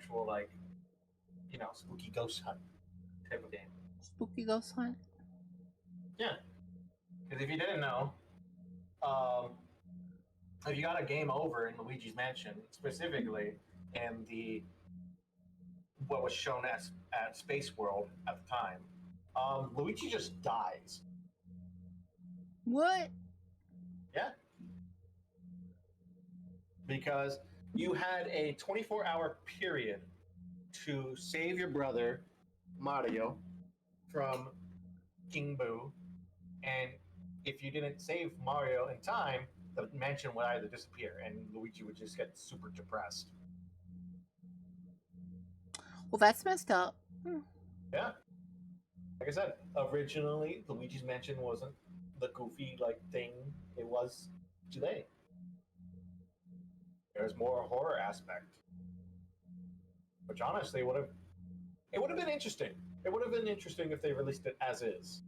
actual like, spooky ghost hunt type of game. Spooky ghost hunt. Yeah, because if you didn't know, if you got a game over in Luigi's Mansion, specifically in the what was shown at Space World at the time, Luigi just dies. What? Yeah. Because you had a 24-hour period to save your brother, Mario, from King Boo. And if you didn't save Mario in time, the mansion would either disappear and Luigi would just get super depressed. Well, that's messed up. Yeah. Like I said, originally Luigi's Mansion wasn't the goofy thing it was today. There's more horror aspect, which honestly would have been interesting. It would have been interesting if they released it as is,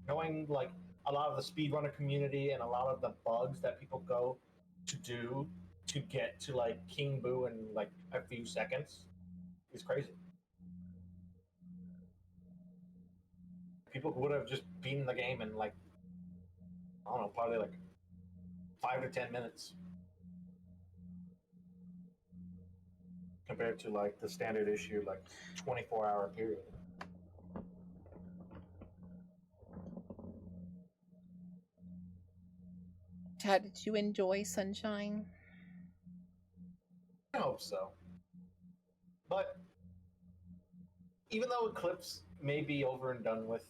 knowing a lot of the speedrunner community and a lot of the bugs that people go to do to get to King Boo in a few seconds is crazy. People would have just beaten the game in I don't know, probably 5 to 10 minutes. Compared to the standard issue 24-hour period. How did you enjoy Sunshine? I hope so. But even though Eclipse may be over and done with,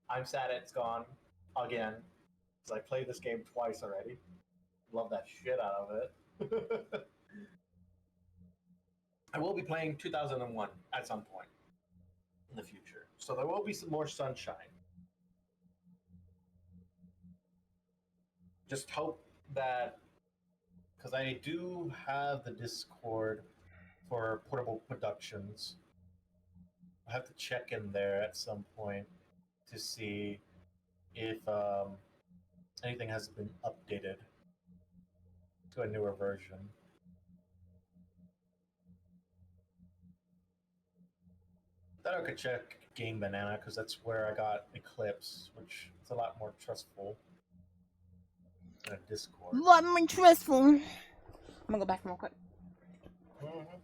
I'm sad it's gone again. Because I played this game twice already. Love that shit out of it. I will be playing 2001 at some point in the future. So there will be some more Sunshine. Just hope that, because I do have the Discord for Portable Productions, I have to check in there at some point to see if anything has been updated to a newer version. Then I could check Game Banana because that's where I got Eclipse, which is a lot more trustful than a Discord. A lot more trustful. I'm gonna go back real quick. Mm-hmm.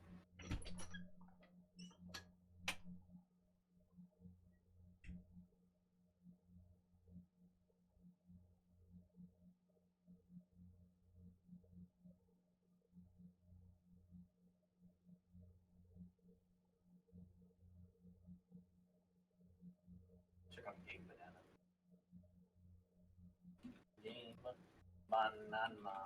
Check out Game Banana. Game Banana.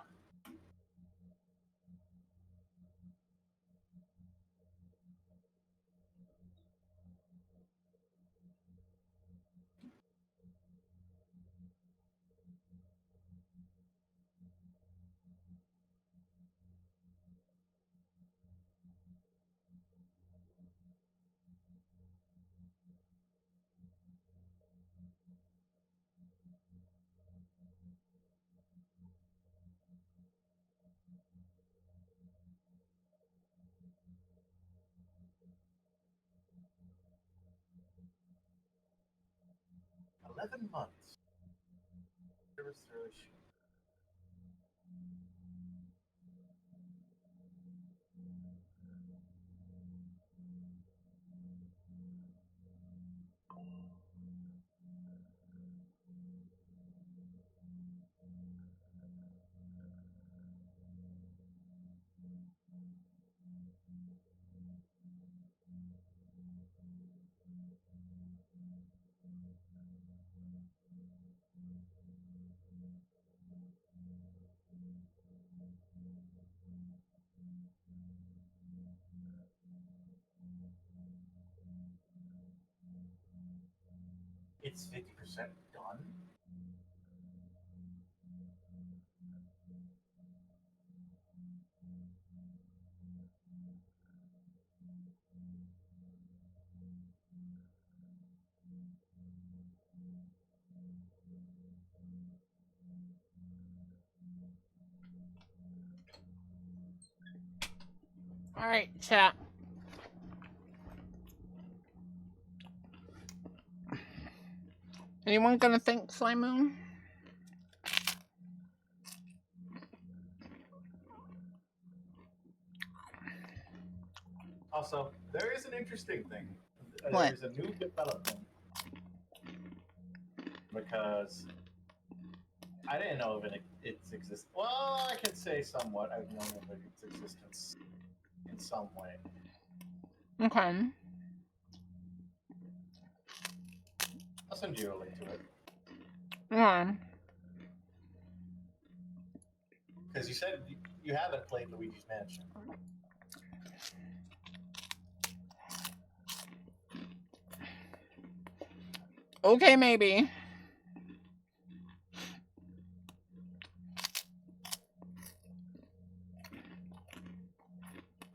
$11. Service really shit. It's 50% done? Alright, chat. Anyone gonna thank Simon? Also, there is an interesting thing. What? There's a new development. Because I didn't know of its existence. Well, I can say somewhat. I've known of its existence in some way. Okay. I'll send you a link to it. Yeah. Because you said you haven't played Luigi's Mansion. Okay, maybe.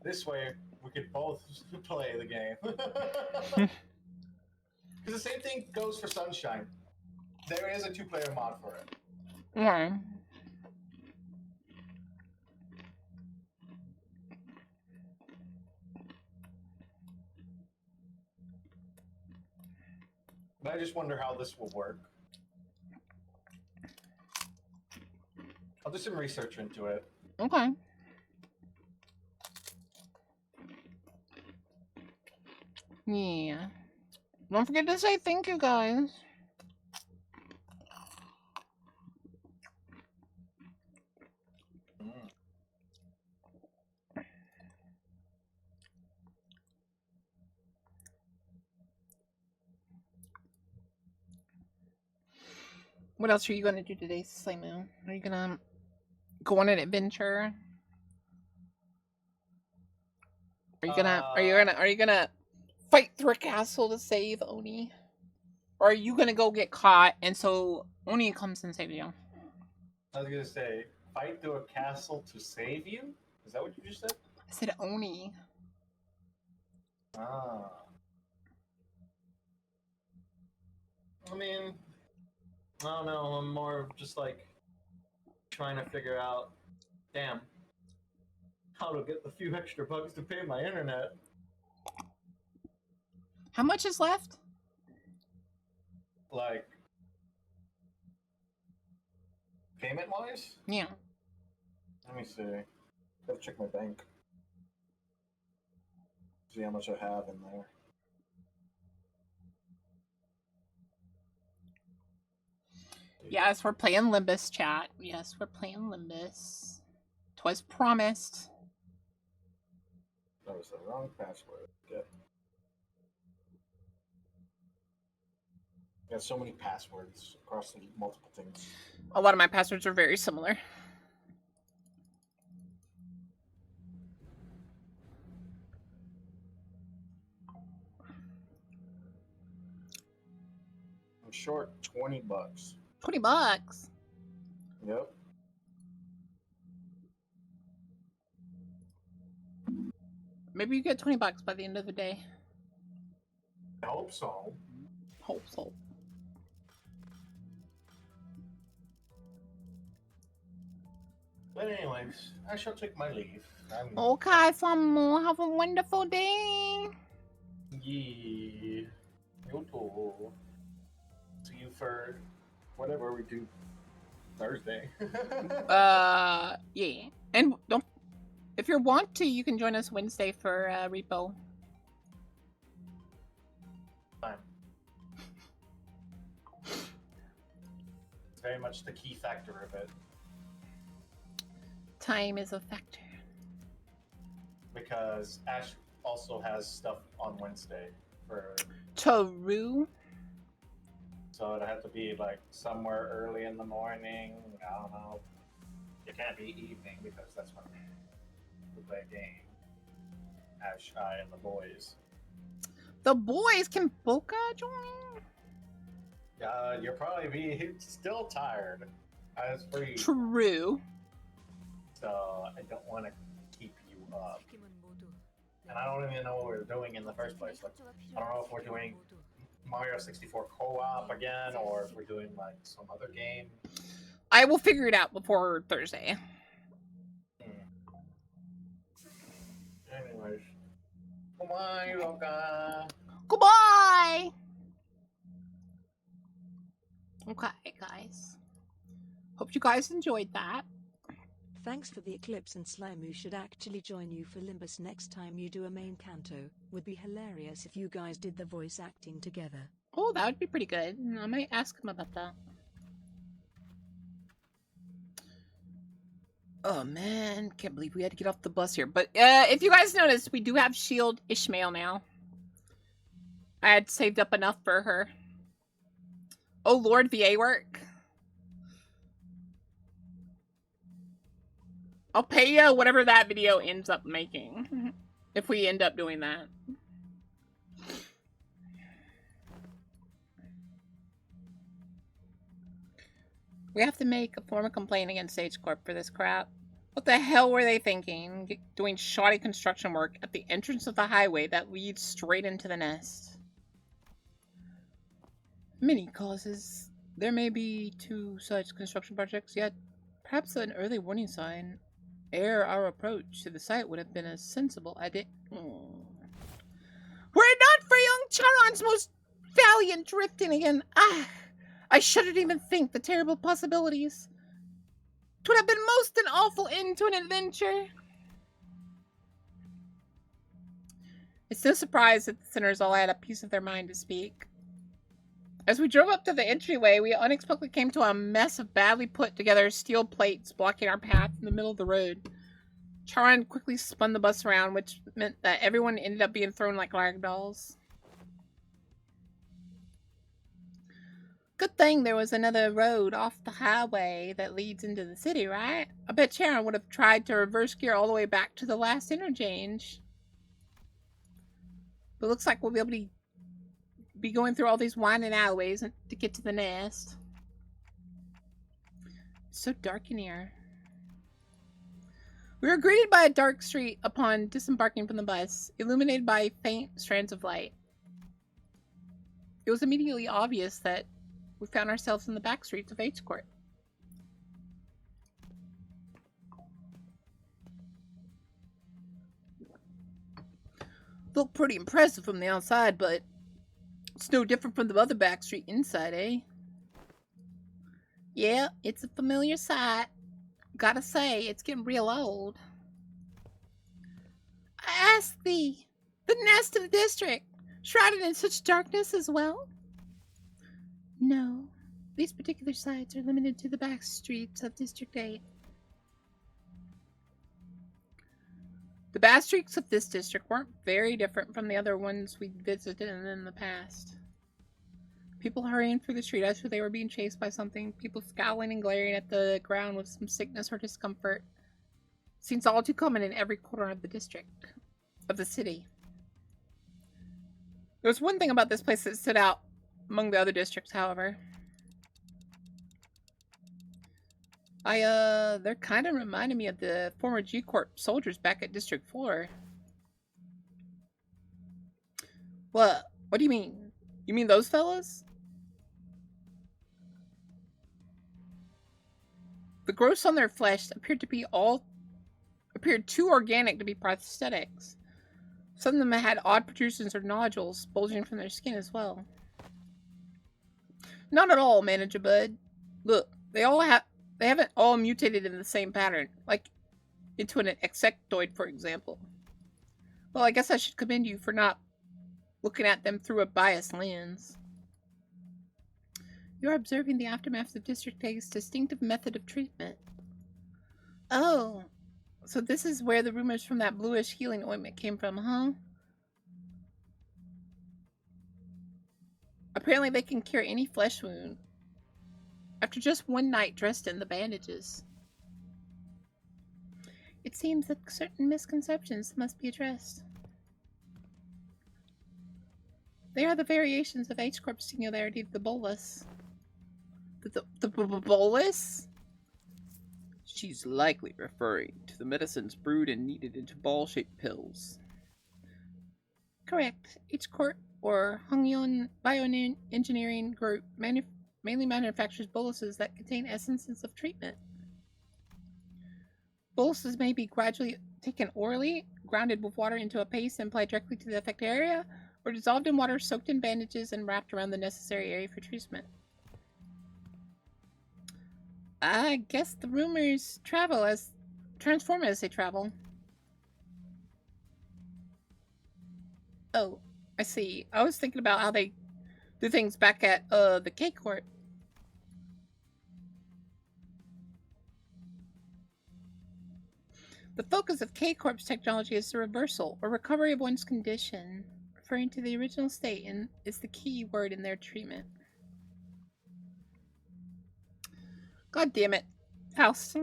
This way, we could both play the game. Because the same thing goes for Sunshine. There is a 2-player mod for it. Okay. But I just wonder how this will work. I'll do some research into it. Okay. Yeah. Don't forget to say thank you, guys. What else are you gonna do today, Simon? Are you gonna go on an adventure? Are you gonna fight through a castle to save Oni? Or are you gonna go get caught and so Oni comes and saves you? I was gonna say, fight through a castle to save you? Is that what you just said? I said Oni. Ah. I mean, I don't know. I'm more of just like trying to figure out, damn, how to get the few extra bucks to pay my internet. How much is left? Like, payment wise? Yeah. Let me see. Gotta check my bank. See how much I have in there. Yes, we're playing Limbus, chat. Yes, we're playing Limbus. 'Twas promised. That was the wrong password. Okay. Got so many passwords across the multiple things. A lot of my passwords are very similar. I'm short 20 bucks. 20 bucks. Yep. Maybe you get 20 bucks by the end of the day. I hope so. Hope so. But anyways, I shall take my leave. Okay, Samu, have a wonderful day. Yeah. You too. See you for whatever we do Thursday. Yeah. And don't, if you want to, you can join us Wednesday for repo. Fine. It's very much the key factor of it. Time is a factor. Because Ash also has stuff on Wednesday for. True. So it'd have to be like somewhere early in the morning. I don't know. It can't be evening because that's when we play a game. Ash, I, and the boys. The boys can Boca join? You'll probably be still tired. As for you. True. So I don't want to keep you up. And I don't even know what we're doing in the first place. Like, I don't know if we're doing Mario 64 co-op again, or if we're doing like some other game. I will figure it out before Thursday. Anyway. guys. Goodbye, Roga. Goodbye! Okay, guys. Hope you guys enjoyed that. Thanks for the Eclipse, and Slimu should actually join you for Limbus next time you do a main canto. Would be hilarious if you guys did the voice acting together. Oh, that would be pretty good. I might ask him about that. Oh man, can't believe we had to get off the bus here. But if you guys noticed, we do have Shield Ishmael now. I had saved up enough for her. Oh Lord, VA work. I'll pay you whatever that video ends up making. If we end up doing that. We have to make a formal complaint against H Corp for this crap. What the hell were they thinking? Doing shoddy construction work at the entrance of the highway that leads straight into the nest. Many causes. There may be 2 such construction projects, yet perhaps an early warning sign ere our approach to the site would have been a sensible idea. Were it not for young Charon's most valiant drifting again, I shudder to even think the terrible possibilities. 'Twould have been most an awful end to an adventure. It's no surprise that the sinners all had a piece of their mind to speak. As we drove up to the entryway, we unexpectedly came to a mess of badly put together steel plates blocking our path in the middle of the road. Charon quickly spun the bus around, which meant that everyone ended up being thrown like rag dolls. Good thing there was another road off the highway that leads into the city, right? I bet Charon would have tried to reverse gear all the way back to the last interchange. But looks like we'll be able to be going through all these winding alleyways to get to the nest. It's so dark in here. We were greeted by a dark street upon disembarking from the bus, illuminated by faint strands of light. It was immediately obvious that we found ourselves in the back streets of H Court. Looked pretty impressive from the outside, but it's no different from the other back street inside, eh? Yeah, it's a familiar sight. Gotta say, it's getting real old. I ask thee, the nest of the district, shrouded in such darkness as well? No, these particular sites are limited to the back streets of District 8. The back streets of this district weren't very different from the other ones we'd visited in the past. People hurrying through the street as if they were being chased by something, people scowling and glaring at the ground with some sickness or discomfort. Seems all too common in every corner of the district, of the city. There was one thing about this place that stood out among the other districts, however. They're kind of reminding me of the former G-Corp soldiers back at District 4. What? What do you mean? You mean those fellas? The growths on their flesh appeared too organic to be prosthetics. Some of them had odd protrusions or nodules bulging from their skin as well. Not at all, Manager Bud. Look, they haven't all mutated in the same pattern, like into an insectoid, for example. Well, I guess I should commend you for not looking at them through a biased lens. You're observing the aftermath of District 8's distinctive method of treatment. Oh, so this is where the rumors from that bluish healing ointment came from, huh? Apparently they can cure any flesh wound after just one night dressed in the bandages. It seems that certain misconceptions must be addressed. They are the variations of H-Corp singularity of the bolus. The bolus? She's likely referring to the medicines brewed and kneaded into ball-shaped pills. Correct. H-Corp, or Hongyon Bioengineering Group, mainly manufactures boluses that contain essences of treatment. Boluses may be gradually taken orally, grounded with water into a paste and applied directly to the affected area, or dissolved in water, soaked in bandages, and wrapped around the necessary area for treatment. I guess the rumors transform as they travel. Oh, I see. I was thinking about how they do things back at the K Court. The focus of K-Corp's technology is the reversal, or recovery of one's condition, referring to the original state, and is the key word in their treatment. God damn it, Faust.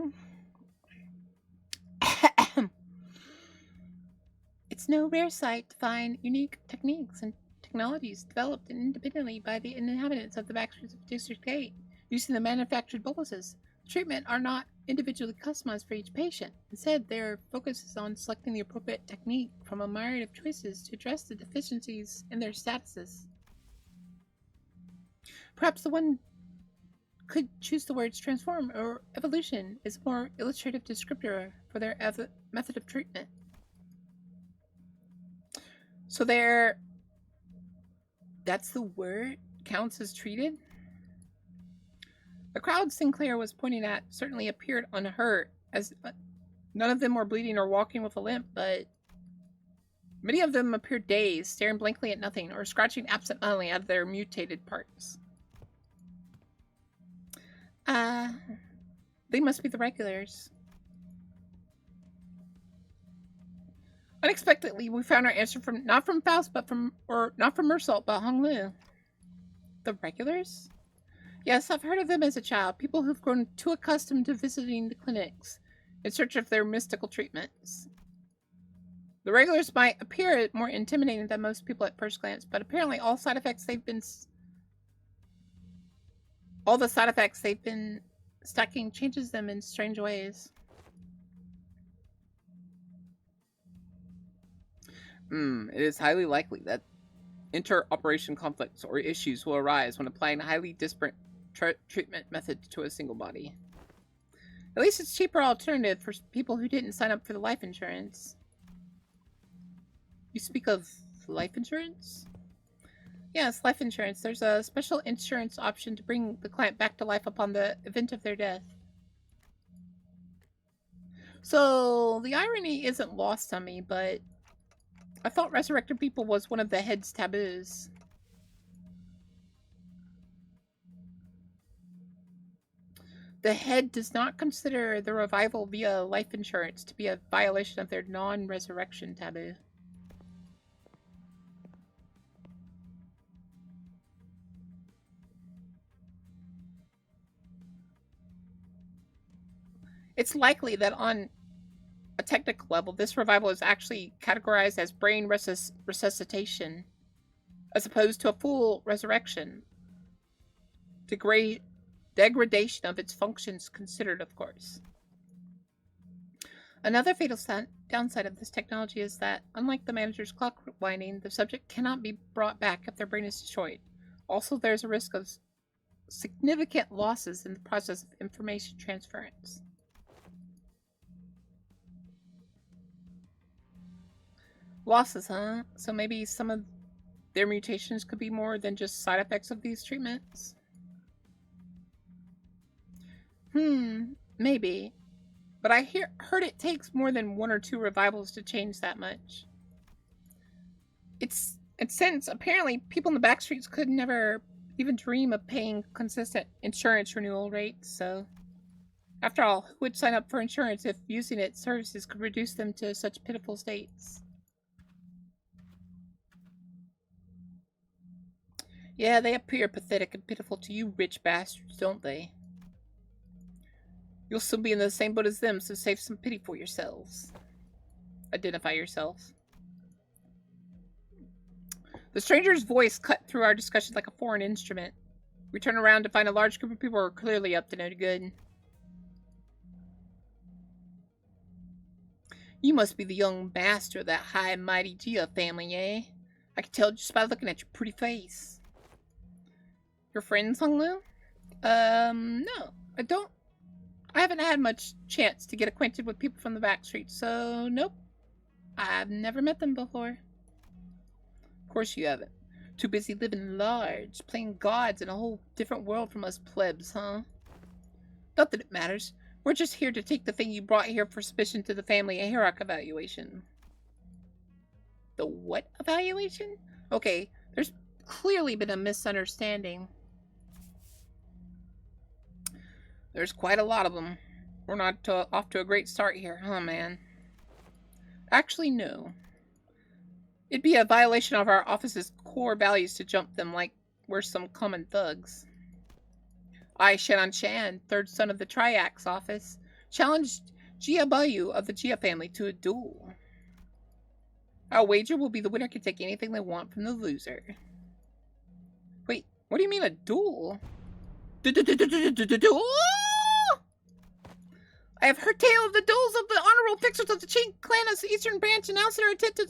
It's no rare sight to find unique techniques and technologies developed independently by the inhabitants of the backstreets of District 8, using the manufactured boluses. Treatment are not individually customized for each patient. Instead, their focus is on selecting the appropriate technique from a myriad of choices to address the deficiencies in their statuses. Perhaps the one could choose the words transform or evolution is a more illustrative descriptor for their method of treatment. So that's the word counts as treated? The crowd Sinclair was pointing at certainly appeared unhurt, as none of them were bleeding or walking with a limp, but many of them appeared dazed, staring blankly at nothing, or scratching absentmindedly at their mutated parts. They must be the regulars. Unexpectedly, we found our answer not from Faust, but not from Mersault, but Hong Lu. The regulars? Yes, I've heard of them as a child. People who've grown too accustomed to visiting the clinics in search of their mystical treatments. The regulars might appear more intimidating than most people at first glance, but apparently all the side effects they've been stacking changes them in strange ways. It is highly likely that inter-operation conflicts or issues will arise when applying a highly disparate treatment method to a single body. At least it's a cheaper alternative for people who didn't sign up for the life insurance. You speak of life insurance? Yes, life insurance. There's a special insurance option to bring the client back to life upon the event of their death. So, the irony isn't lost on me, but I thought resurrected people was one of the head's taboos. The head does not consider the revival via life insurance to be a violation of their non-resurrection taboo. It's likely that on a technical level, this revival is actually categorized as brain resuscitation, as opposed to a full resurrection. Degradation of its functions considered, of course. Another fatal downside of this technology is that, unlike the manager's clock winding, the subject cannot be brought back if their brain is destroyed. Also, there's a risk of significant losses in the process of information transference. Losses, huh? So maybe some of their mutations could be more than just side effects of these treatments? Maybe. But I heard it takes more than 1 or 2 revivals to change that much. Since apparently people in the backstreets could never even dream of paying consistent insurance renewal rates, so after all, who would sign up for insurance if using its services could reduce them to such pitiful states? Yeah, they appear pathetic and pitiful to you rich bastards, don't they? You'll soon be in the same boat as them, so save some pity for yourselves. Identify yourselves. The stranger's voice cut through our discussion like a foreign instrument. We turn around to find a large group of people who are clearly up to no good. You must be the young master of that high and mighty Gia family, eh? I can tell just by looking at your pretty face. Your friends, Hong Lu? No, I don't. I haven't had much chance to get acquainted with people from the back streets, so nope. I've never met them before. Of course you haven't. Too busy living large, playing gods in a whole different world from us plebs, huh? Not that it matters. We're just here to take the thing you brought here for submission to the family hierarch evaluation. The what evaluation? Okay, there's clearly been a misunderstanding. There's quite a lot of them. We're not off to a great start here, huh, man? Actually, no. It'd be a violation of our office's core values to jump them like we're some common thugs. I, Shan, third son of the Triax office, challenged Gia Bayu of the Gia family to a duel. Our wager will be the winner can take anything they want from the loser. Wait, what do you mean a duel? Duel? I have heard tale of the duels of the honorable fixers of the Qing clan's Eastern Branch announce their intent to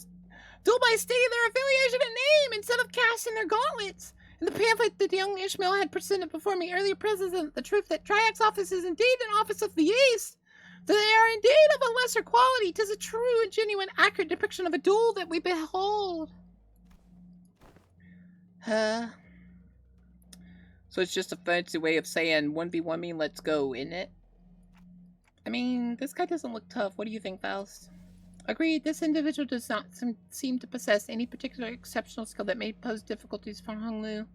duel by stating their affiliation and name instead of casting their gauntlets. In the pamphlet that young Ishmael had presented before me earlier presents the truth that Triax office is indeed an office of the East. That they are indeed of a lesser quality. 'Tis a true and genuine accurate depiction of a duel that we behold. So it's just a fancy way of saying 1v1 me, let's go, isn't it? I mean, this guy doesn't look tough. What do you think, Faust? Agreed, this individual does not seem to possess any particular exceptional skill that may pose difficulties for Hong Lu.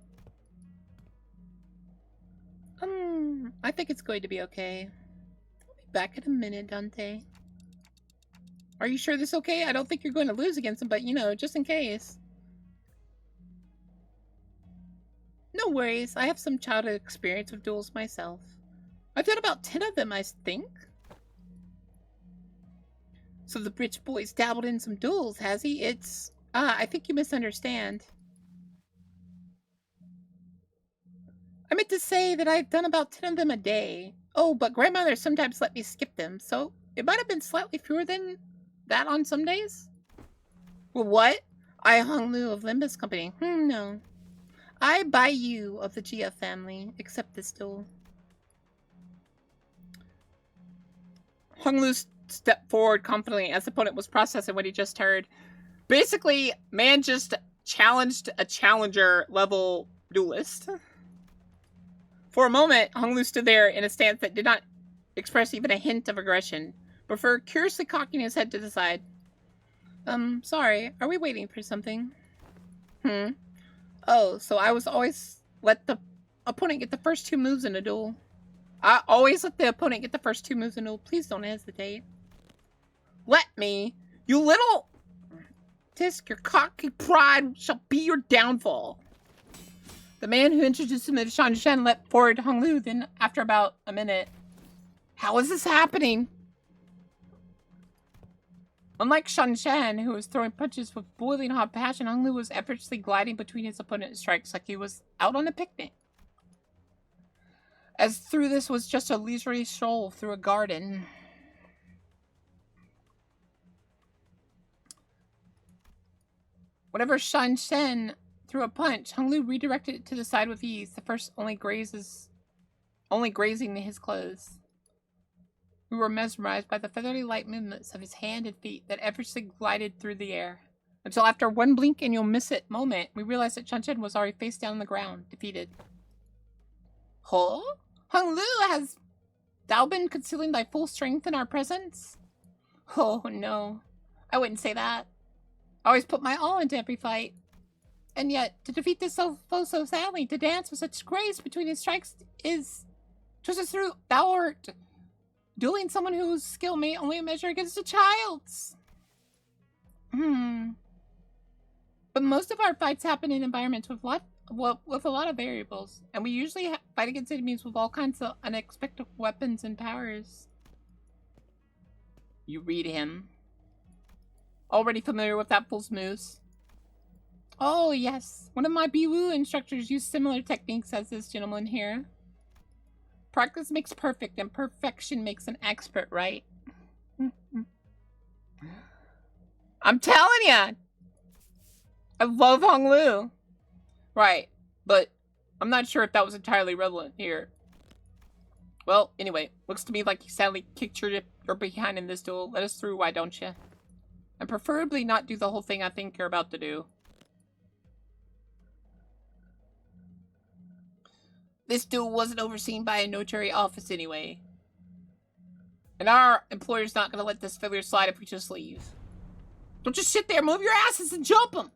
I think it's going to be okay. I'll be back in a minute, Dante. Are you sure this is okay? I don't think you're going to lose against him, but you know, just in case. No worries, I have some childhood experience with duels myself. I've done about 10 of them, I think. So the rich boy's dabbled in some duels, has he? I think you misunderstand. I meant to say that I've done about 10 of them a day. Oh, but grandmother sometimes let me skip them, so it might have been slightly fewer than that on some days. Well, what? I Hong Lu of Limbus Company. No. I buy you of the Gia family, except this duel. Hong Lu stepped forward confidently as the opponent was processing what he just heard. Basically, man just challenged a challenger level duelist. For a moment, Hong Lu stood there in a stance that did not express even a hint of aggression, before curiously cocking his head to the side. Sorry, are we waiting for something? Oh, so I was always let the opponent get the first 2 moves in a duel. I always let the opponent get the first 2 moves in a duel. Please don't hesitate. Let me, you little tisk, your cocky pride shall be your downfall. The man who introduced him to Shan Shen leapt forward to Hong Lu, then after about a minute. How is this happening? Unlike Shan Shen, who was throwing punches with boiling hot passion, Hong Lu was effortlessly gliding between his opponent's strikes like he was out on a picnic. As through this was just a leisurely stroll through a garden. Whenever Shan Shen threw a punch, Hong Lu redirected it to the side with ease, the first only grazing his clothes. We were mesmerized by the feathery light movements of his hand and feet that effortlessly glided through the air. Until after one blink and you'll miss it moment, we realized that Shan Shen was already face down on the ground, defeated. Huh? Hong Lu, has thou been concealing thy full strength in our presence? Oh, no. I wouldn't say that. I always put my all into every fight. And yet, to defeat this foe so sadly, to dance with such grace between his strikes is just as through thou art dueling someone whose skill may only measure against a child's. But most of our fights happen in environments with a lot of variables, and we usually fight against enemies with all kinds of unexpected weapons and powers. You read him. Already familiar with that fool's moves? Oh, yes. One of my Biwu instructors used similar techniques as this gentleman here. Practice makes perfect, and perfection makes an expert, right? I'm telling ya! I love Hong Lu. Right, but I'm not sure if that was entirely relevant here. Well, anyway, looks to me like you sadly kicked your behind in this duel. Let us through, why don't you? And preferably not do the whole thing I think you're about to do. This duel wasn't overseen by a notary office anyway. And our employer's not gonna let this failure slide if we just leave. Don't just sit there, move your asses and jump them!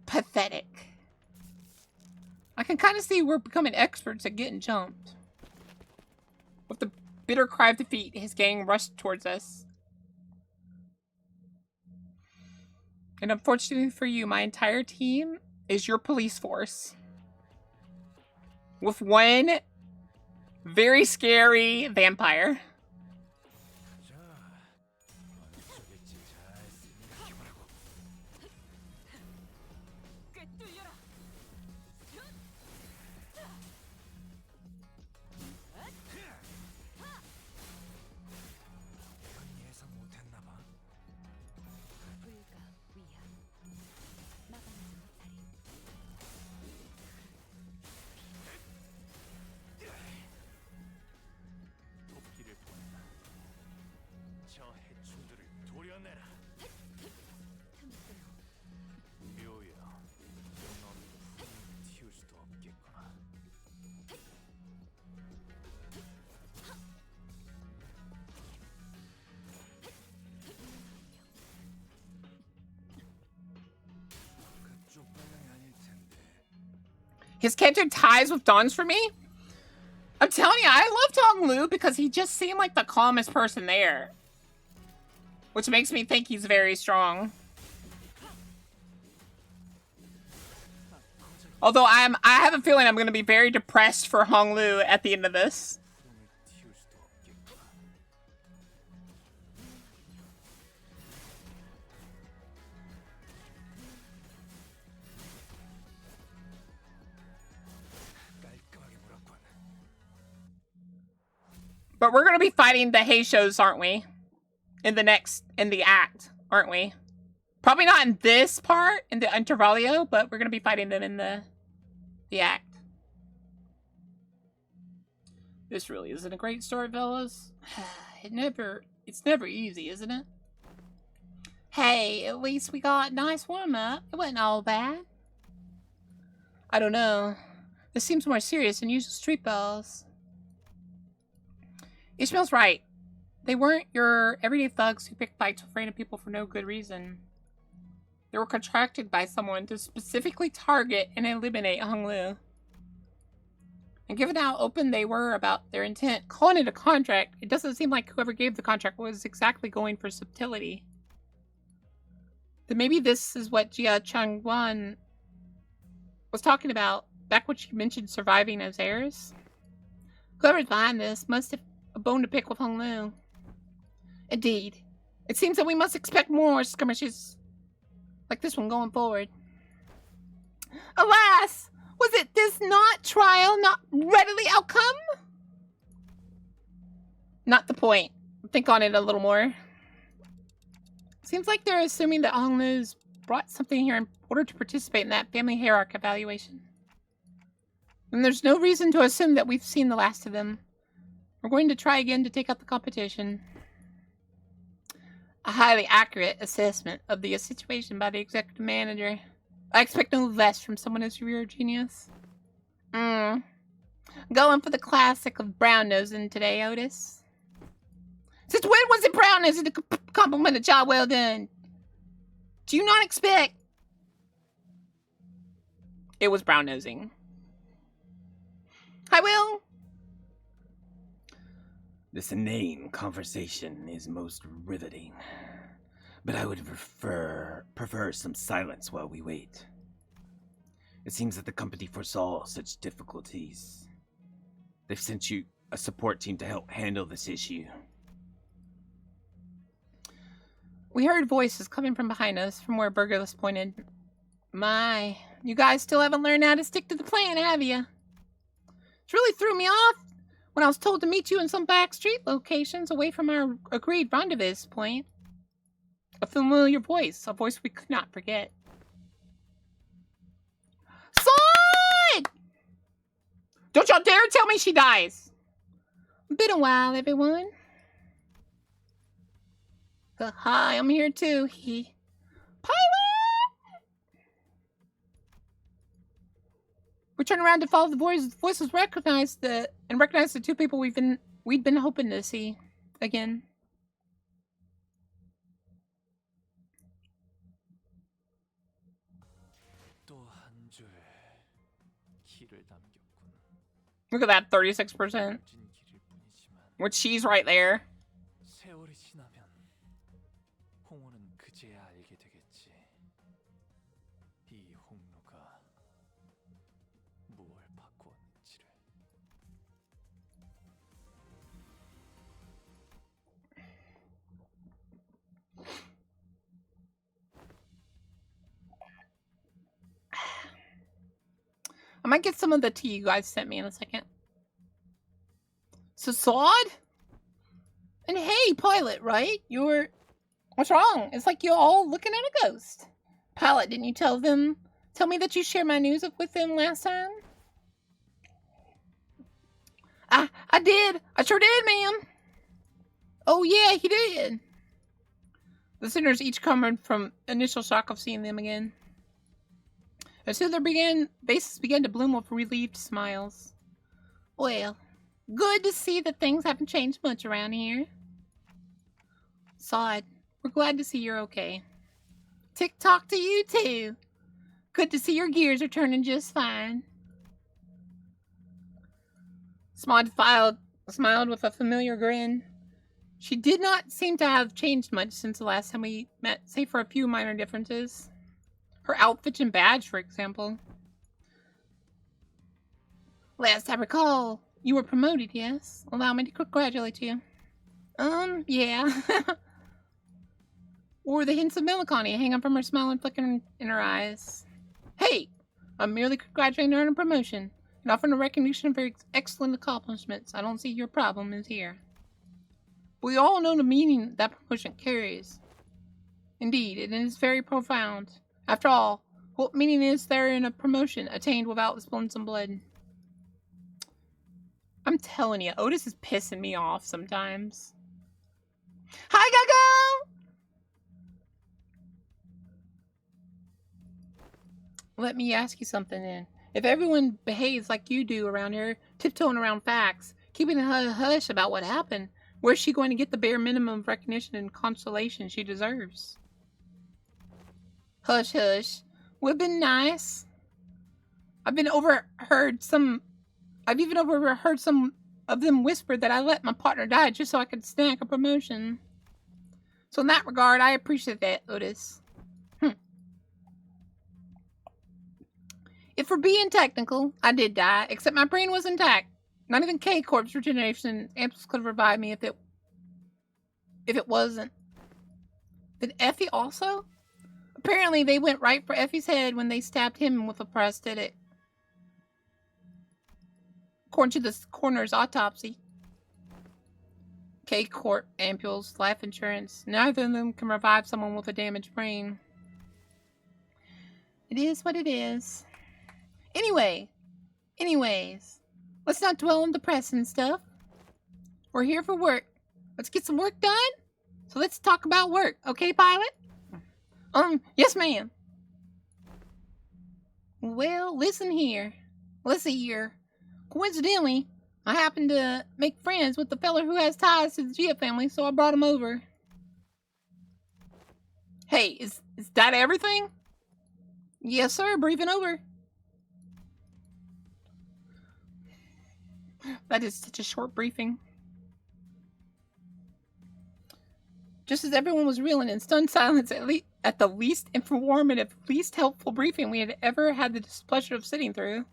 Pathetic. I can kind of see we're becoming experts at getting jumped. With the bitter cry of defeat, his gang rushed towards us. And unfortunately for you, my entire team is your police force. With one very scary vampire. His character ties with Dawn's for me. I'm telling you, I loved Hong Lu because he just seemed like the calmest person there. Which makes me think he's very strong. Although I have a feeling I'm going to be very depressed for Hong Lu at the end of this. But we're going to be fighting the Heishos, aren't we? In the act, aren't we? Probably not in this part, in the Intervalio, but we're going to be fighting them in the act. This really isn't a great story, fellas. It's never easy, isn't it? Hey, at least we got a nice warm-up. It wasn't all bad. I don't know. This seems more serious than usual street balls. Ishmael's right. They weren't your everyday thugs who picked fights with random people for no good reason. They were contracted by someone to specifically target and eliminate Hong Lu. And given how open they were about their intent, calling it a contract, it doesn't seem like whoever gave the contract was exactly going for subtlety. Then maybe this is what Jia Changwan was talking about back when she mentioned surviving as heirs. Whoever's behind this must have a bone to pick with Hong Lu. Indeed. It seems that we must expect more skirmishes like this one going forward. Alas! Was it this not trial, not readily outcome? Not the point. Think on it a little more. Seems like they're assuming that Hong Lu's brought something here in order to participate in that family hierarchy evaluation. And there's no reason to assume that we've seen the last of them. We're going to try again to take out the competition. A highly accurate assessment of the situation by the executive manager. I expect no less from someone as your genius. Going for the classic of brown nosing today, Otis. Since when was it brown nosing to compliment a job well done? Do you not expect? It was brown nosing. I will. This inane conversation is most riveting, but I would prefer some silence while we wait. It seems that the company foresaw such difficulties. They've sent you a support team to help handle this issue. We heard voices coming from behind us, from where Burgos pointed. My, you guys still haven't learned how to stick to the plan, have you? It really threw me off when I was told to meet you in some back street locations away from our agreed rendezvous point. A familiar voice, a voice we could not forget. Son! Don't y'all dare tell me she dies! Been a while, everyone. Hi, I'm here too. Pilot! We turned around to follow the voices, recognized the two people we'd been hoping to see again. Look at that, 36%. With cheese right there. I might get some of the tea you guys sent me in a second. So, Sword? And hey, Pilot, right? What's wrong? It's like you're all looking at a ghost. Pilot, didn't you tell me that you shared my news with them last time? I did. I sure did, ma'am. Oh, yeah, he did. The sinners each recovered from initial shock of seeing them again. As soon as their faces began to bloom with relieved smiles. Well, good to see that things haven't changed much around here. Sod, we're glad to see you're okay. Tick-tock to you, too. Good to see your gears are turning just fine. Smod smiled with a familiar grin. She did not seem to have changed much since the last time we met, save for a few minor differences. Her outfit and badge, for example. Last I recall, you were promoted, yes? Allow me to congratulate you. Yeah. Or the hints of melancholy hanging from her smile and flickering in her eyes. Hey! I'm merely congratulating her on a promotion and offering a recognition of her excellent accomplishments. I don't see your problem is here. We all know the meaning that promotion carries. Indeed, it is very profound. After all, what meaning is there in a promotion attained without spilling some blood? I'm telling you, Otis is pissing me off sometimes. Hi, Gago! Let me ask you something then. If everyone behaves like you do around here, tiptoeing around facts, keeping a hush about what happened, where's she going to get the bare minimum of recognition and consolation she deserves? Hush, hush. Would have been nice. I've even overheard some of them whisper that I let my partner die just so I could snag a promotion. So in that regard, I appreciate that, Otis. If we're being technical, I did die, except my brain was intact. Not even K-Corp's regeneration amps could revive me if it wasn't. Did Effie also? Apparently, they went right for Effie's head when they stabbed him with a prosthetic. According to the coroner's autopsy. K-Corp, ampules, life insurance. Neither of them can revive someone with a damaged brain. It is what it is. Anyways, let's not dwell on depressing stuff. We're here for work. Let's get some work done. So let's talk about work, okay, Pilot? Yes, ma'am. Well, listen here. Let's see here. Coincidentally, I happened to make friends with the fella who has ties to the Gia family, so I brought him over. Hey, is that everything? Yes, sir. Briefing over. That is such a short briefing. Just as everyone was reeling in stunned silence at the least informative, least helpful briefing we had ever had the displeasure of sitting through,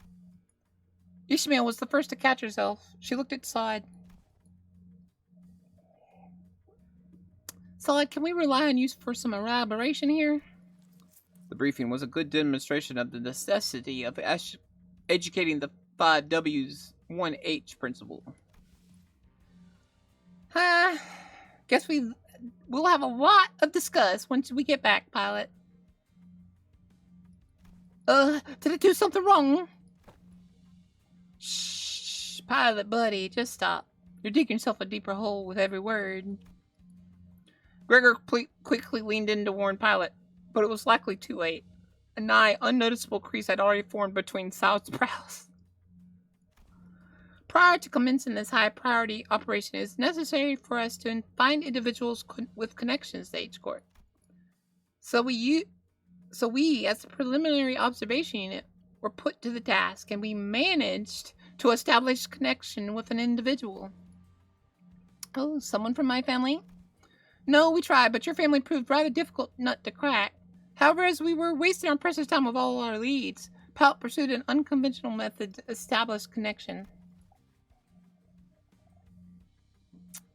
Ishmael was the first to catch herself. She looked at Saad. Saad, can we rely on you for some elaboration here? The briefing was a good demonstration of the necessity of educating the 5 W's 1H principle. Guess we'll have a lot of discuss once we get back, Pilot. Did I do something wrong? Shh, Pilot buddy, just stop. You're digging yourself a deeper hole with every word. Gregor quickly leaned in to warn Pilot, but it was likely too late. A nigh unnoticeable crease had already formed between Sal's brows. Prior to commencing this high-priority operation, it is necessary for us to find individuals with connections to H-Corp. So we, as a preliminary observation unit, were put to the task, and we managed to establish connection with an individual. Oh, someone from my family? No, we tried, but your family proved rather difficult nut to crack. However, as we were wasting our precious time with all our leads, Pout pursued an unconventional method to establish connection.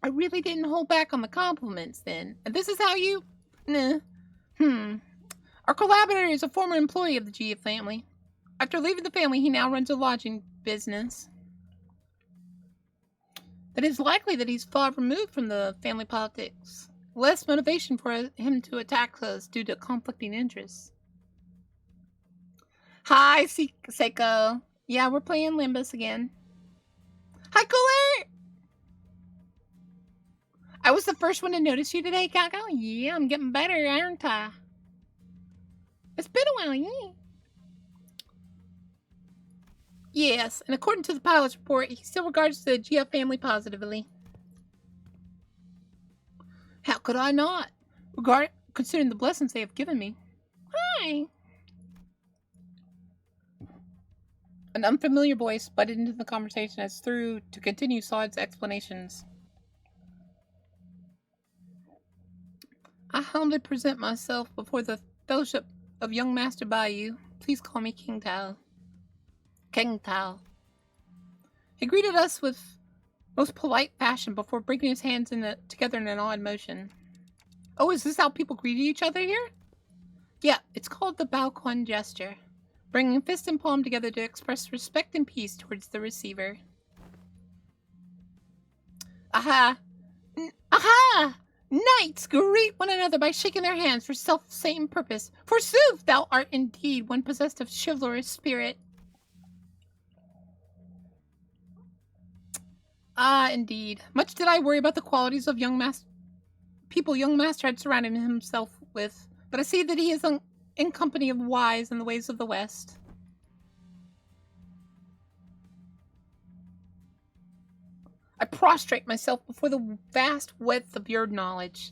I really didn't hold back on the compliments then. And this is how you... Nah. Our collaborator is a former employee of the Gia family. After leaving the family, he now runs a lodging business. It is likely that he's far removed from the family politics. Less motivation for him to attack us due to conflicting interests. Hi, Seiko. Yeah, we're playing Limbus again. Hi, Cooler! I was the first one to notice you today, Kako. Yeah, I'm getting better, aren't I? It's been a while, yeah. Yes, and according to the pilot's report, he still regards the Gia family positively. How could I not? Considering the blessings they have given me. Hi. An unfamiliar voice butted into the conversation as through to continue Sod's explanations. I humbly present myself before the Fellowship of Young Master Bayou. Please call me King Tao. King Tao. He greeted us with most polite fashion before breaking his hands together in an odd motion. Oh, is this how people greet each other here? Yeah, it's called the Bao gesture, bringing fist and palm together to express respect and peace towards the receiver. Aha! Aha! Knights greet one another by shaking their hands for self-same purpose. Forsooth, thou art indeed one possessed of chivalrous spirit. Ah, indeed. Much did I worry about the qualities of young master had surrounded himself with, but I see that he is in company of wise in the ways of the West. I prostrate myself before the vast width of your knowledge.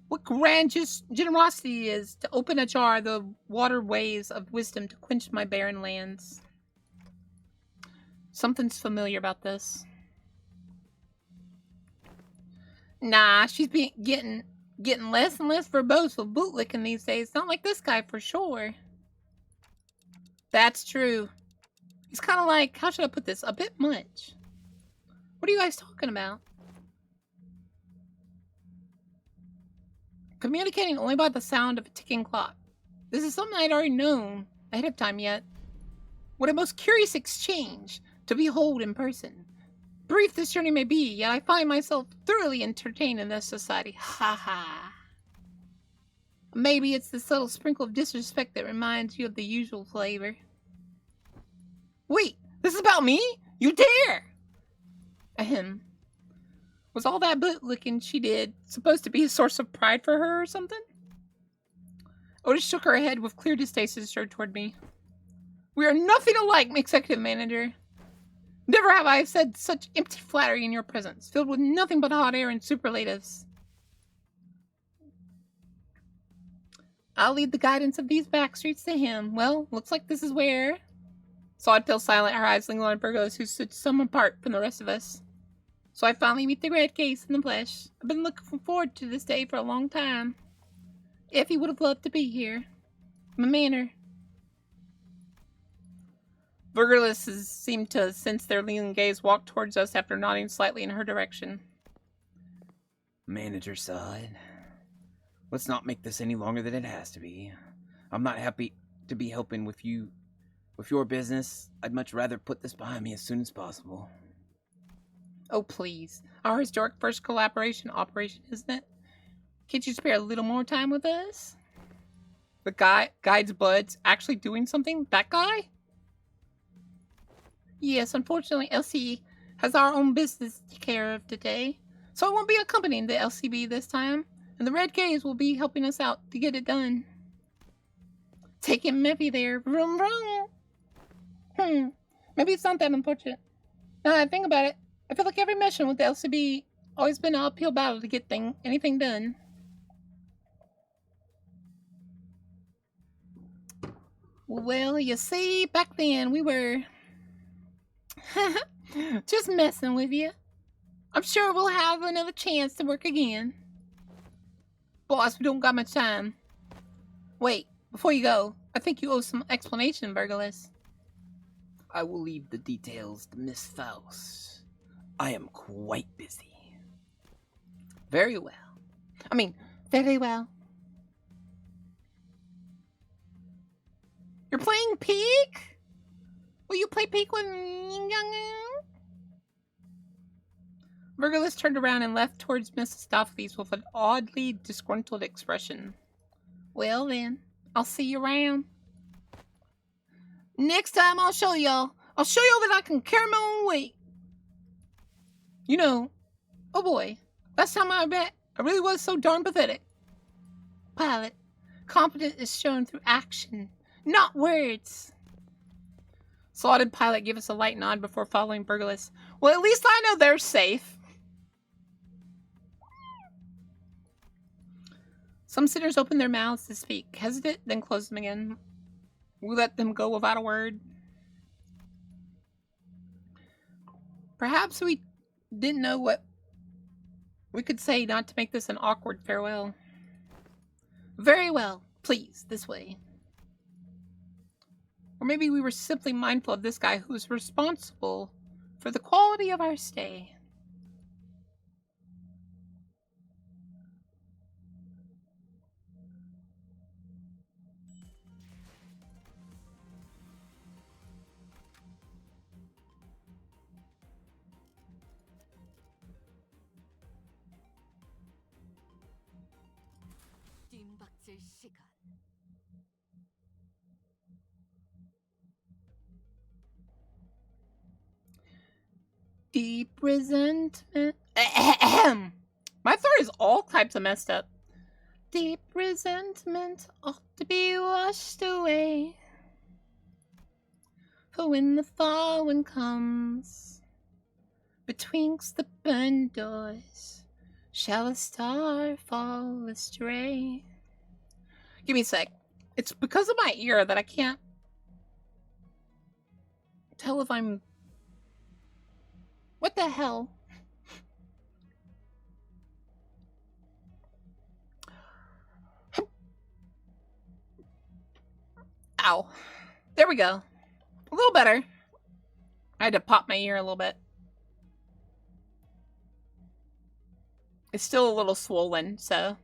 What grand generosity it is to open ajar the waterways of wisdom to quench my barren lands. Something's familiar about this. Nah, she's getting less and less verbose with bootlicking these days. Not like this guy, for sure. That's true. He's kind of like, how should I put this? A bit much. What are you guys talking about? Communicating only by the sound of a ticking clock. This is something I'd already known ahead of time yet. What a most curious exchange to behold in person. Brief this journey may be, yet I find myself thoroughly entertained in this society. Ha ha. Maybe it's the subtle sprinkle of disrespect that reminds you of the usual flavor. Wait, this is about me? You dare! Ahem. Was all that bootlicking she did supposed to be a source of pride for her or something? Otis shook her head with clear distaste toward me. We are nothing alike, Executive Manager. Never have I said such empty flattery in your presence, filled with nothing but hot air and superlatives. I'll leave the guidance of these back streets to him. Well, looks like this is where... Sod fell silent, her eyes lingering on Burgos, who stood some apart from the rest of us. So I finally meet the red case in the flesh. I've been looking forward to this day for a long time. Effie would have loved to be here. My manor. Virgilus seemed to sense their leaning gaze walk towards us after nodding slightly in her direction. Manager Sod, let's not make this any longer than it has to be. I'm not happy to be helping with your business. I'd much rather put this behind me as soon as possible. Oh, please. Our historic first collaboration operation, isn't it? Can't you spare a little more time with us? The guide's buds actually doing something? That guy? Yes, unfortunately, LC has our own business to take care of today, so I won't be accompanying the LCB this time. And the Red Gaze will be helping us out to get it done. Taking Miffy there. Vroom vroom. Maybe it's not that unfortunate. Now that I think about it, I feel like every mission with the LCB always been an uphill battle to get anything done. Well, you see, back then we were just messing with you. I'm sure we'll have another chance to work again. Boss, we don't got much time. Wait, before you go, I think you owe some explanation, Burgess. I will leave the details to Miss Faust. I am quite busy. Very well. I mean, very well. You're playing Peak? Will you play Peak with young? Burgess turned around and left towards Mrs. Stopfleece with an oddly disgruntled expression. Well then, I'll see you around. Next time I'll show y'all. I'll show y'all that I can carry my own weight. You know, oh boy, last time I bet, I really was so darn pathetic. Pilot, confidence is shown through action, not words. Slotted Pilot gave us a light nod before following Burgess. Well, at least I know they're safe. Some sitters open their mouths to speak, hesitate, then close them again. We let them go without a word. Perhaps we didn't know what we could say not to make this an awkward farewell. Very well, please, this way. Or maybe we were simply mindful of this guy who's responsible for the quality of our stay. Deep resentment. My throat is all types of messed up. Deep resentment ought to be washed away. For when the fallen comes, betwixt the burned doors, shall a star fall astray. Give me a sec. It's because of my ear that I can't tell if I'm... What the hell? Ow. There we go. A little better. I had to pop my ear a little bit. It's still a little swollen, so...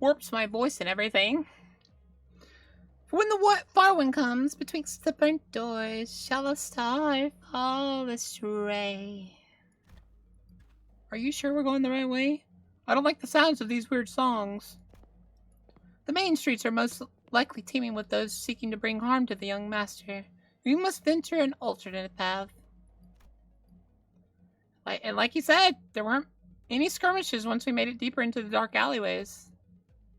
warps my voice and everything. For when the far wind comes, betwixt the burnt doors, shall a star fall astray. Are you sure we're going the right way? I don't like the sounds of these weird songs. The main streets are most likely teeming with those seeking to bring harm to the young master. We must venture an alternate path. And like he said, there weren't any skirmishes once we made it deeper into the dark alleyways.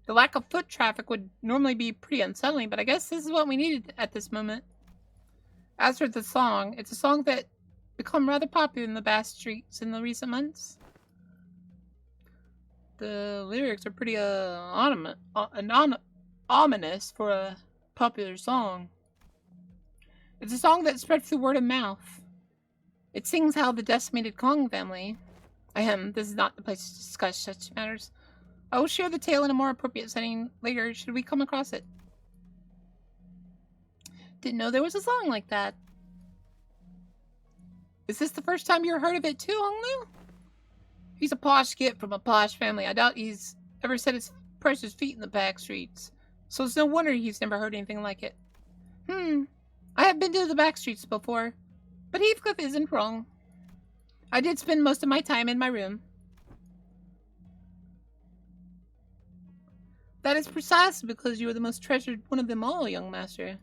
The lack of foot traffic would normally be pretty unsettling, but I guess this is what we needed at this moment. As for the song, it's a song that become rather popular in the Bass streets in the recent months. The lyrics are pretty ominous for a popular song. It's a song that spread through word of mouth. It sings how the decimated Kong family... this is not the place to discuss such matters. I will share the tale in a more appropriate setting later should we come across it. Didn't know there was a song like that. Is this the first time you heard of it too, Honglu? He's a posh kid from a posh family. I doubt he's ever set his precious feet in the back streets. So it's no wonder he's never heard anything like it. I have been to the back streets before, but Heathcliff isn't wrong. I did spend most of my time in my room. That is precisely because you are the most treasured one of them all, young master.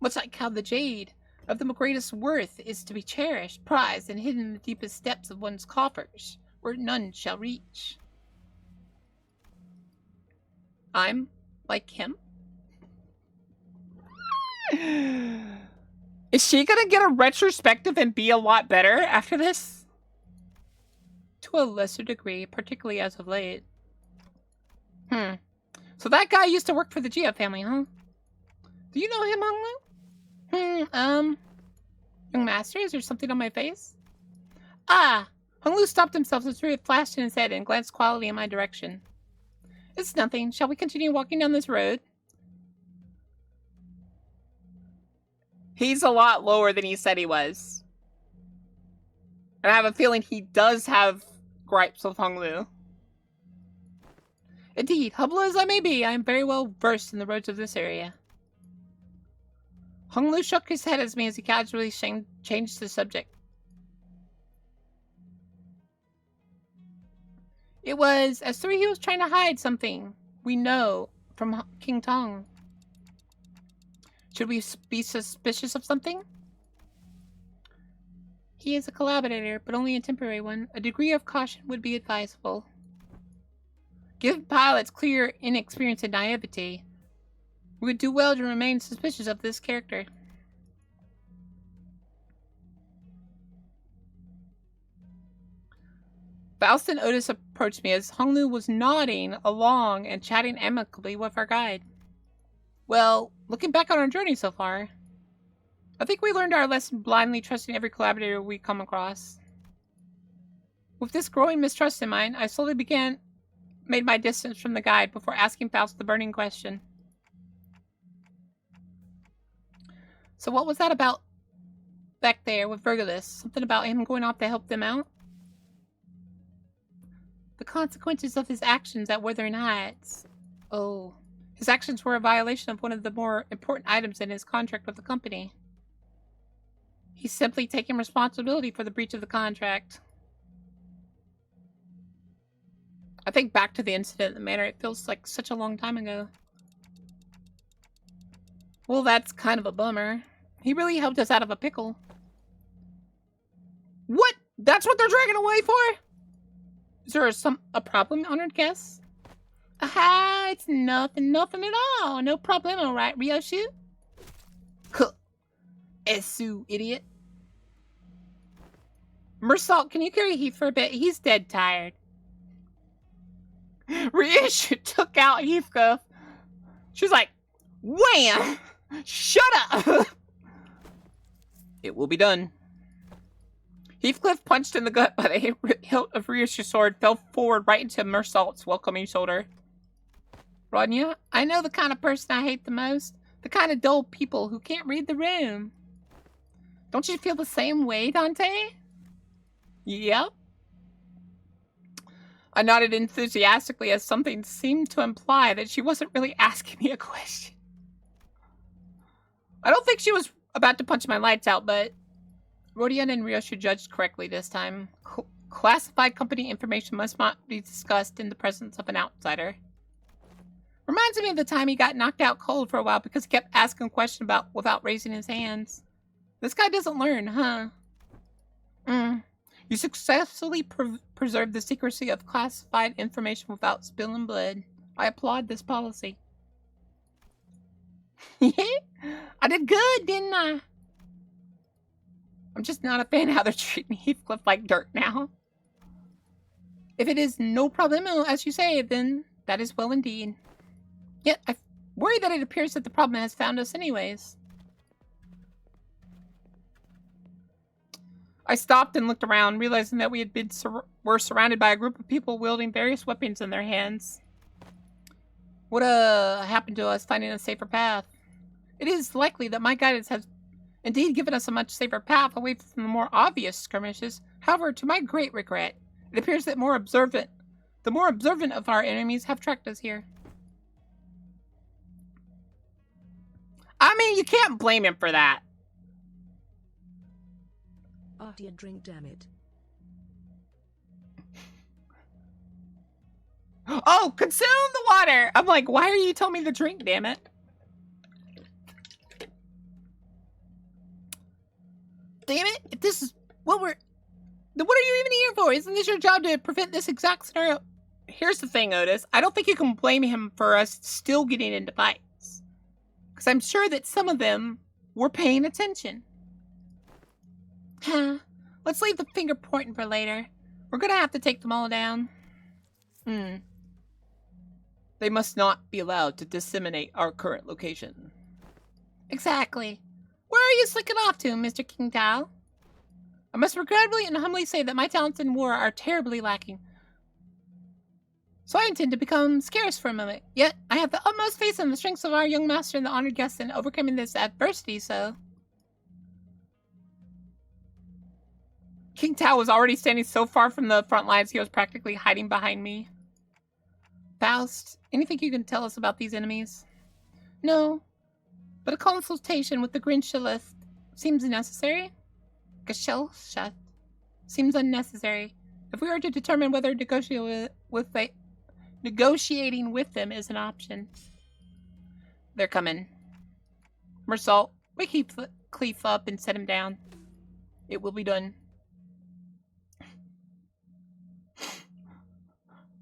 Much like how the jade, of the greatest worth is to be cherished, prized, and hidden in the deepest depths of one's coffers, where none shall reach. I'm like him. Is she gonna get a retrospective and be a lot better after this? To a lesser degree, particularly as of late. So that guy used to work for the Gia family, huh? Do you know him, Honglu? Young master, is there something on my face? Ah! Honglu stopped himself as Ria flashed in his head and glanced quietly in my direction. It's nothing. Shall we continue walking down this road? He's a lot lower than he said he was. And I have a feeling he does have gripes with Honglu. Indeed, humble as I may be, I am very well versed in the roads of this area. Honglu shook his head at me as he casually changed the subject. It was as though he was trying to hide something we know from King Tong. Should we be suspicious of something? He is a collaborator, but only a temporary one. A degree of caution would be advisable. Give pilots clear inexperience and naivety. We would do well to remain suspicious of this character. Faust and Otis approached me as Honglu was nodding along and chatting amicably with our guide. Well, looking back on our journey so far, I think we learned our lesson blindly trusting every collaborator we come across. With this growing mistrust in mind, I slowly made my distance from the guide before asking Faust the burning question. So what was that about back there with Virgilus? Something about him going off to help them out? The consequences of his actions at Wuthering Heights. Oh. His actions were a violation of one of the more important items in his contract with the company. He's simply taking responsibility for the breach of the contract. I think back to the incident in the manor, it feels like such a long time ago. Well, that's kind of a bummer. He really helped us out of a pickle. What? That's what they're dragging away for? Is there a problem, honored guest? Aha, it's nothing at all. No problemo, right, Ryoshu? Huh. Esu, idiot. Mersault, can you carry Heath for a bit? He's dead tired. Ryoshu took out Heathcliff. She's like, wham! Shut up! It will be done. Heathcliff, punched in the gut by the hilt of Ryoshu's sword, fell forward right into Mersault's welcoming shoulder. Ronya, I know the kind of person I hate the most. The kind of dull people who can't read the room. Don't you feel the same way, Dante? Yep. I nodded enthusiastically as something seemed to imply that she wasn't really asking me a question. I don't think she was about to punch my lights out, but Rodion and Ryoshu judged correctly this time. Classified company information must not be discussed in the presence of an outsider. Reminds me of the time he got knocked out cold for a while because he kept asking questions without raising his hands. This guy doesn't learn, huh? You successfully preserved the secrecy of classified information without spilling blood. I applaud this policy. I did good, didn't I? I'm just not a fan of how they're treating Heathcliff like dirt now. If it is no problemo, as you say, then that is well indeed. Yet, I worry that it appears that the problem has found us anyways. I stopped and looked around, realizing that we had were surrounded by a group of people wielding various weapons in their hands. What happened to us finding a safer path? It is likely that my guidance has indeed given us a much safer path away from the more obvious skirmishes. However, to my great regret, it appears that the more observant of our enemies have tracked us here. I mean, you can't blame him for that. After a drink, damn it. Oh, consume the water! I'm like, why are you telling me to drink, damn it? Damn it! If this is what we're... Then what are you even here for? Isn't this your job to prevent this exact scenario? Here's the thing, Otis. I don't think you can blame him for us still getting into fights. Because I'm sure that some of them were paying attention. Huh. Let's leave the finger pointing for later. We're gonna have to take them all down. They must not be allowed to disseminate our current location. Exactly. Where are you slicking off to, Mr. King Tao? I must regrettably and humbly say that my talents in war are terribly lacking. So I intend to become scarce for a moment. Yet, I have the utmost faith in the strengths of our young master and the honored guest in overcoming this adversity, so... King Tao was already standing so far from the front lines he was practically hiding behind me. Faust, anything you can tell us about these enemies? No, but a consultation with the Grinchillith seems necessary. Gesellschaft seems unnecessary. If we were to determine whether negotiating with them is an option. They're coming. Mersault, wake Heathcliff up and set him down. It will be done.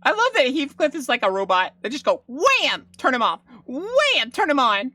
I love that Heathcliff is like a robot. They just go, wham! Turn him off. Wham! Turn him on.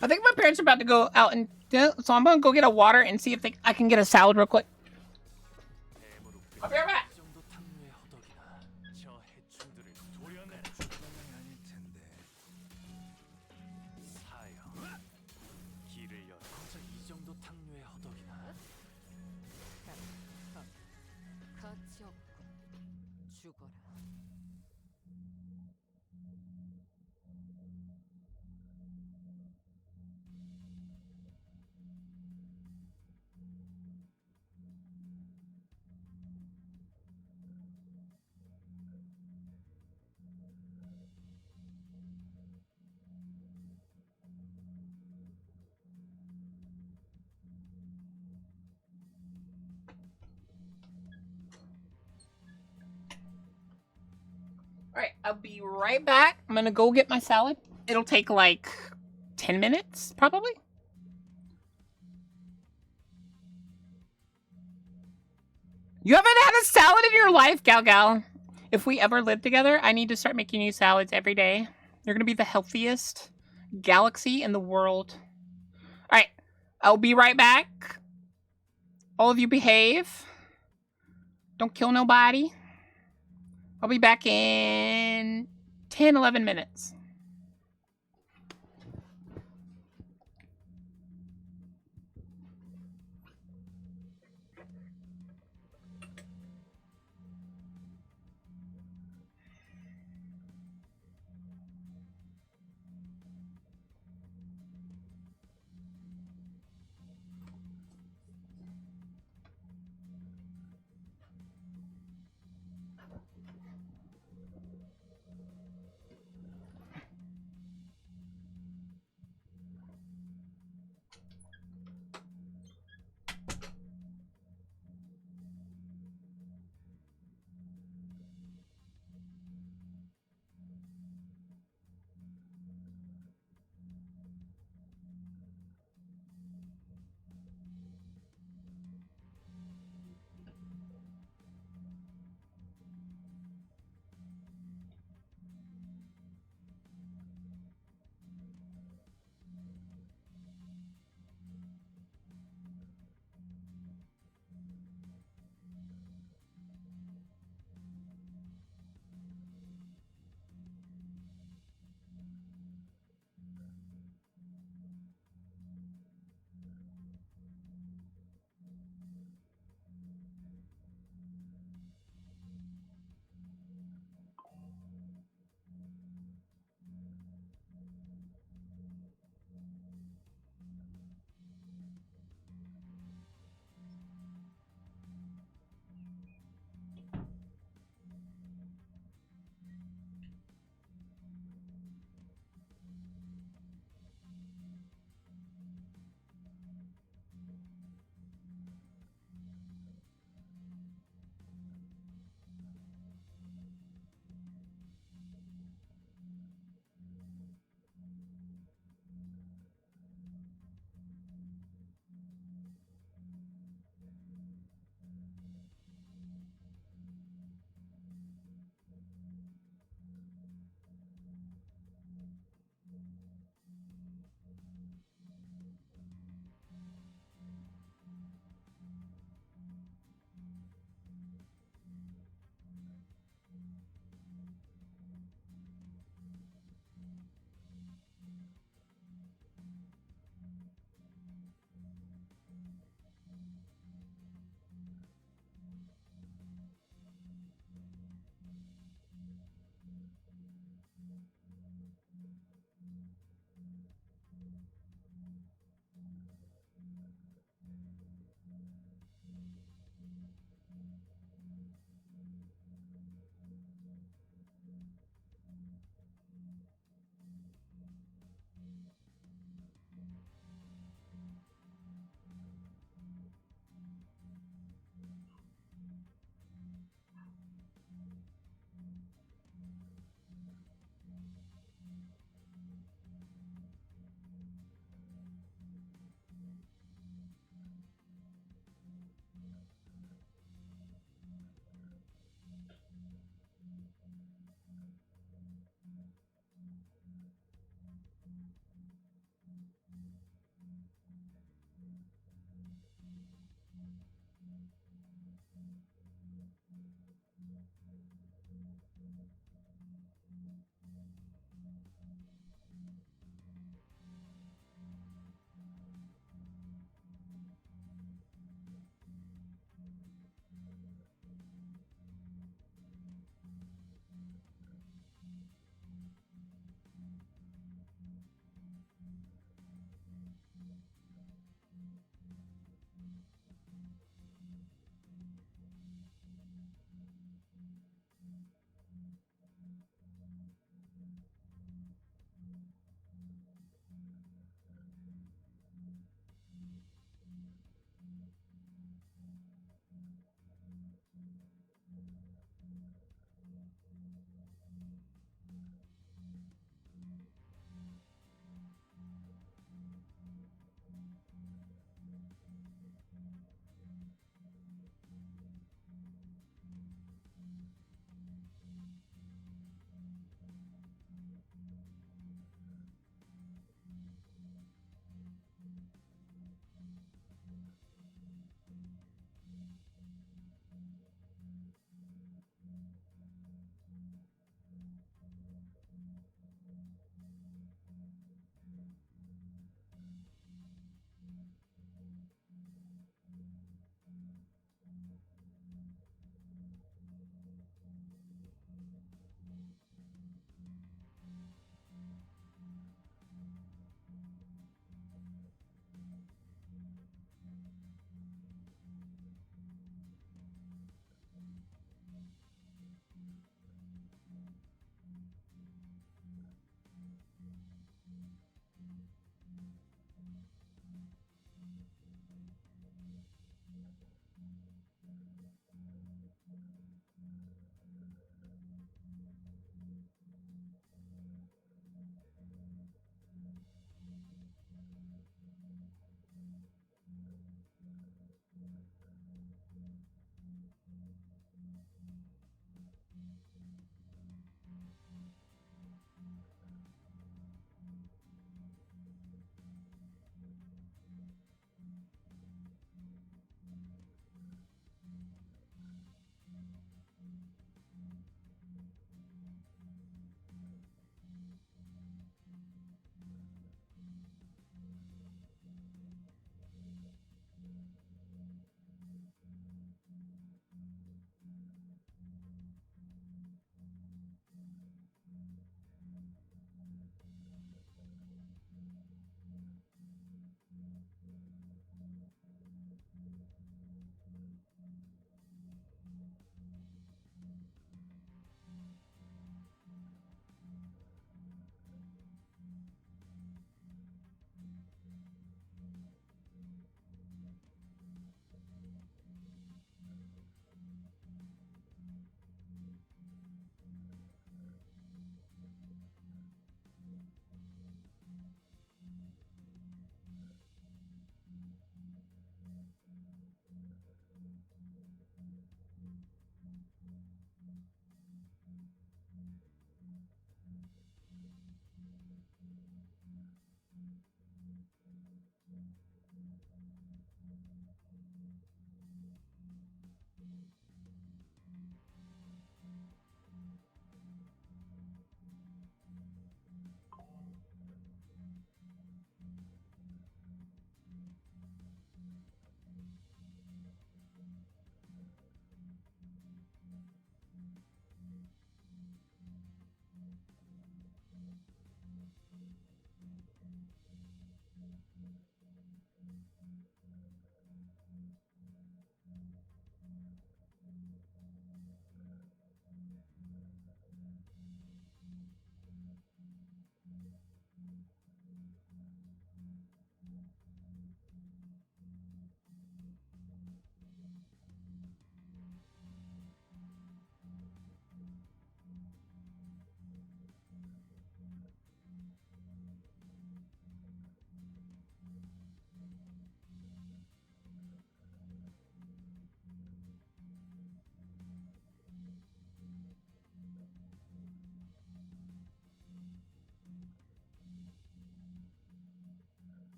I think my parents are about to go out and dinner, so I'm gonna go get a water and see if I can get a salad real quick. I'll be right back. Alright, I'll be right back. I'm gonna go get my salad. It'll take like 10 minutes, probably. You haven't had a salad in your life, Gal Gal. If we ever live together, I need to start making you salads every day. You're gonna be the healthiest galaxy in the world. Alright, I'll be right back. All of you behave. Don't kill nobody. I'll be back in 10, 11 minutes.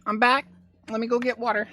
I'm back. Let me go get water.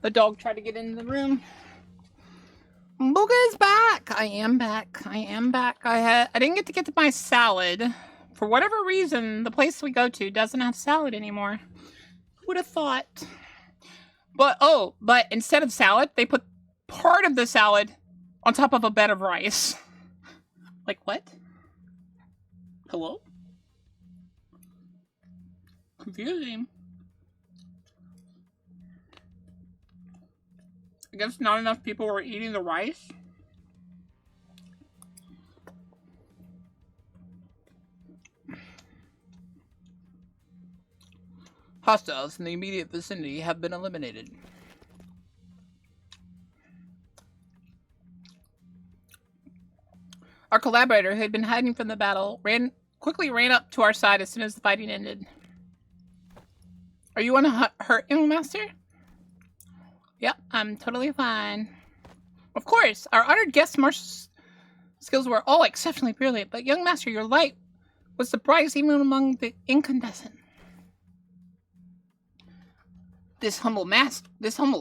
The dog tried to get into the room. Booga's back. I am back. I didn't get to my salad. For whatever reason, the place we go to doesn't have salad anymore. Who would have thought? But instead of salad, they put part of the salad on top of a bed of rice. Like what? Hello? Confusing. I guess not enough people were eating the rice. Hostiles in the immediate vicinity have been eliminated. Our collaborator, who had been hiding from the battle, quickly ran up to our side as soon as the fighting ended. Are you unhurt, young master? Yep, I'm totally fine. Of course, our honored guest's martial skills were all exceptionally brilliant, but young master, your light was the brightest even among the incandescent. This humble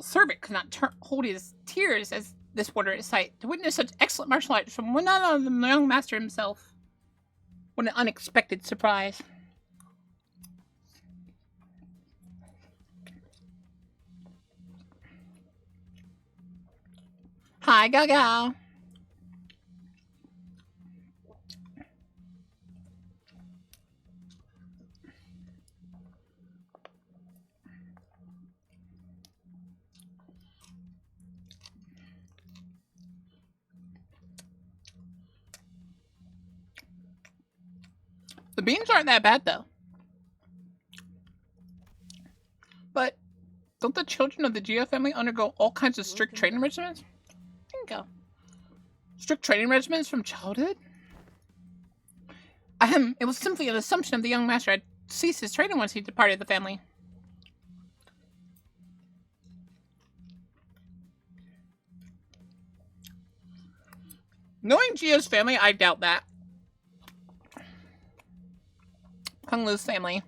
servant could not hold his tears as this wondrous sight. To witness such excellent martial arts from none other than the young master himself. What an unexpected surprise. Hi, Gaga. The beans aren't that bad, though. But don't the children of the Geo family undergo all kinds of strict training regimens? There you go. Strict training regimens from childhood? Ahem, it was simply an assumption of the young master had ceased his training once he departed the family. Knowing Geo's family, I doubt that. Kung Lu's family.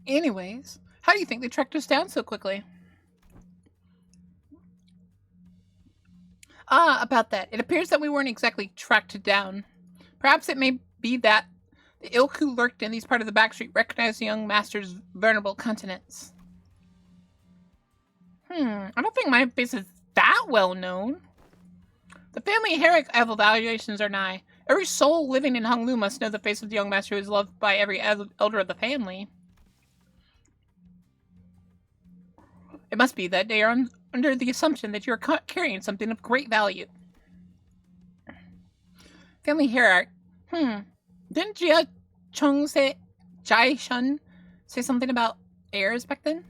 Anyways, how do you think they tracked us down so quickly? Ah, about that. It appears that we weren't exactly tracked down. Perhaps it may be that the ilk who lurked in these part of the backstreet recognized the young master's vulnerable countenance. I don't think my face is that well known. The family Herrick evaluations are nigh. Every soul living in Honglu must know the face of the young master who is loved by every elder of the family. It must be that they are under the assumption that you are carrying something of great value. Family Herrick. Didn't Jia Chung Jai Shun say something about heirs back then?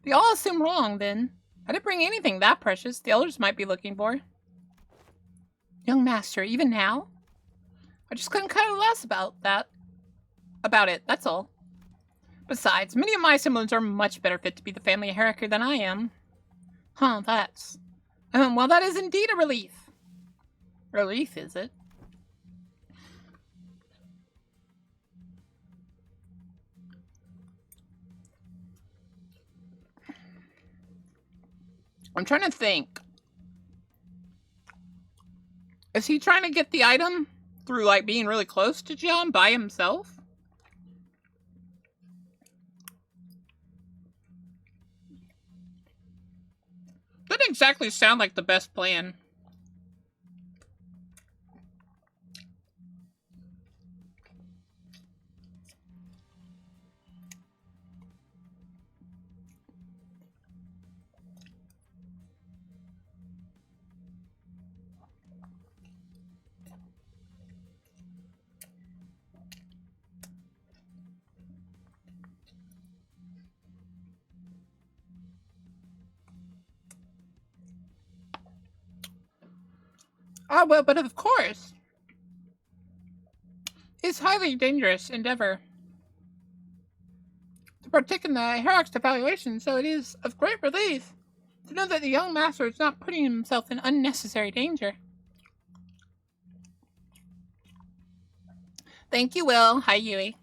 They all assume wrong, then. I didn't bring anything that precious the elders might be looking for. Young master, even now? I just couldn't care less about it, that's all. Besides, many of my siblings are much better fit to be the family Herricker than I am. Well, that is indeed a relief. Relief, is it? I'm trying to think. Is he trying to get the item through, like, being really close to John by himself? Doesn't exactly sound like the best plan. Ah, well, but of course. It's a highly dangerous endeavor to partake in the Herrick's evaluation, so it is of great relief to know that the young master is not putting himself in unnecessary danger. Thank you, Will. Hi, Yui.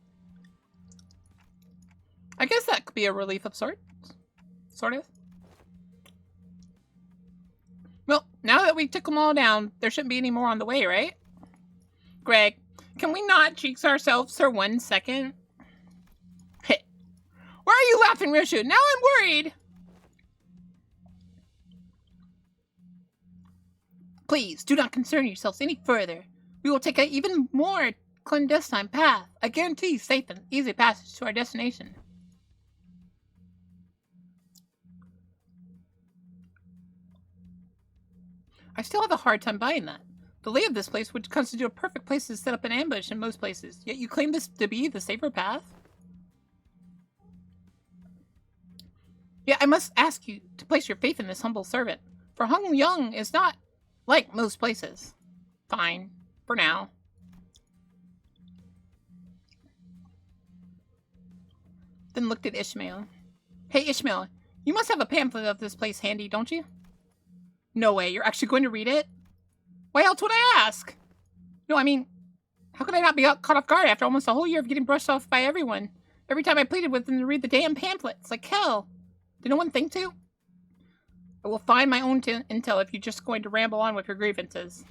I guess that could be a relief of sorts. Sort of. Well, now that we took them all down, there shouldn't be any more on the way, right? Greg, can we not jinx ourselves for 1 second? Heh. Why are you laughing, Roshu? Now I'm worried! Please, do not concern yourselves any further. We will take an even more clandestine path. I guarantee safe and easy passage to our destination. I still have a hard time buying that. The lay of this place would constitute a perfect place to set up an ambush in most places, yet you claim this to be the safer path? Yeah, I must ask you to place your faith in this humble servant, for Hong Young is not like most places. Fine, for now. Then looked at Ishmael. Hey, Ishmael, you must have a pamphlet of this place handy, don't you? No way, you're actually going to read it? Why else would I ask? No, I mean, how could I not be caught off guard after almost a whole year of getting brushed off by everyone? Every time I pleaded with them to read the damn pamphlets, like hell. Did no one think to? I will find my own intel if you're just going to ramble on with your grievances.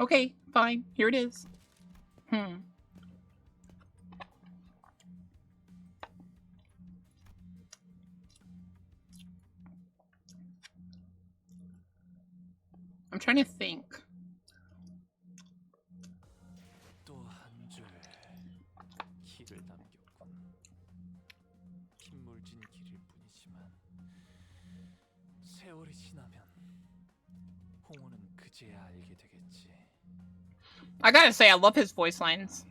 Okay, fine, here it is. I'm trying to think. I gotta say, I love his voice lines.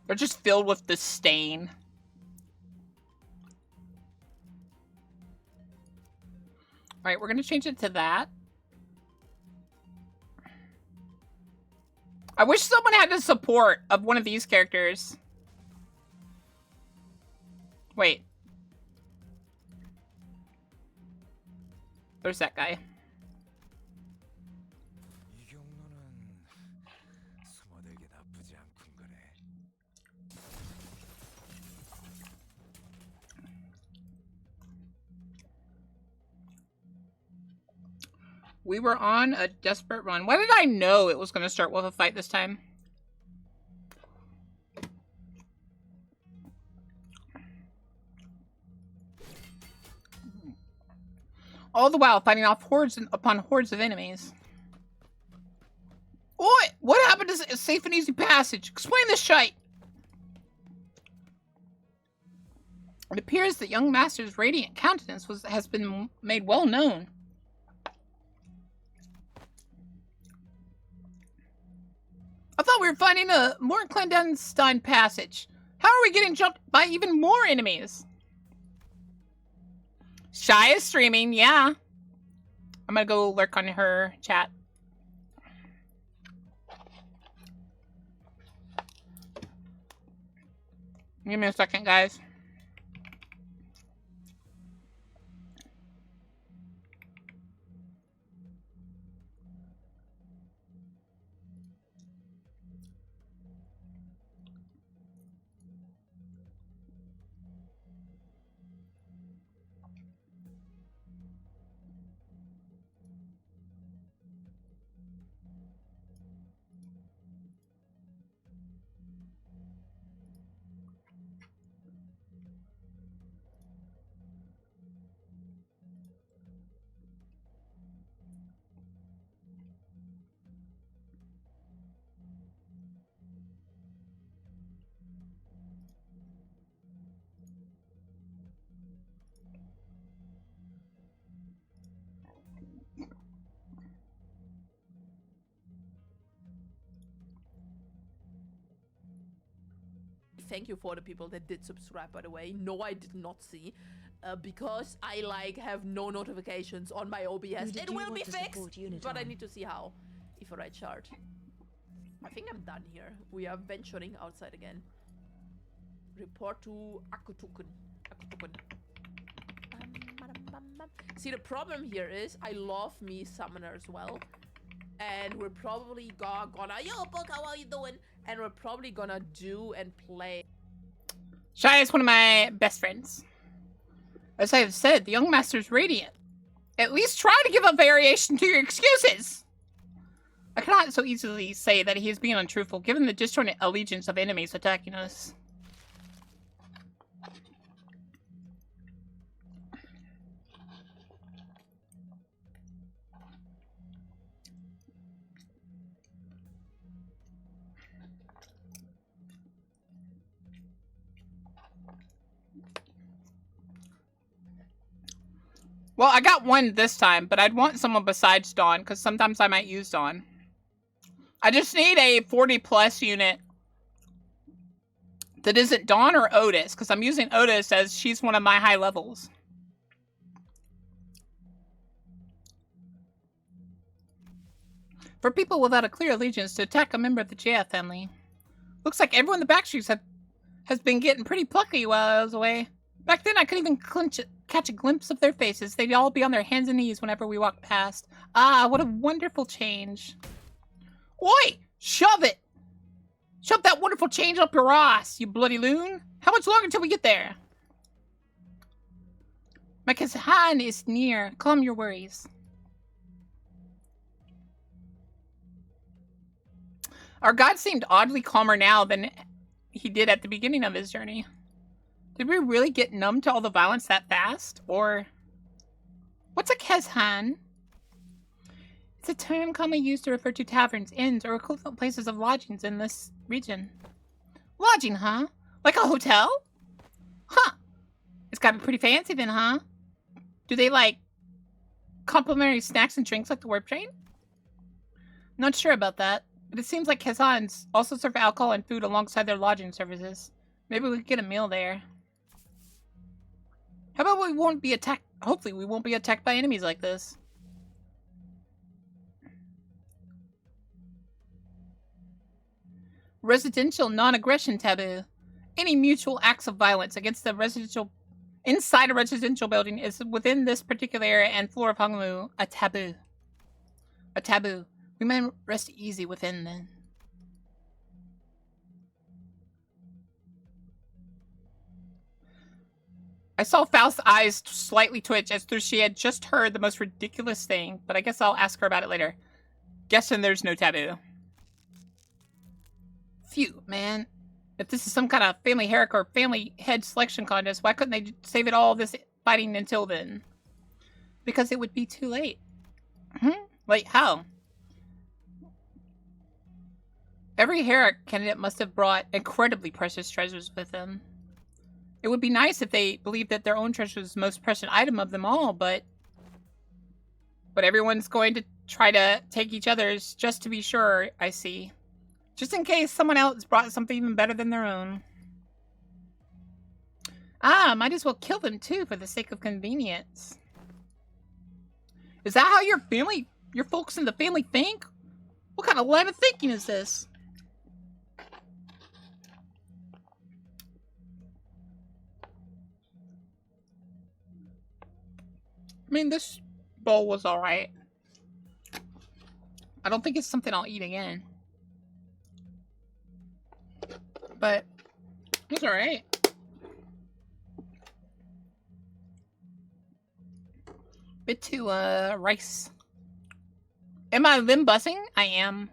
They're just filled with disdain. Alright, we're gonna change it to that. I wish someone had the support of one of these characters. Wait. There's that guy. We were on a desperate run. Why did I know it was going to start with a fight this time? All the while fighting off hordes upon hordes of enemies. What happened to safe and easy passage? Explain this shite. It appears that young master's radiant countenance has been made well known. I thought we were finding a more clandestine passage. How are we getting jumped by even more enemies? Shy is streaming, yeah. I'm gonna go lurk on her chat. Give me a second, guys. Thank you for the people that did subscribe, by the way. No, I did not see. Because I, like, have no notifications on my OBS. It will be fixed, but I need to see how. If a right chart. I think I'm done here. We are venturing outside again. Report to Akutukun. See, the problem here is I love me summoner as well. And we're probably gonna... Yo, Book, how are you doing? And we're probably gonna do and play. Shy is one of my best friends. As I have said, the young master's radiant. At least try to give a variation to your excuses. I cannot so easily say that he is being untruthful, given the disjointed allegiance of enemies attacking us. Well, I got one this time, but I'd want someone besides Dawn, because sometimes I might use Dawn. I just need a 40+ unit that isn't Dawn or Otis, because I'm using Otis as she's one of my high levels. For people without a clear allegiance to attack a member of the JF family. Looks like everyone in the backstreets has been getting pretty plucky while I was away. Back then, I couldn't even catch a glimpse of their faces. They'd all be on their hands and knees whenever we walked past. Ah, what a wonderful change. Oi! Shove it! Shove that wonderful change up your ass, you bloody loon! How much longer till we get there? My Kazahan is near. Calm your worries. Our god seemed oddly calmer now than he did at the beginning of his journey. Did we really get numb to all the violence that fast? Or... what's a Kezhan? It's a term commonly used to refer to taverns, inns, or equivalent places of lodgings in this region. Lodging, huh? Like a hotel? Huh. It's gotta be pretty fancy then, huh? Do they, like, complimentary snacks and drinks like the warp train? Not sure about that, but it seems like Kazans also serve alcohol and food alongside their lodging services. Maybe we could get a meal there. How about we won't be attacked? Hopefully we won't be attacked by enemies like this. Residential non-aggression taboo. Any mutual acts of violence against inside a residential building is within this particular area and floor of Honolulu a taboo. A taboo. We might rest easy within then. I saw Faust's eyes slightly twitch as though she had just heard the most ridiculous thing, but I guess I'll ask her about it later. Guessing there's no taboo. Phew, man. If this is some kind of family hair or family head selection contest, why couldn't they save it all this fighting until then? Because it would be too late. Late how? Every hair candidate must have brought incredibly precious treasures with them. It would be nice if they believed that their own treasure was the most precious item of them all, but everyone's going to try to take each other's just to be sure, I see. Just in case someone else brought something even better than their own. Ah, might as well kill them too for the sake of convenience. Is that how your folks in the family think? What kind of line of thinking is this? I mean, this bowl was alright. I don't think it's something I'll eat again. But it's alright. Bit too, rice. Am I limbusing? I am.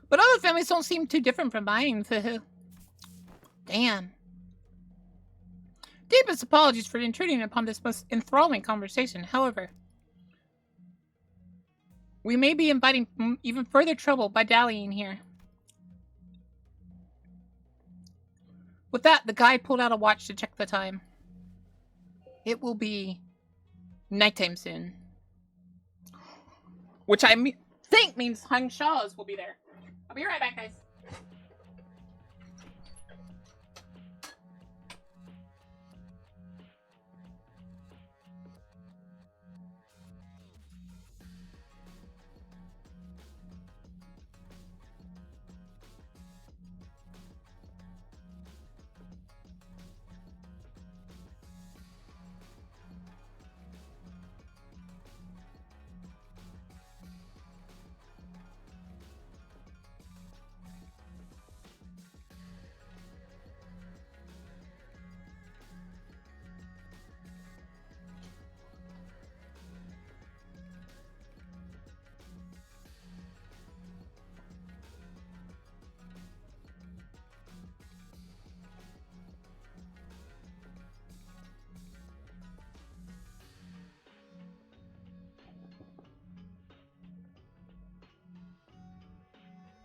But other families don't seem too different from mine. Damn. Deepest apologies for intruding upon this most enthralling conversation. However, we may be inviting even further trouble by dallying here. With that, the guy pulled out a watch to check the time. It will be nighttime soon. Which I think means Hung Shaw's will be there. I'll be right back, guys.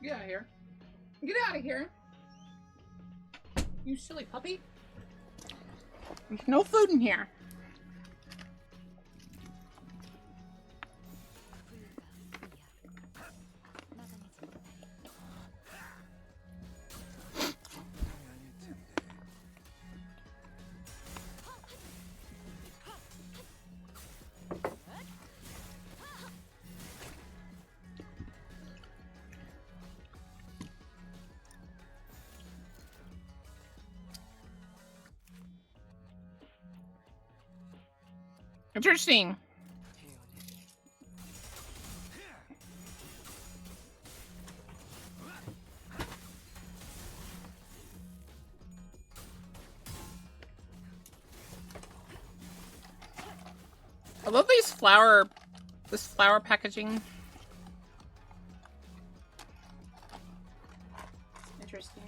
Get out of here. Get out of here. You silly puppy. There's no food in here. Interesting. I love this flower packaging. Interesting.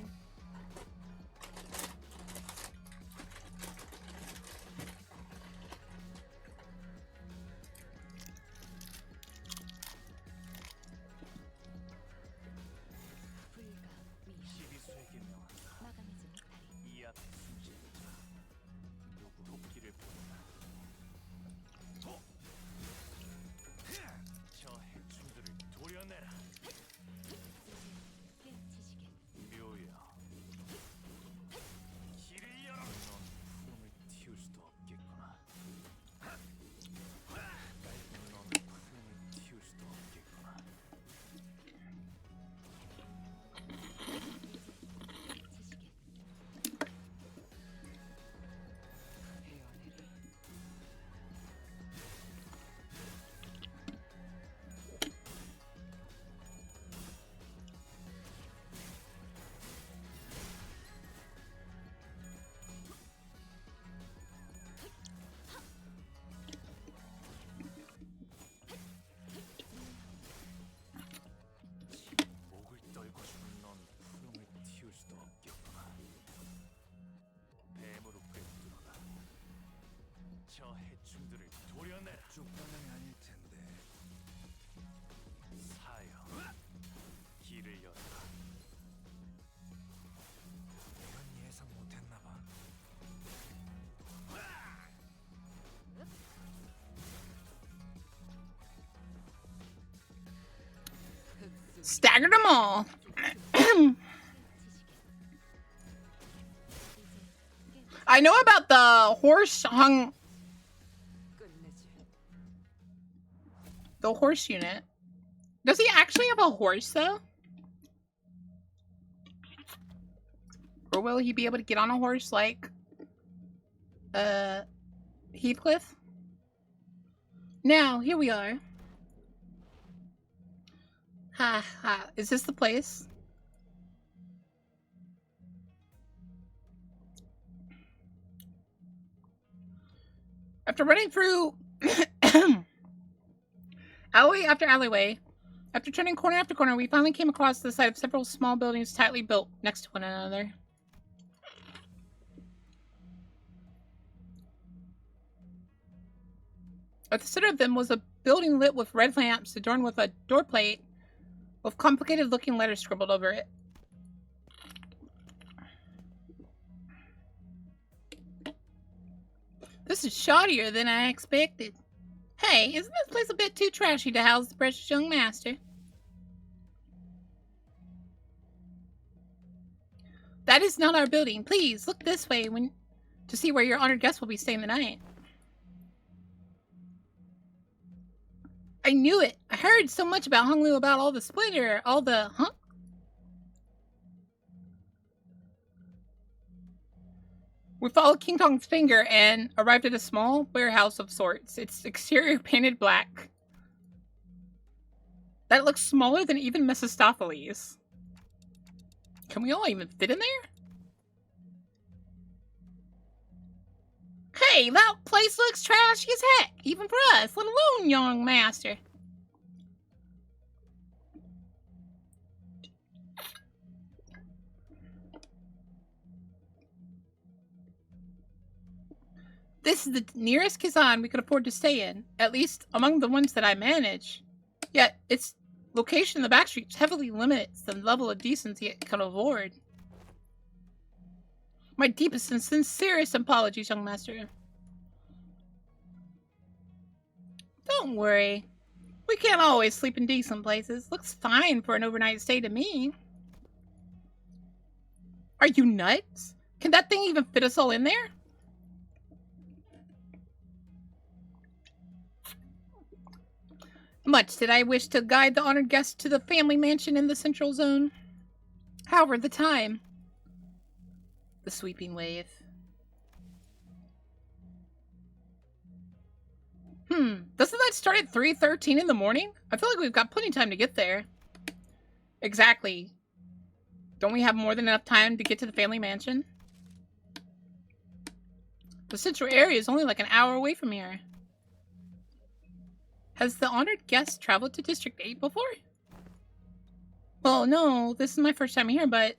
Staggered them all. I know about the horse hung... The horse unit. Does he actually have a horse, though? Or will he be able to get on a horse like... Heathcliff? Now, here we are. Ha ha. Is this the place? After running through alleyway after alleyway, after turning corner after corner, we finally came across the site of several small buildings tightly built next to one another. At the center of them was a building lit with red lamps adorned with a door plate with complicated-looking letters scribbled over it. This is shoddier than I expected. Hey, isn't this place a bit too trashy to house the precious young master? That is not our building. Please, look this way to see where your honored guest will be staying the night. I knew it. I heard so much about Hung Lu, about all the splendor, all the... Huh? We followed King Tong's finger and arrived at a small warehouse of sorts. Its exterior painted black. That looks smaller than even Mephistopheles. Can we all even fit in there? Hey, that place looks trashy as heck, even for us, let alone young master. This is the nearest Kazan we could afford to stay in, at least among the ones that I manage. Yet, its location in the backstreets heavily limits the level of decency it can afford. My deepest and sincerest apologies, young master. Don't worry. We can't always sleep in decent places. Looks fine for an overnight stay to me. Are you nuts? Can that thing even fit us all in there? Much did I wish to guide the honored guest to the family mansion in the central zone. However, the time... The sweeping wave. Doesn't that start at 3:13 in the morning? I feel like we've got plenty of time to get there. Exactly. Don't we have more than enough time to get to the family mansion? The central area is only like an hour away from here. Has the honored guest traveled to District 8 before? Well, no, this is my first time here, but...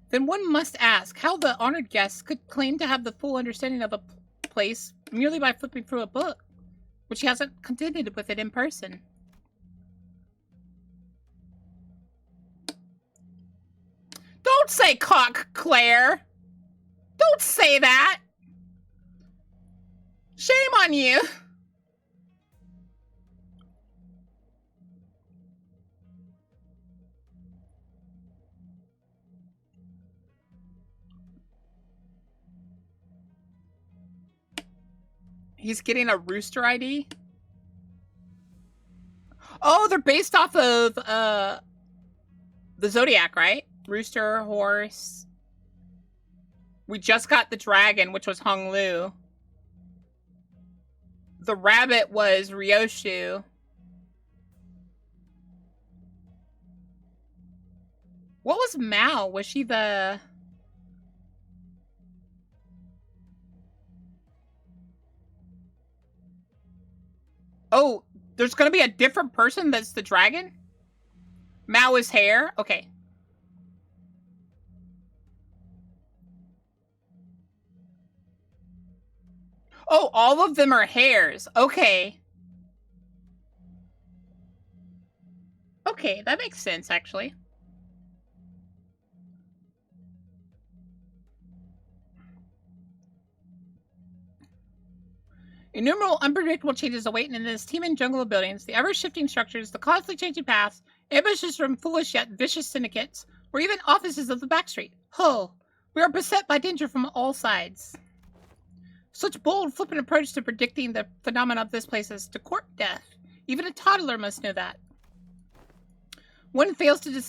Then one must ask how the honored guest could claim to have the full understanding of a place merely by flipping through a book, which he hasn't contended with it in person. Don't say cock, Claire! Don't say that! Shame on you! He's getting a rooster ID? Oh, they're based off of, the Zodiac, right? Rooster, horse. We just got the dragon, which was Hung Lu. The rabbit was Ryoshu. What was Mao? Was she the... Oh, there's gonna be a different person that's the dragon? Mao is hair? Okay. Oh, all of them are hairs. Okay. Okay, that makes sense, actually. Innumerable unpredictable changes await in this teeming jungle of buildings, the ever-shifting structures, the constantly changing paths, ambushes from foolish yet vicious syndicates, or even offices of the backstreet. Oh, we are beset by danger from all sides. Such bold, flippant approach to predicting the phenomena of this place is to court death. Even a toddler must know that. One fails to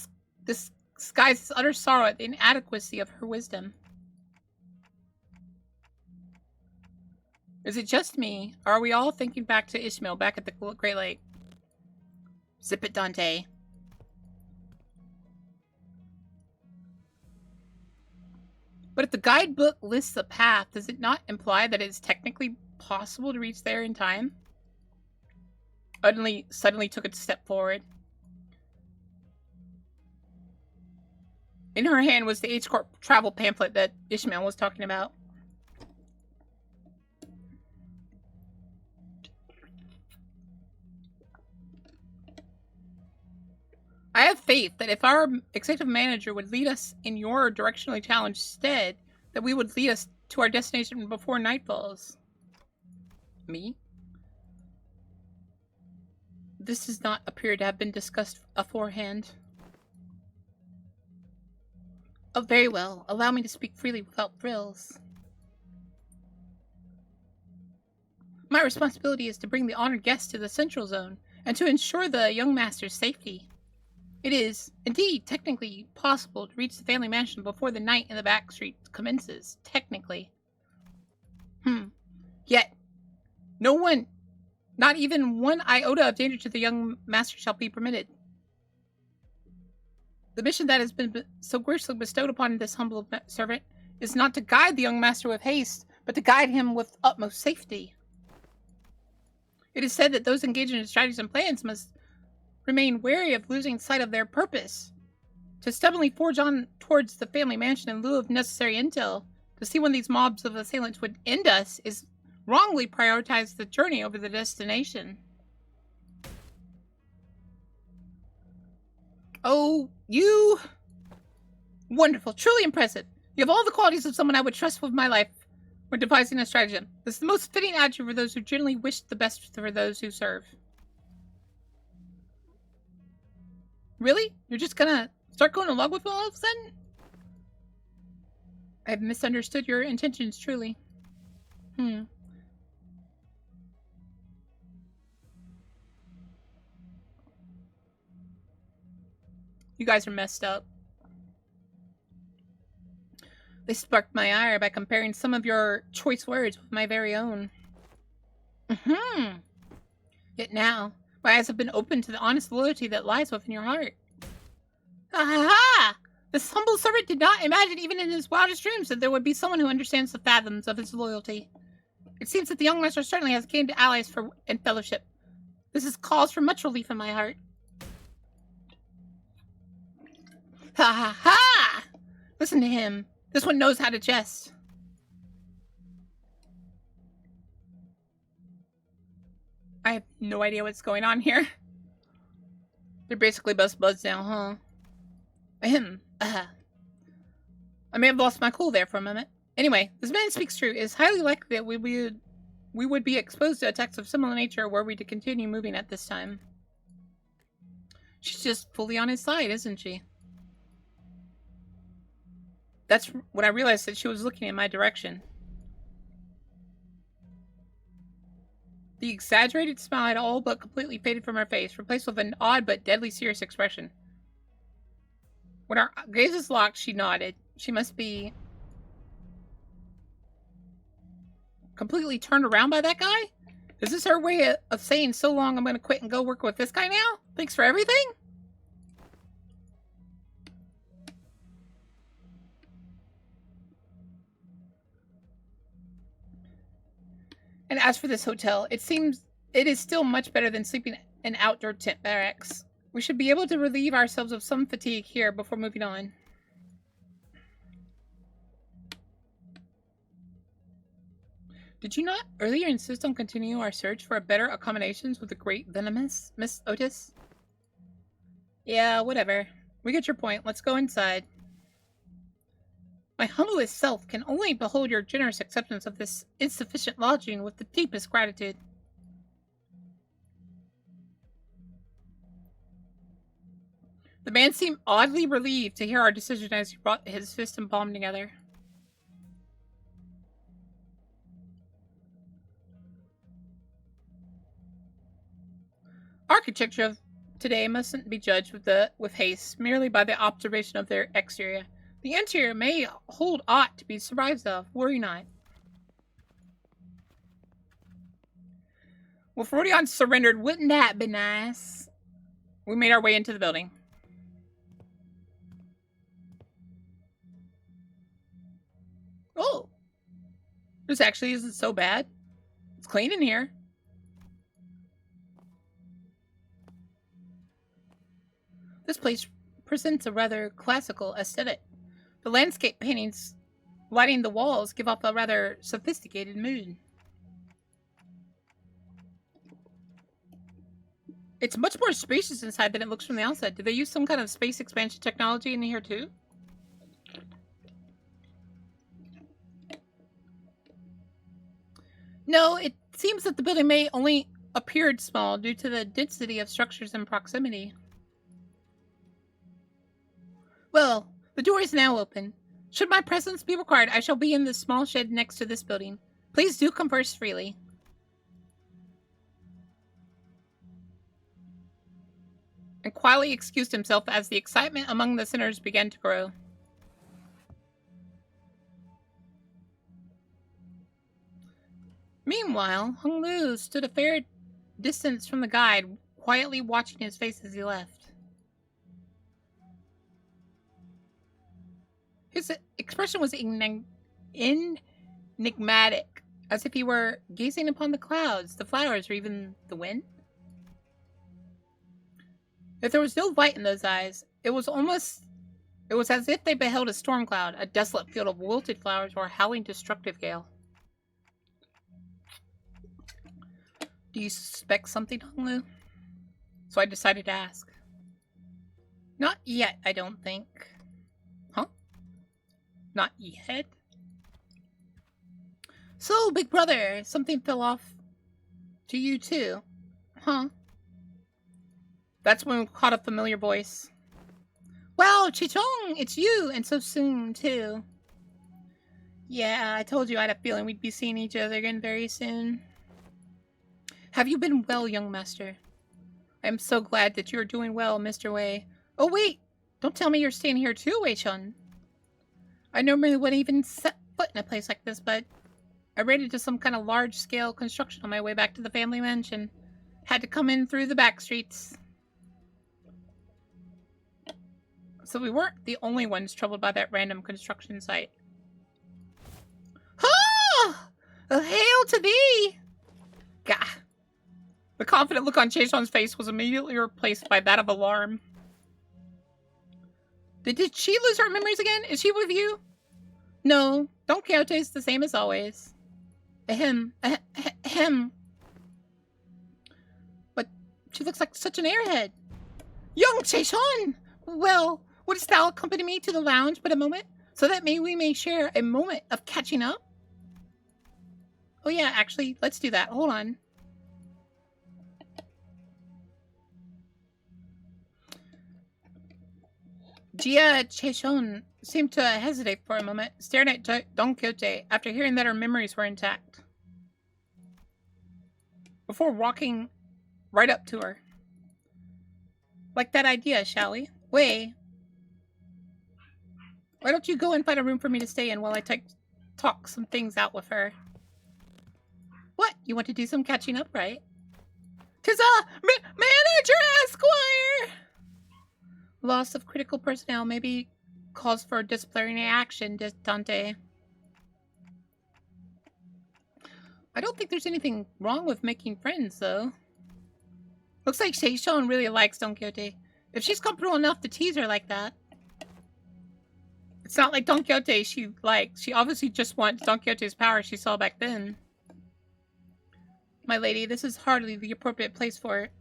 disguise his utter sorrow at the inadequacy of her wisdom. Is it just me, or are we all thinking back to Ishmael back at the Great Lake? Zip it, Dante. But if the guidebook lists a path, does it not imply that it is technically possible to reach there in time? Suddenly took a step forward. In her hand was the H-Corp travel pamphlet that Ishmael was talking about. I have faith that if our executive manager would lead us in your directionally challenged stead, that we would lead us to our destination before night falls. Me? This does not appear to have been discussed aforehand. Oh, very well. Allow me to speak freely without frills. My responsibility is to bring the honored guest to the Central Zone, and to ensure the young master's safety. It is, indeed, technically possible to reach the family mansion before the night in the back street commences. Technically. Yet, no one, not even one iota of danger to the young master shall be permitted. The mission that has been so graciously bestowed upon this humble servant is not to guide the young master with haste, but to guide him with utmost safety. It is said that those engaged in strategies and plans must remain wary of losing sight of their purpose. To stubbornly forge on towards the family mansion in lieu of necessary intel, to see when these mobs of assailants would end us, is wrongly prioritize the journey over the destination. Oh, you... Wonderful, truly impressive. You have all the qualities of someone I would trust with my life when devising a stratagem. This is the most fitting attitude for those who generally wish the best for those who serve. Really? You're just gonna start going along with it all of a sudden? I have misunderstood your intentions, truly. You guys are messed up. They sparked my ire by comparing some of your choice words with my very own. Yet now, my eyes have been opened to the honest loyalty that lies within your heart. Ha! This humble servant did not imagine even in his wildest dreams that there would be someone who understands the fathoms of his loyalty. It seems that the young master certainly has gained allies and fellowship. This is cause for much relief in my heart. Ha! Listen to him. This one knows how to jest. I have no idea what's going on here. They're basically best buds now, huh? I may have lost my cool there for a moment. Anyway, this man speaks true. It is highly likely that we would be exposed to attacks of similar nature were we to continue moving at this time. She's just fully on his side, isn't she? That's when I realized that she was looking in my direction. The exaggerated smile had all but completely faded from her face, replaced with an odd but deadly serious expression. When our gazes locked, she nodded. She must be completely turned around by that guy? Is this her way of saying, so long, I'm going to quit and go work with this guy now? Thanks for everything? And as for this hotel, it seems it is still much better than sleeping in outdoor tent barracks. We should be able to relieve ourselves of some fatigue here before moving on. Did you not earlier insist on continuing our search for better accommodations with the great venomous, Miss Otis? Yeah, whatever. We get your point. Let's go inside. My humblest self can only behold your generous acceptance of this insufficient lodging with the deepest gratitude. The man seemed oddly relieved to hear our decision as he brought his fist and palm together. Architecture of today mustn't be judged with haste merely by the observation of their exterior. The interior may hold aught to be surprised of. Worry not. Well, if Rodion surrendered, wouldn't that be nice? We made our way into the building. Oh. This actually isn't so bad. It's clean in here. This place presents a rather classical aesthetic. The landscape paintings lighting the walls give off a rather sophisticated mood. It's much more spacious inside than it looks from the outside. Did they use some kind of space expansion technology in here too? No, it seems that the building may only appeared small due to the density of structures in proximity. Well, the door is now open. Should my presence be required, I shall be in the small shed next to this building. Please do converse freely. And quietly excused himself as the excitement among the sinners began to grow. Meanwhile, Hung Lu stood a fair distance from the guide, quietly watching his face as he left. His expression was enigmatic, as if he were gazing upon the clouds, the flowers, or even the wind. If there was no light in those eyes, it was as if they beheld a storm cloud, a desolate field of wilted flowers, or a howling destructive gale. Do you suspect something, Hung Lu? So I decided to ask. Not yet, I don't think. Huh? Not yet? So, big brother, something fell off to you too. Huh? That's when we caught a familiar voice. Wow, Chichong, it's you, and so soon, too. Yeah, I told you I had a feeling we'd be seeing each other again very soon. Have you been well, young master? I am so glad that you are doing well, Mr. Wei. Oh, wait! Don't tell me you're staying here too, Wei-chun. I normally wouldn't even set foot in a place like this, but I ran into some kind of large-scale construction on my way back to the family mansion. Had to come in through the back streets. So we weren't the only ones troubled by that random construction site. Ah! Hail to thee! Gah. The confident look on Chaeson's face was immediately replaced by that of alarm. Did she lose her memories again? Is she with you? No, Don Quixote's the same as always. Ahem. Ahem. But she looks like such an airhead. Young Chaeson! Well, wouldst thou accompany me to the lounge but a moment, so that we may share a moment of catching up? Oh yeah, actually, let's do that. Hold on. Gia Chaeson seemed to hesitate for a moment, staring at Don Quixote after hearing that her memories were intact, before walking right up to her. Like that idea, shall we? Wei, why don't you go and find a room for me to stay in while I talk some things out with her? What? You want to do some catching up, right? 'Tis a manager, Esquire! Loss of critical personnel may be cause for disciplinary action, Dante. I don't think there's anything wrong with making friends, though. Looks like Chaeson really likes Don Quixote. If she's comfortable enough to tease her like that. It's not like Don Quixote she likes. She obviously just wants Don Quixote's power she saw back then. my lady. This is hardly the appropriate place for it.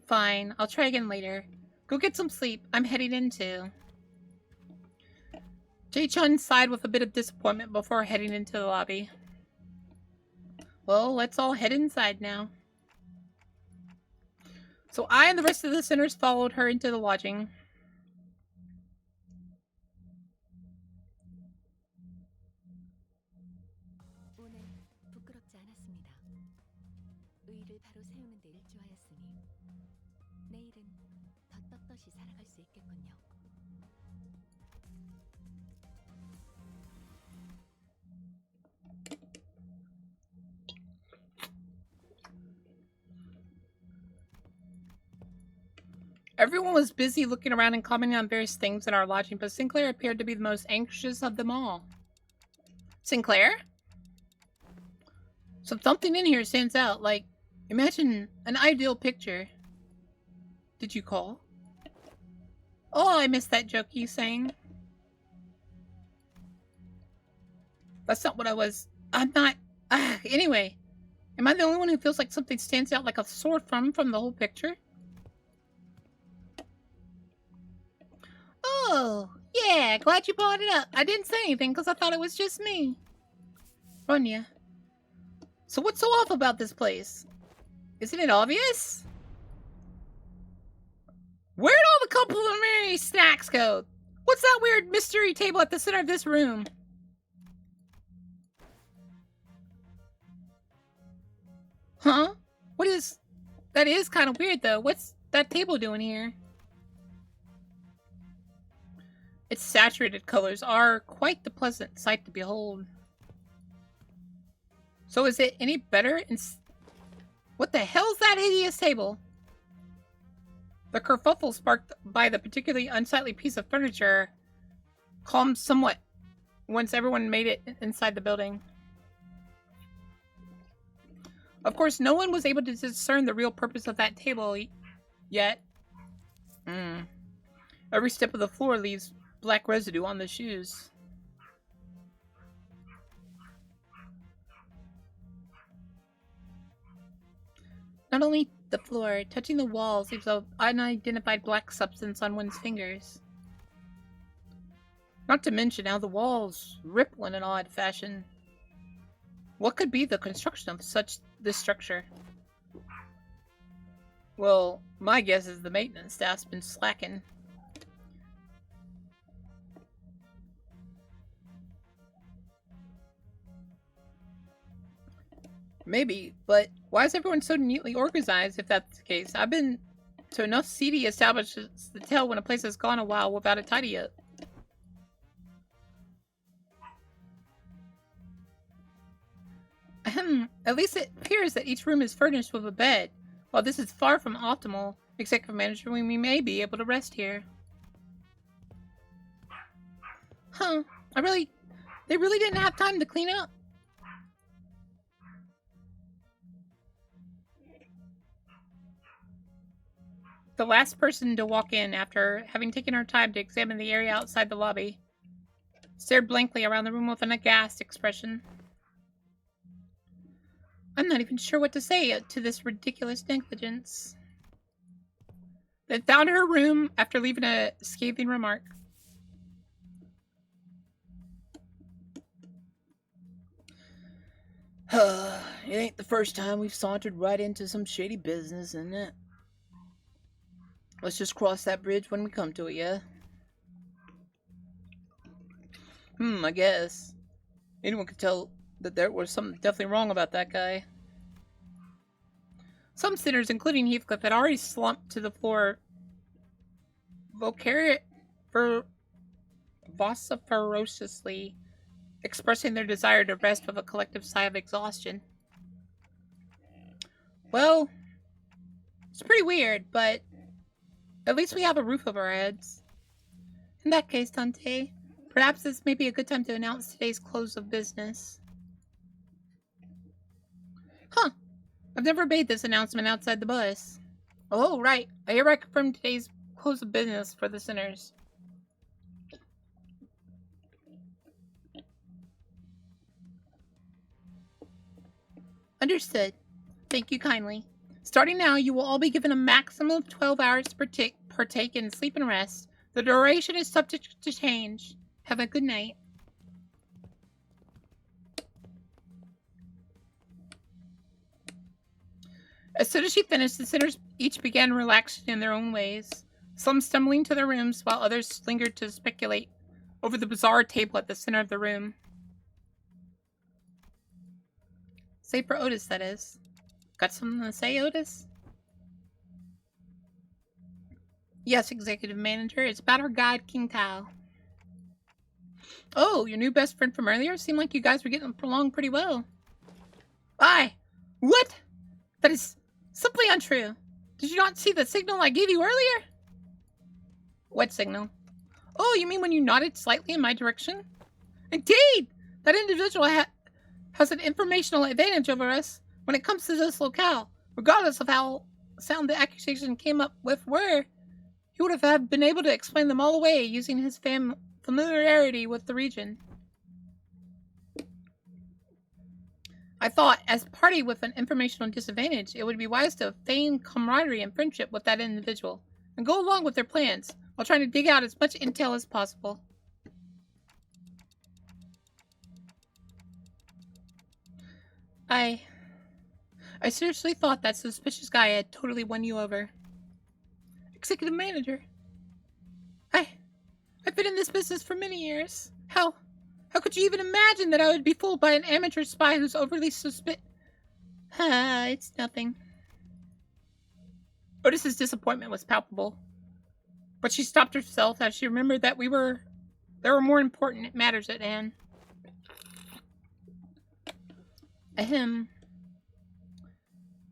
Fine, I'll try again later. Go get some sleep. I'm heading in too. Jae-chun sighed with a bit of disappointment before heading into the lobby. Well, let's all head inside now. So I and the rest of the sinners followed her into the lodging. Everyone was busy looking around and commenting on various things in our lodging, but Sinclair appeared to be the most anxious of them all. Sinclair? So something in here stands out, like, imagine an ideal picture. Did you call? Oh, I missed that joke you sang. That's not what I was... I'm not... Anyway, am I the only one who feels like something stands out like a sore thumb from the whole picture? Oh, yeah, glad you brought it up. I didn't say anything because I thought it was just me. Runya. So what's so off about this place? Isn't it obvious? Where'd all the complimentary snacks go? What's that weird mystery table at the center of this room? Huh? What is... That is kind of weird, though. What's that table doing here? Its saturated colors are quite the pleasant sight to behold. So is it any better? What the hell's that hideous table? The kerfuffle sparked by the particularly unsightly piece of furniture calmed somewhat once everyone made it inside the building. Of course, no one was able to discern the real purpose of that table yet. Every step of the floor leaves black residue on the shoes. Not only the floor, touching the walls leaves an unidentified black substance on one's fingers. Not to mention how the walls ripple in an odd fashion. What could be the construction of this structure? Well, my guess is the maintenance staff's been slacking. Maybe, but why is everyone so neatly organized if that's the case? I've been to enough seedy establishments to tell when a place has gone a while without a tidy up. At least it appears that each room is furnished with a bed. While this is far from optimal, executive manager, we may be able to rest here. Huh. They really didn't have time to clean up. The last person to walk in after having taken her time to examine the area outside the lobby stared blankly around the room with an aghast expression. I'm not even sure what to say to this ridiculous negligence. They found her room after leaving a scathing remark. It ain't the first time we've sauntered right into some shady business, isn't it? Let's just cross that bridge when we come to it, yeah? I guess. Anyone could tell that there was something definitely wrong about that guy. Some sinners, including Heathcliff, had already slumped to the floor, vociferously expressing their desire to rest with a collective sigh of exhaustion. Well, it's pretty weird, but at least we have a roof over our heads. In that case, Dante, perhaps this may be a good time to announce today's close of business. Huh. I've never made this announcement outside the bus. Oh, right. I hereby confirm today's close of business for the sinners. Understood. Thank you kindly. Starting now, you will all be given a maximum of 12 hours to partake in sleep and rest. The duration is subject to change. Have a good night. As soon as she finished, the sinners each began relaxing in their own ways, some stumbling to their rooms while others lingered to speculate over the bizarre table at the center of the room. Save for Otis, that is. Got something to say, Otis? Yes, Executive Manager. It's about our god, King Tao. Oh, your new best friend from earlier? Seemed like you guys were getting along pretty well. Why? What? That is simply untrue. Did you not see the signal I gave you earlier? What signal? Oh, you mean when you nodded slightly in my direction? Indeed! That individual has an informational advantage over us when it comes to this locale. Regardless of how sound the accusation came up with were, he would have been able to explain them all away using his familiarity with the region. I thought, as a party with an informational disadvantage, it would be wise to feign camaraderie and friendship with that individual, and go along with their plans, while trying to dig out as much intel as possible. I seriously thought that suspicious guy had totally won you over. Executive Manager. I've been in this business for many years. How could you even imagine that I would be fooled by an amateur spy who's overly it's nothing. Otis's disappointment was palpable, but she stopped herself as she remembered that there were more important matters at hand. Ahem.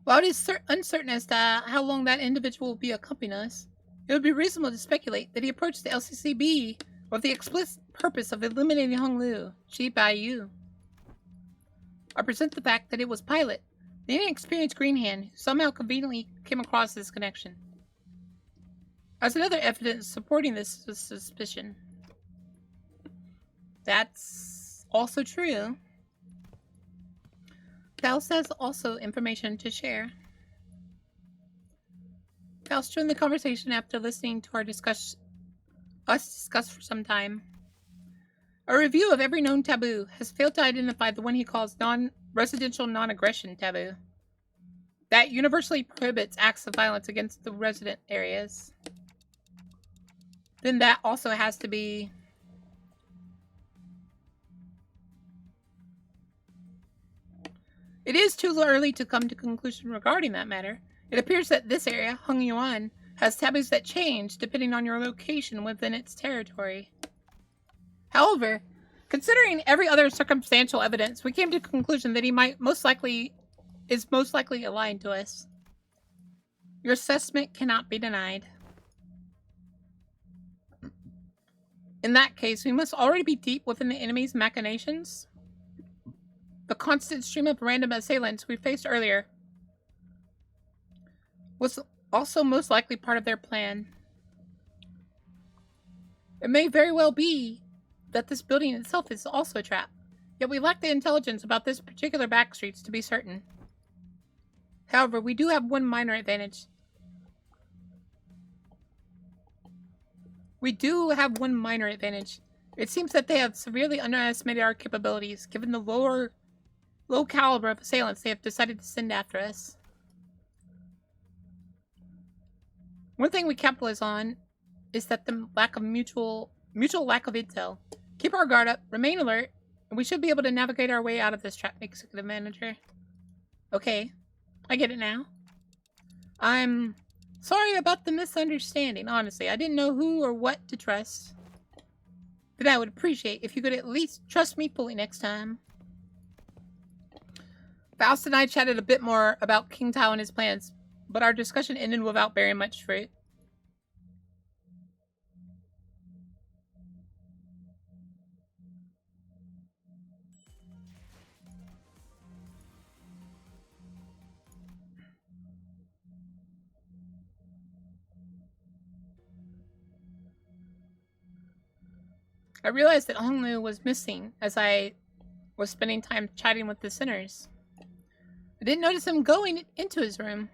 While it is uncertain as to how long that individual will be accompanying us, it would be reasonable to speculate that he approached the LCCB with the explicit purpose of eliminating Hong Lu, Chi Bai Yu. I present the fact that it was Pilot, the inexperienced Green Hand, who somehow conveniently came across this connection. As another evidence supporting this suspicion. That's also true. Faust has also information to share. Faust joined the conversation after listening to us discuss for some time. A review of every known taboo has failed to identify the one he calls residential non-aggression taboo. That universally prohibits acts of violence against the resident areas. Then that also has to be... It is too early to come to conclusion regarding that matter. It appears that this area, Hung Yuan, has taboos that change depending on your location within its territory. However, considering every other circumstantial evidence, we came to the conclusion that he is most likely aligned to us. Your assessment cannot be denied. In that case, we must already be deep within the enemy's machinations. The constant stream of random assailants we faced earlier was also most likely part of their plan. It may very well be that this building itself is also a trap, yet we lack the intelligence about this particular backstreets to be certain. However, we do have one minor advantage. It seems that they have severely underestimated our capabilities, given the low caliber of assailants they have decided to send after us. One thing we capitalize on is that the mutual lack of intel. Keep our guard up, remain alert, and we should be able to navigate our way out of this trap, Executive Manager. Okay, I get it now. I'm sorry about the misunderstanding, honestly. I didn't know who or what to trust. But I would appreciate if you could at least trust me fully next time. Faust and I chatted a bit more about King Tao and his plans, but our discussion ended without bearing much fruit. I realized that Honglu was missing as I was spending time chatting with the sinners. I didn't notice him going into his room.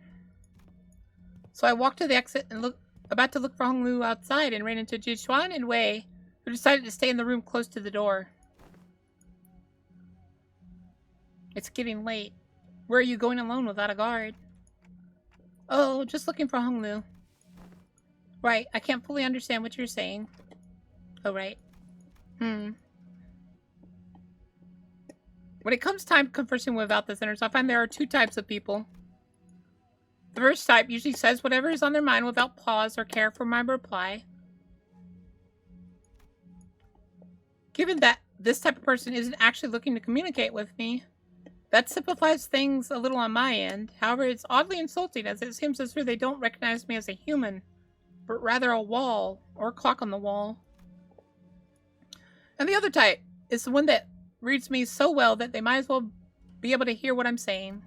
So I walked to the exit and about to look for Honglu outside and ran into Jichuan and Wei, who decided to stay in the room close to the door. It's getting late. Where are you going alone without a guard? Oh, just looking for Honglu. Right, I can't fully understand what you're saying. Oh, right. When it comes time conversing without the sinners, I find there are two types of people. The first type usually says whatever is on their mind without pause or care for my reply. Given that this type of person isn't actually looking to communicate with me, that simplifies things a little on my end. However, it's oddly insulting as it seems as though they don't recognize me as a human, but rather a wall or a clock on the wall. And the other type is the one that reads me so well that they might as well be able to hear what I'm saying.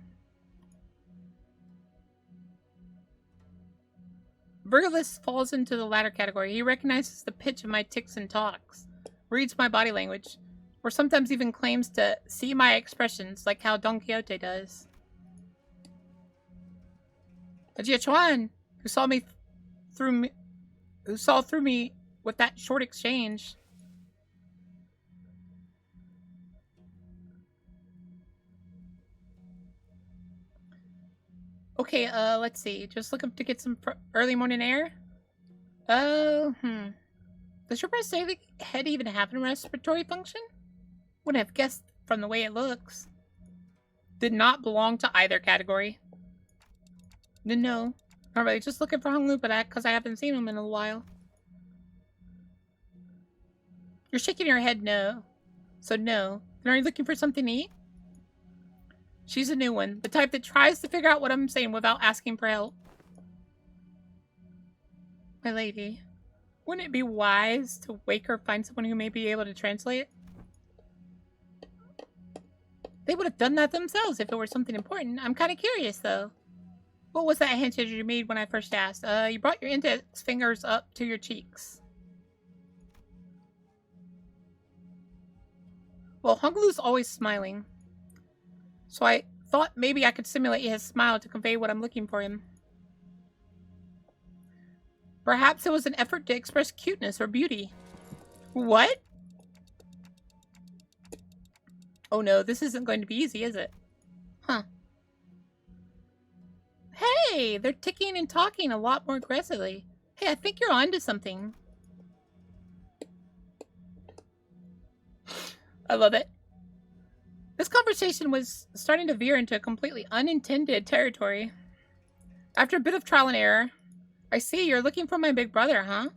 Virgilus falls into the latter category. He recognizes the pitch of my tics and talks, reads my body language, or sometimes even claims to see my expressions like how Don Quixote does. Jiachuan, who saw through me with that short exchange. Okay, let's see. Just looking to get some early morning air? Does your breast say the head even have a respiratory function? Wouldn't have guessed from the way it looks. Did not belong to either category. No. Not really. Just looking for Honglu, but because I haven't seen him in a while. You're shaking your head no. So no. Then are you looking for something to eat? She's a new one. The type that tries to figure out what I'm saying without asking for help. My lady, wouldn't it be wise to wake or find someone who may be able to translate? They would have done that themselves if it were something important. I'm kind of curious, though. What was that handshake you made when I first asked? You brought your index fingers up to your cheeks. Well, Honglu's always smiling. So I thought maybe I could simulate his smile to convey what I'm looking for him. Perhaps it was an effort to express cuteness or beauty. What? Oh no, this isn't going to be easy, is it? Huh. Hey, they're ticking and talking a lot more aggressively. Hey, I think you're onto something. I love it. This conversation was starting to veer into a completely unintended territory. After a bit of trial and error, I see you're looking for my big brother, huh?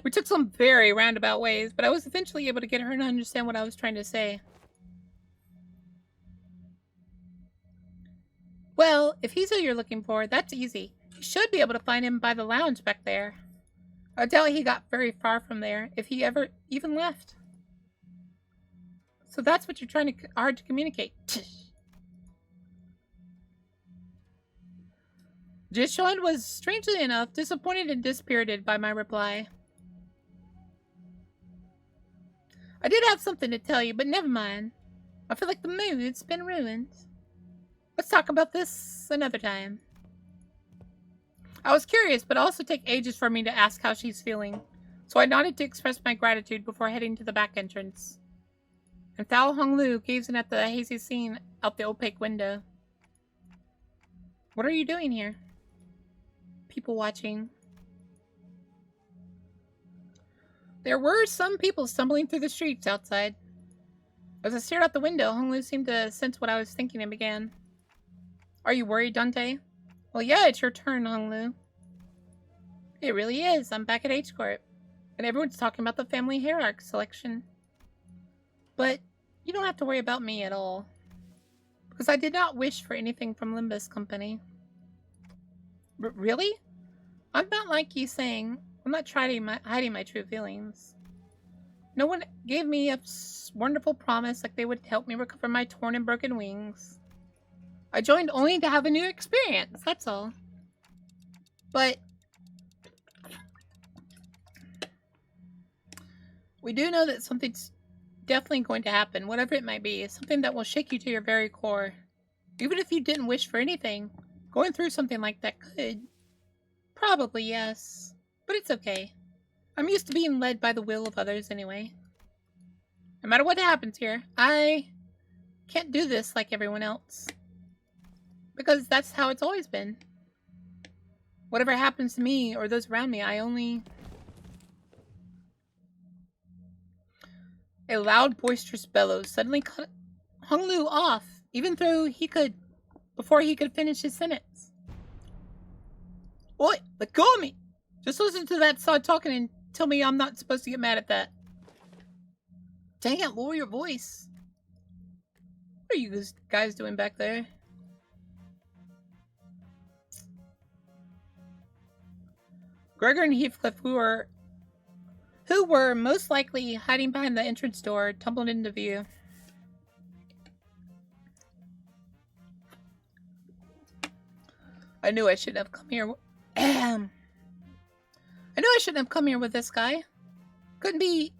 We took some very roundabout ways, but I was eventually able to get her to understand what I was trying to say. Well, if he's who you're looking for, that's easy. You should be able to find him by the lounge back there. I doubt he got very far from there, if he ever even left. So that's what you're trying hard to communicate. Jishuan was, strangely enough, disappointed and dispirited by my reply. I did have something to tell you, but never mind. I feel like the mood's been ruined. Let's talk about this another time. I was curious, but also take ages for me to ask how she's feeling, so I nodded to express my gratitude before heading to the back entrance. And Thao Honglu gazing at the hazy scene out the opaque window. What are you doing here? People watching. There were some people stumbling through the streets outside. As I stared out the window, Honglu seemed to sense what I was thinking and began. Are you worried, Dante? Well, yeah, it's your turn, Honglu. It really is. I'm back at H-Corp. And everyone's talking about the family hair arc selection. But you don't have to worry about me at all. Because I did not wish for anything from Limbus Company. Really? I'm not like you saying. I'm not hiding my true feelings. No one gave me a wonderful promise like they would help me recover my torn and broken wings. I joined only to have a new experience, that's all. But we do know that something's definitely going to happen, whatever it might be. Something that will shake you to your very core. Even if you didn't wish for anything, going through something like that could. Probably, yes. But it's okay. I'm used to being led by the will of others anyway. No matter what happens here, I can't do this like everyone else. Because that's how it's always been. Whatever happens to me or those around me, I only... A loud, boisterous bellow suddenly cut Hung Lu off, even though before he could finish his sentence. Oi, let go of me! Just listen to that sod talking and tell me I'm not supposed to get mad at that. Dang it, lower your voice. What are you guys doing back there? Gregor and Heathcliff, who were most likely hiding behind the entrance door, tumbled into view. I knew I shouldn't have come here. I knew I shouldn't have come here with this guy. Couldn't be...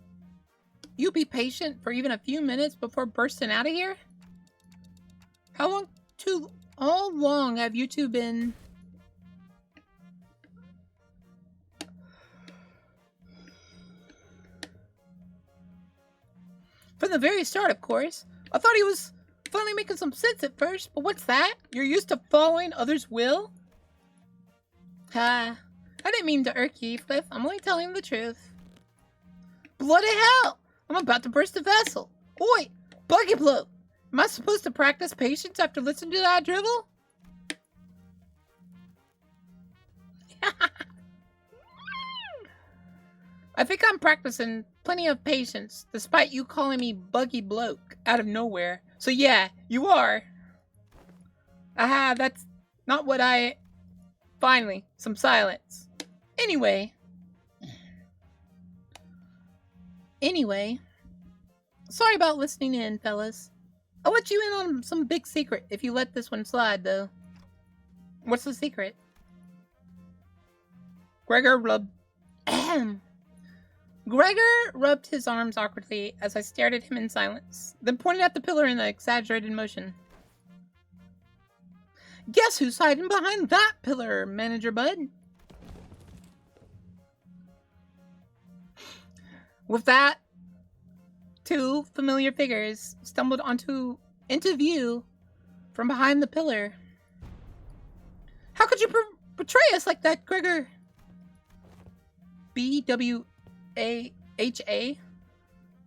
You be patient for even a few minutes before bursting out of here? How long have you two been... From the very start, of course. I thought he was finally making some sense at first, but what's that? You're used to following others' will? I didn't mean to irk you, Heathcliff. I'm only telling the truth. Bloody hell! I'm about to burst the vessel. Oi! Buggy blow! Am I supposed to practice patience after listening to that drivel? I think I'm practicing plenty of patience, despite you calling me Buggy Bloke out of nowhere. So yeah, you are. Aha, that's not what I... Finally, some silence. Anyway, sorry about listening in, fellas. I'll let you in on some big secret if you let this one slide, though. What's the secret? Gregor rubbed his arms awkwardly as I stared at him in silence, then pointed at the pillar in an exaggerated motion. Guess who's hiding behind that pillar, Manager Bud? With that, two familiar figures stumbled into view from behind the pillar. How could you betray us like that, Gregor? BWAHA?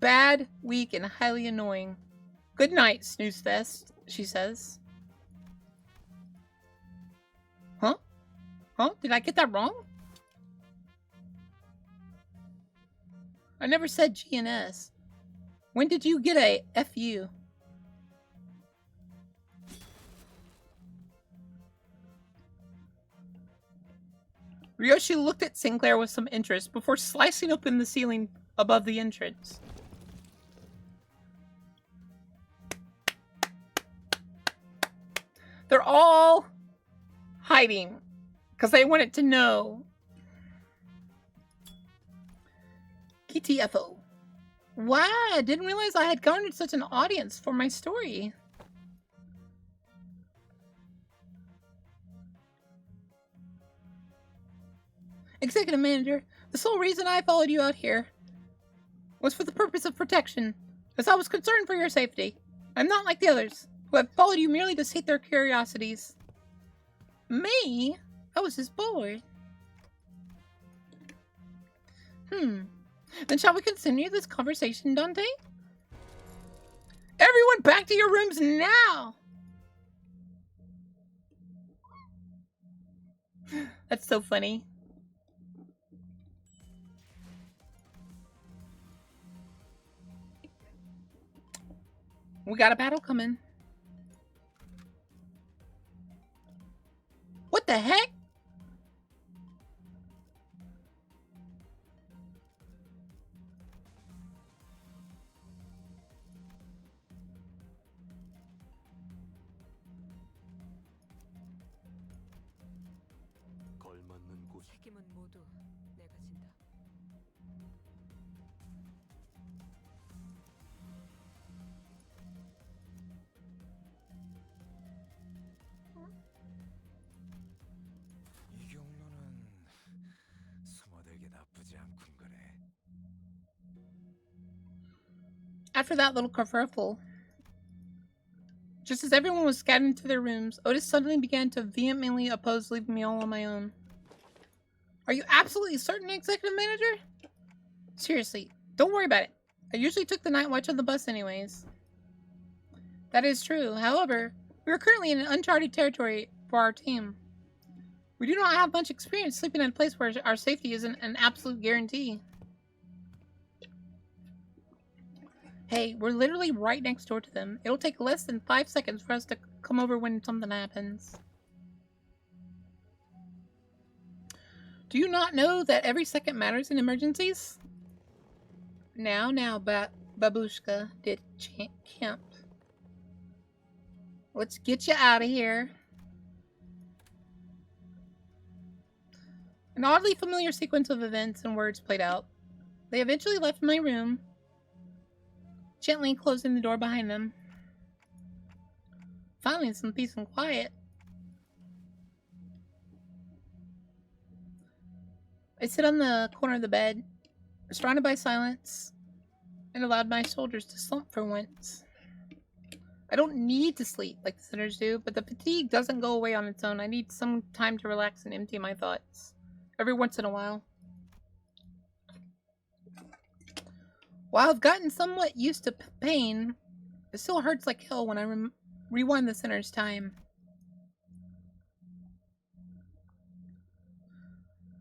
Bad, weak, and highly annoying. Good night, Snooze Fest, she says. Huh? Did I get that wrong? I never said GNS. When did you get a FU? Ryoshi looked at Sinclair with some interest before slicing open the ceiling above the entrance. They're all hiding because they wanted to know. KTFO. Wow, I didn't realize I had garnered such an audience for my story. Executive Manager, the sole reason I followed you out here was for the purpose of protection, as I was concerned for your safety. I'm not like the others, who have followed you merely to sate their curiosities. Me? I was just bored. Then shall we continue this conversation, Dante? Everyone back to your rooms now! That's so funny. We got a battle coming. What the heck? 책임은 모두 내가 진다. after that little kerfuffle, just as everyone was scattering to their rooms, Otis suddenly began to vehemently oppose leaving me all on my own. Are you absolutely certain, Executive Manager? Seriously, don't worry about it. I usually took the night watch on the bus anyways. That is true. However, we are currently in uncharted territory for our team. We do not have much experience sleeping in a place where our safety isn't an absolute guarantee. Hey, we're literally right next door to them. It'll take less than 5 seconds for us to come over when something happens. Do you not know that every second matters in emergencies? Now, Babushka, did Kemp. Let's get you out of here. An oddly familiar sequence of events and words played out. They eventually left my room, gently closing the door behind them. Finally, some peace and quiet. I sit on the corner of the bed, surrounded by silence, and allowed my shoulders to slump for once. I don't need to sleep like the sinners do, but the fatigue doesn't go away on its own. I need some time to relax and empty my thoughts. Every once in a while. While I've gotten somewhat used to pain, it still hurts like hell when I rewind the sinner's time.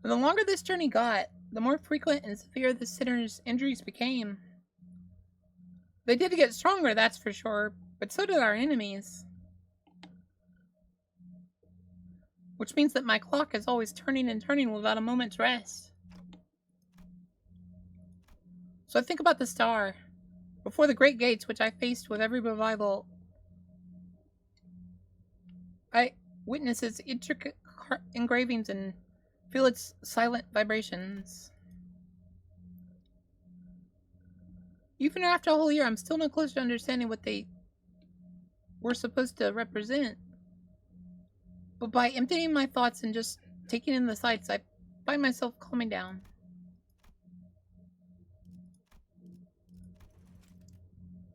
And the longer this journey got, the more frequent and severe the sinner's injuries became. They did get stronger, that's for sure, but so did our enemies. Which means that my clock is always turning and turning without a moment's rest. So I think about the star. Before the great gates, which I faced with every revival, I witness its intricate engravings and feel its silent vibrations. Even after a whole year, I'm still no closer to understanding what they were supposed to represent. But by emptying my thoughts and just taking in the sights, I find myself calming down.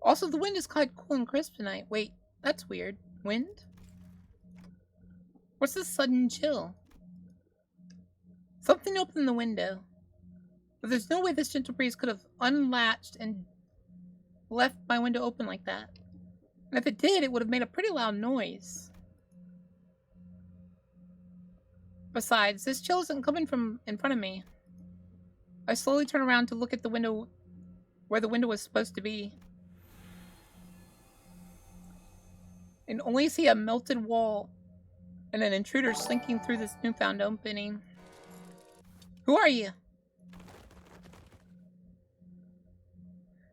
Also, the wind is quite cool and crisp tonight. Wait, that's weird. Wind? What's this sudden chill? Something opened the window. But there's no way this gentle breeze could have unlatched and left my window open like that. And if it did, it would have made a pretty loud noise. Besides, this chill isn't coming from in front of me. I slowly turn around to look at the window where the window was supposed to be. And only see a melted wall and an intruder slinking through this newfound opening. Who are you?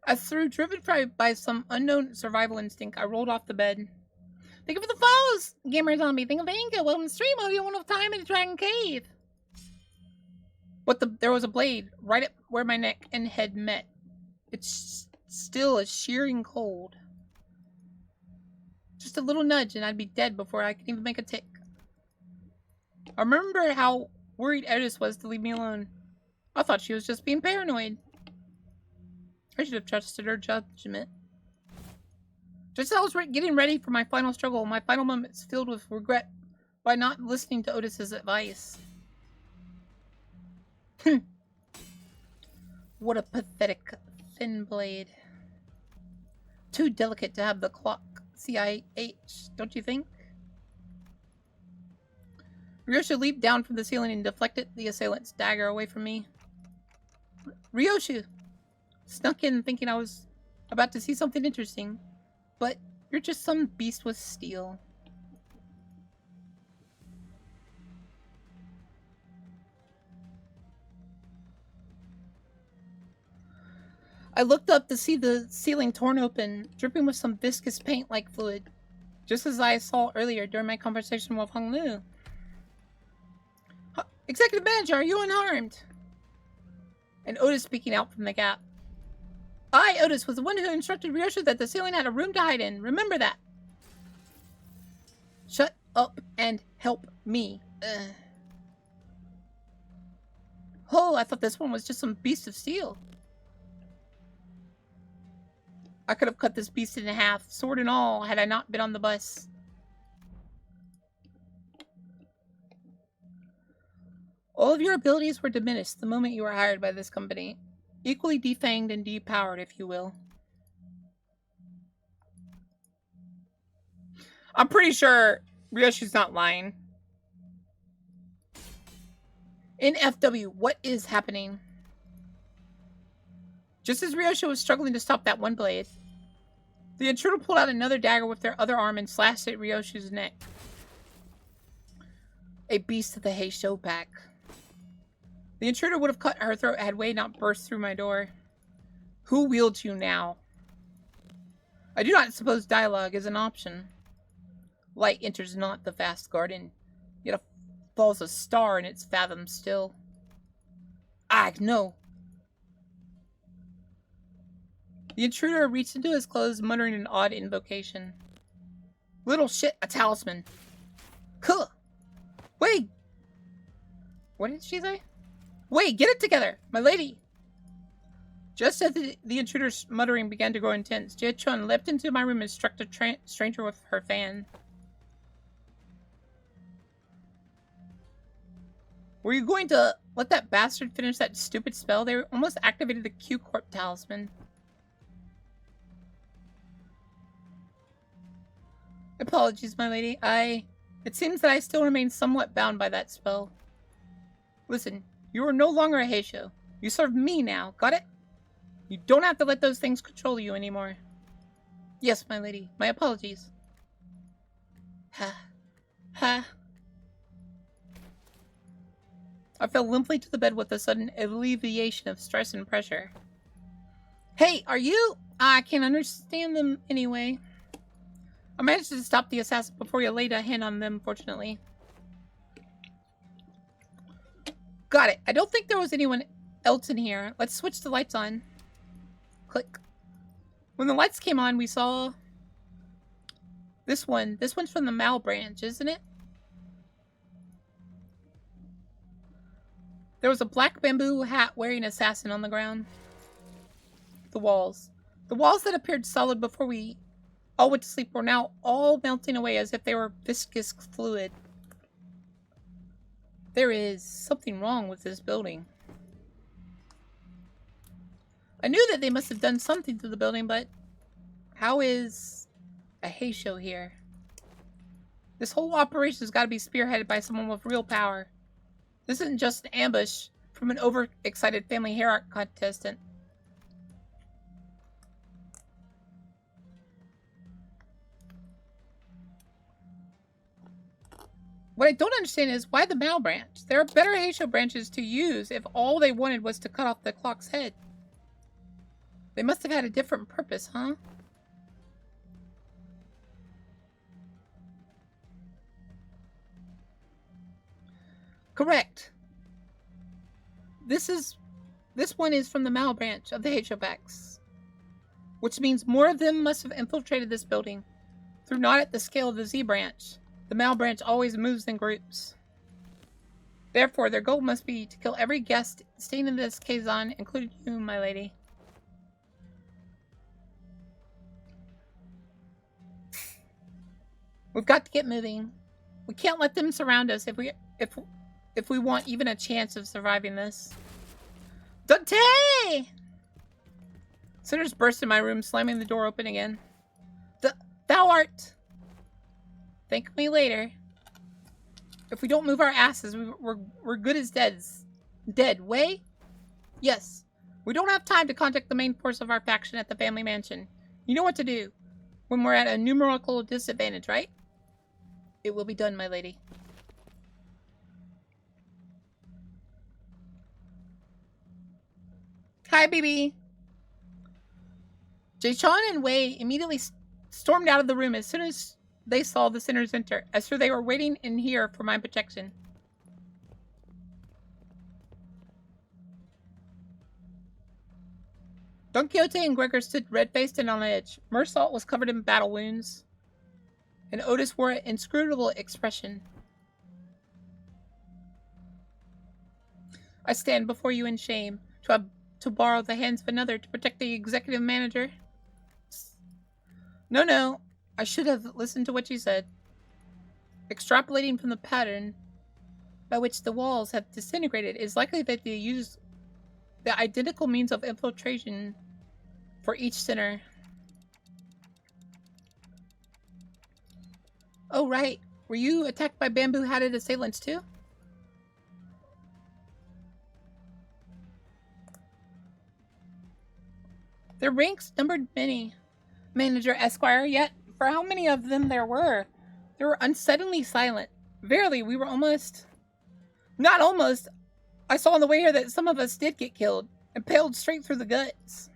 As through driven by some unknown survival instinct, I rolled off the bed. Thank you for the follows, Gamer Zombie. Thank you for Inca. Welcome to the stream. Hope you have enough time in the Dragon Cave. But there was a blade right at where my neck and head met. It's still as shearing cold. Just a little nudge and I'd be dead before I could even make a tick. I remember how worried Otis was to leave me alone. I thought she was just being paranoid. I should have trusted her judgment. Just as I was getting ready for my final struggle, my final moments filled with regret by not listening to Otis's advice. What a pathetic thin blade. Too delicate to have the clock CIH, don't you think? Ryoshu leaped down from the ceiling and deflected the assailant's dagger away from me. Ryoshu! Snuck in thinking I was about to see something interesting. But you're just some beast with steel. I looked up to see the ceiling torn open, dripping with some viscous paint-like fluid, just as I saw earlier during my conversation with Hong Lu. Executive Manager, are you unharmed? And Otis speaking out from the gap. I, Otis, was the one who instructed Ryoshu that the ceiling had a room to hide in. Remember that. Shut up and help me. Oh, I thought this one was just some beast of steel. I could have cut this beast in half, sword and all, had I not been on the bus. All of your abilities were diminished the moment you were hired by this company. Equally defanged and depowered, if you will. I'm pretty sure Ryoshi's not lying. In FW, what is happening? Just as Ryoshi was struggling to stop that one blade, the intruder pulled out another dagger with their other arm and slashed at Ryoshi's neck. A beast of the Heisho pack. The intruder would have cut her throat had Wei not burst through my door. Who wields you now? I do not suppose dialogue is an option. Light enters not the vast garden, yet falls a star in its fathom still. Ah, no. The intruder reached into his clothes, muttering an odd invocation. Little shit, a talisman. Kuh! Wait! What did she say? Wait, get it together, my lady! Just as the intruder's muttering began to grow intense, Jie Chun leapt into my room and struck the stranger with her fan. Were you going to let that bastard finish that stupid spell? They almost activated the Q-Corp talisman. Apologies, my lady. It seems that I still remain somewhat bound by that spell. Listen, you are no longer a Heisho. You serve me now, got it? You don't have to let those things control you anymore. Yes, my lady. My apologies. Ha. Ha. I fell limply to the bed with a sudden alleviation of stress and pressure. Hey, are you? I can't understand them anyway. I managed to stop the assassin before you laid a hand on them, fortunately. Got it. I don't think there was anyone else in here. Let's switch the lights on. Click. When the lights came on, we saw this one. This one's from the Mal branch, isn't it? There was a black bamboo hat wearing assassin on the ground. The walls. The walls that appeared solid before we all went to sleep were now all melting away as if they were viscous fluid. There is something wrong with this building. I knew that they must have done something to the building, but how is a Heisho here? This whole operation has got to be spearheaded by someone with real power. This isn't just an ambush from an overexcited family hair art contestant. What I don't understand is why the Mal branch? There are better Heisho branches to use if all they wanted was to cut off the clock's head. They must have had a different purpose, huh? Correct. This one is from the Mal branch of the Heisho packs, which means more of them must have infiltrated this building, though not at the scale of the Z branch. The Mal branch always moves in groups. Therefore, their goal must be to kill every guest staying in this Kazan, including you, my lady. We've got to get moving. We can't let them surround us if we want even a chance of surviving this. Dante! Sinners burst in my room, slamming the door open again. Thou art! Thank me later. If we don't move our asses, we're good as dead. Way? Yes. We don't have time to contact the main force of our faction at the family mansion. You know what to do when we're at a numerical disadvantage, right? It will be done, my lady. Hi, baby. Jae-chan and Wei immediately stormed out of the room as soon as they saw the sinners enter, as sure they were waiting in here for my protection. Don Quixote and Gregor stood red-faced and on edge. Mersalt was covered in battle wounds, and Otis wore an inscrutable expression. I stand before you in shame, to borrow the hands of another to protect the executive manager. No. I should have listened to what you said. Extrapolating from the pattern by which the walls have disintegrated, it is likely that they use the identical means of infiltration for each center. Oh, right. Were you attacked by bamboo-hatted assailants too? Their ranks numbered many, Manager Esquire, yet for how many of them there were, they were unsettlingly silent. Verily, we were almost... Not almost. I saw on the way here that some of us did get killed, impaled straight through the guts.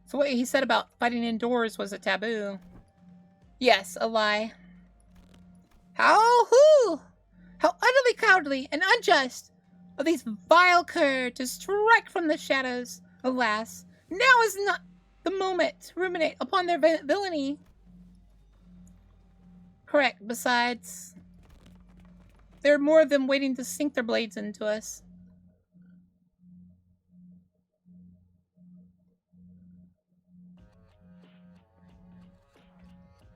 So what he said about fighting indoors was a taboo. Yes, a lie. How utterly cowardly and unjust of these vile cur to strike from the shadows. Alas, now is not the moment to ruminate upon their villainy. Correct. Besides, there are more of them waiting to sink their blades into us.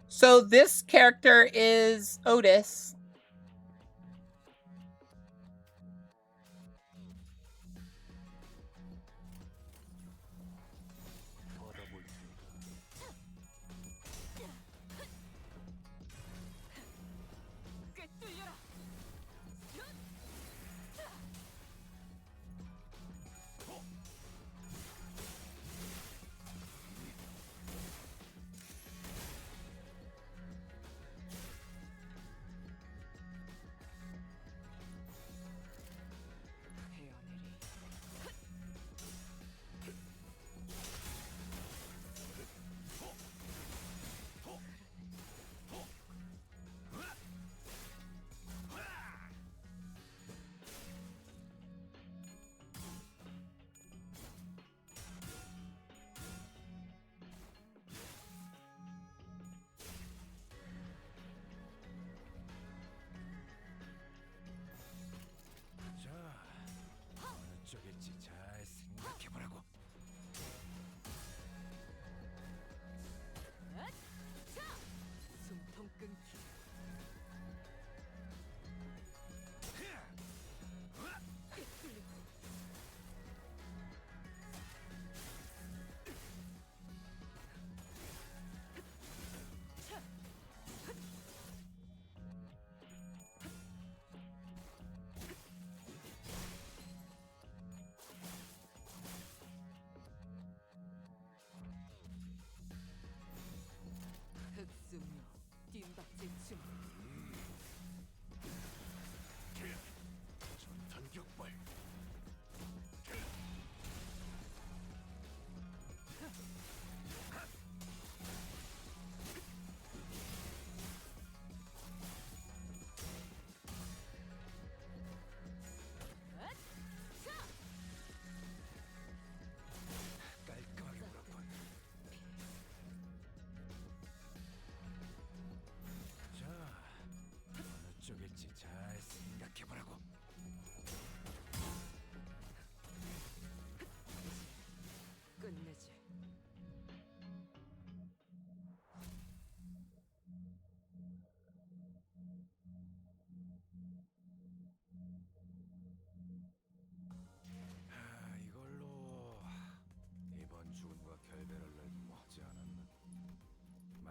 So this character is Otis.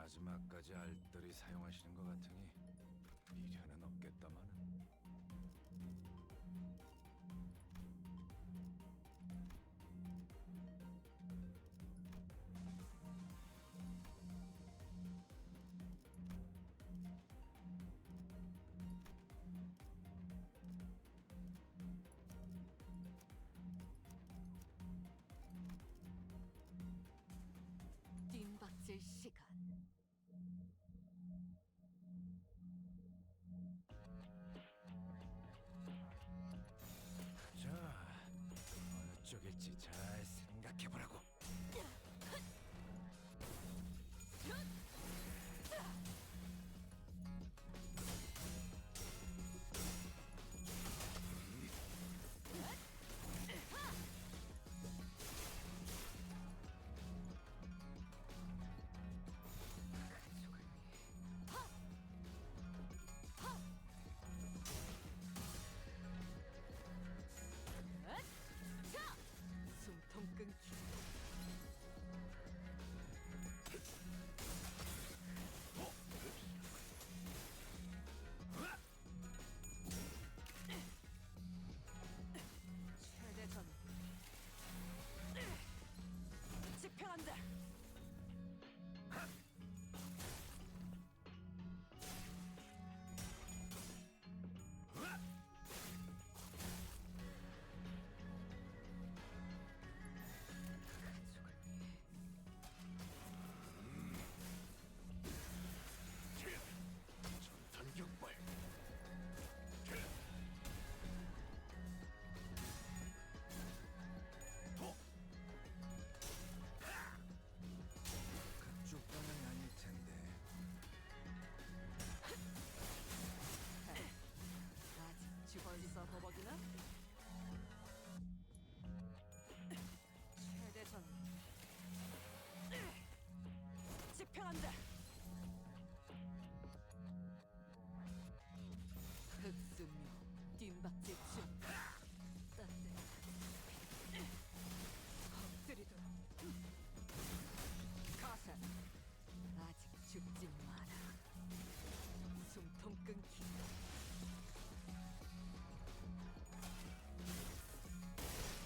마지막까지 알뜰히 사용하시는 것 같으니 미련은 없겠다마는. 뜀박질 시간. 자, 어느 쪽일지 잘 생각해보라고.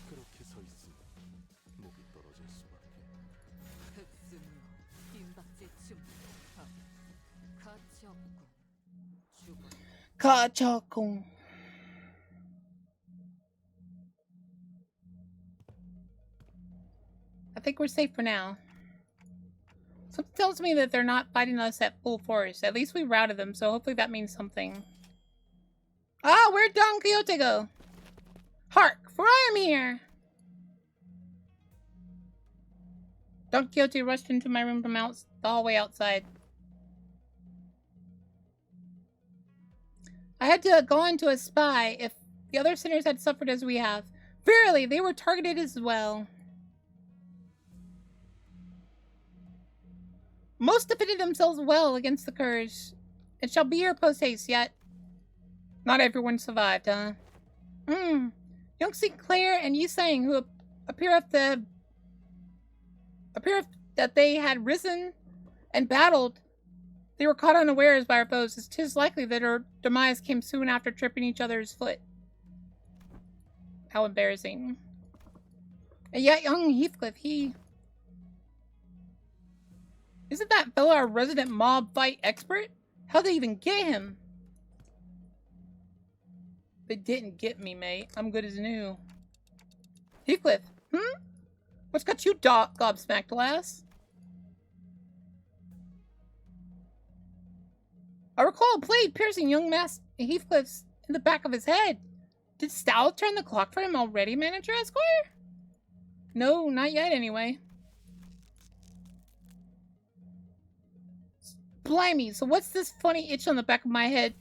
그렇게 서 있으면 목이 떨어질 수밖에. 가차공. I think we're safe for now. Something tells me that they're not fighting us at full force. At least we routed them, so hopefully that means something. Ah, where'd Don Quixote go? Hark, for I am here! Don Quixote rushed into my room from the hallway outside. I had to go on to a spy if the other sinners had suffered as we have. Verily, they were targeted as well. Most defended themselves well against the curse. It shall be here post-haste, yet not everyone survived, huh? Young Sinclair and Yi Sang, who appear that they had risen and battled, they were caught unawares by our foes. It is likely that our demise came soon after tripping each other's foot. How embarrassing. And yet young Heathcliff, isn't that fellow our resident mob fight expert? How'd they even get him? They didn't get me, mate. I'm good as new. Heathcliff, what's got you gobsmacked, lass? I recall a blade piercing young Master Heathcliff's in the back of his head. Did Stout turn the clock for him already, Manager Esquire? No, not yet anyway. Blimey, so what's this funny itch on the back of my head?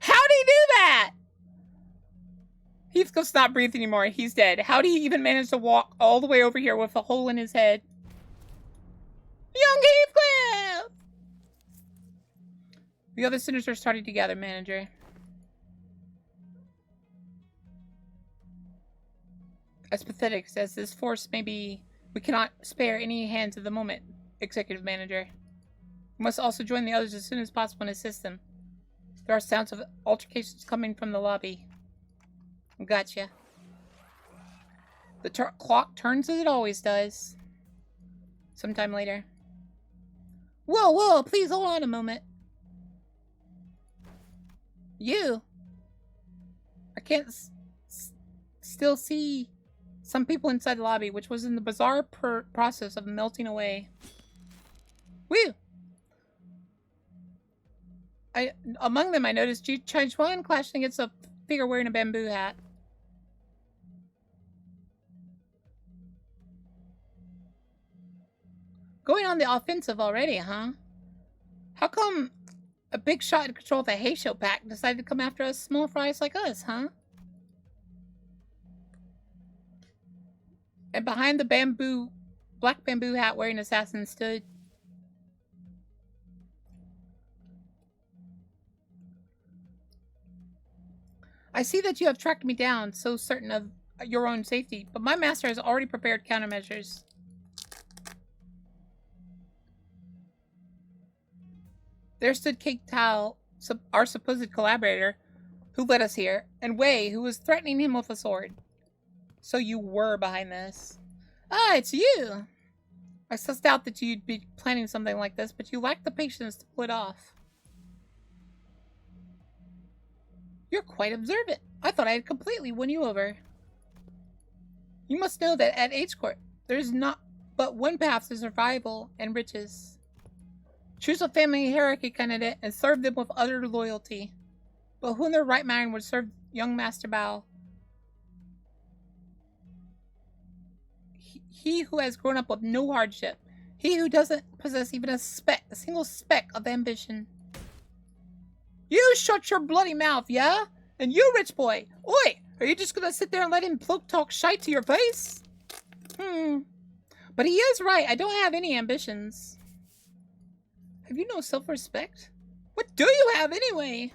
How'd he do that? Heathcliff's not breathing anymore. He's dead. How'd he even manage to walk all the way over here with a hole in his head? Young Heathcliff! The other sinners are starting to gather, Manager. As pathetic as this force may be, we cannot spare any hands at the moment, Executive Manager. We must also join the others as soon as possible and assist them. There are sounds of altercations coming from the lobby. Gotcha. The clock turns as it always does. Sometime later. Whoa, please hold on a moment. You. I can't still see some people inside the lobby, which was in the bizarre process of melting away. Woo! Among them, I noticed Chai Chuan clashing against a figure wearing a bamboo hat. Going on the offensive already, huh? How come a big shot in control of the Heisho pack decided to come after us small fries like us, huh? And behind the black bamboo hat wearing assassin stood. I see that you have tracked me down, so certain of your own safety, but my master has already prepared countermeasures. There stood Kate Tao, our supposed collaborator, who led us here, and Wei, who was threatening him with a sword. So you were behind this. Ah, it's you! I sussed out that you'd be planning something like this, but you lacked the patience to pull it off. You're quite observant. I thought I had completely won you over. You must know that at H-Court, there's not but one path to survival and riches. Choose a family hierarchy candidate and serve them with utter loyalty. But who in their right mind would serve young Master Bao? He who has grown up with no hardship. He who doesn't possess even a single speck of ambition. You shut your bloody mouth, yeah? And you, rich boy! Oi! Are you just gonna sit there and let him bloke talk shite to your face? But he is right. I don't have any ambitions. Have you no self-respect? What do you have anyway?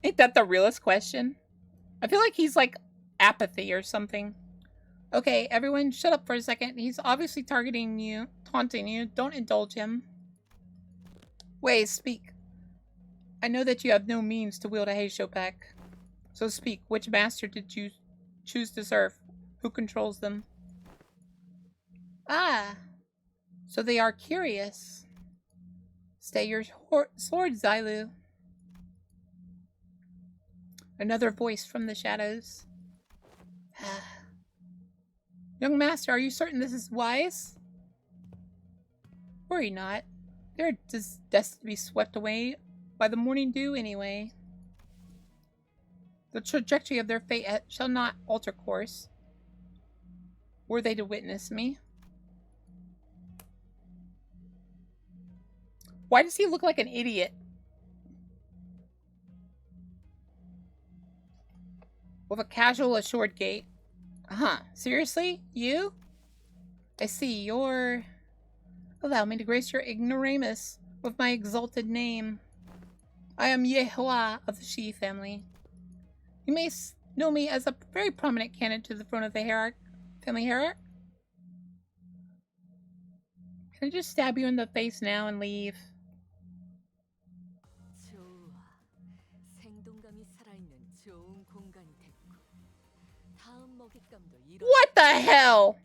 Ain't that the realest question? I feel like he's like apathy or something. Okay, everyone shut up for a second. He's obviously targeting you, taunting you. Don't indulge him. Wait, speak. I know that you have no means to wield a Heisho pack. So speak, which master did you choose to serve? Who controls them? Ah, so they are curious. Stay your sword, Zylu. Another voice from the shadows. Young master, are you certain this is wise? Worry not. They're just destined to be swept away by the morning dew anyway. The trajectory of their fate shall not alter course, were they to witness me. Why does he look like an idiot? With a casual, assured gait. Seriously? You? I see, you're... Allow me to grace your ignoramus with my exalted name. I am Yehua of the Shi family. You may know me as a very prominent candidate to the throne of the family hierarch. Can I just stab you in the face now and leave? What the hell?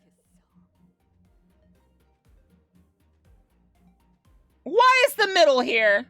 Why is the middle here?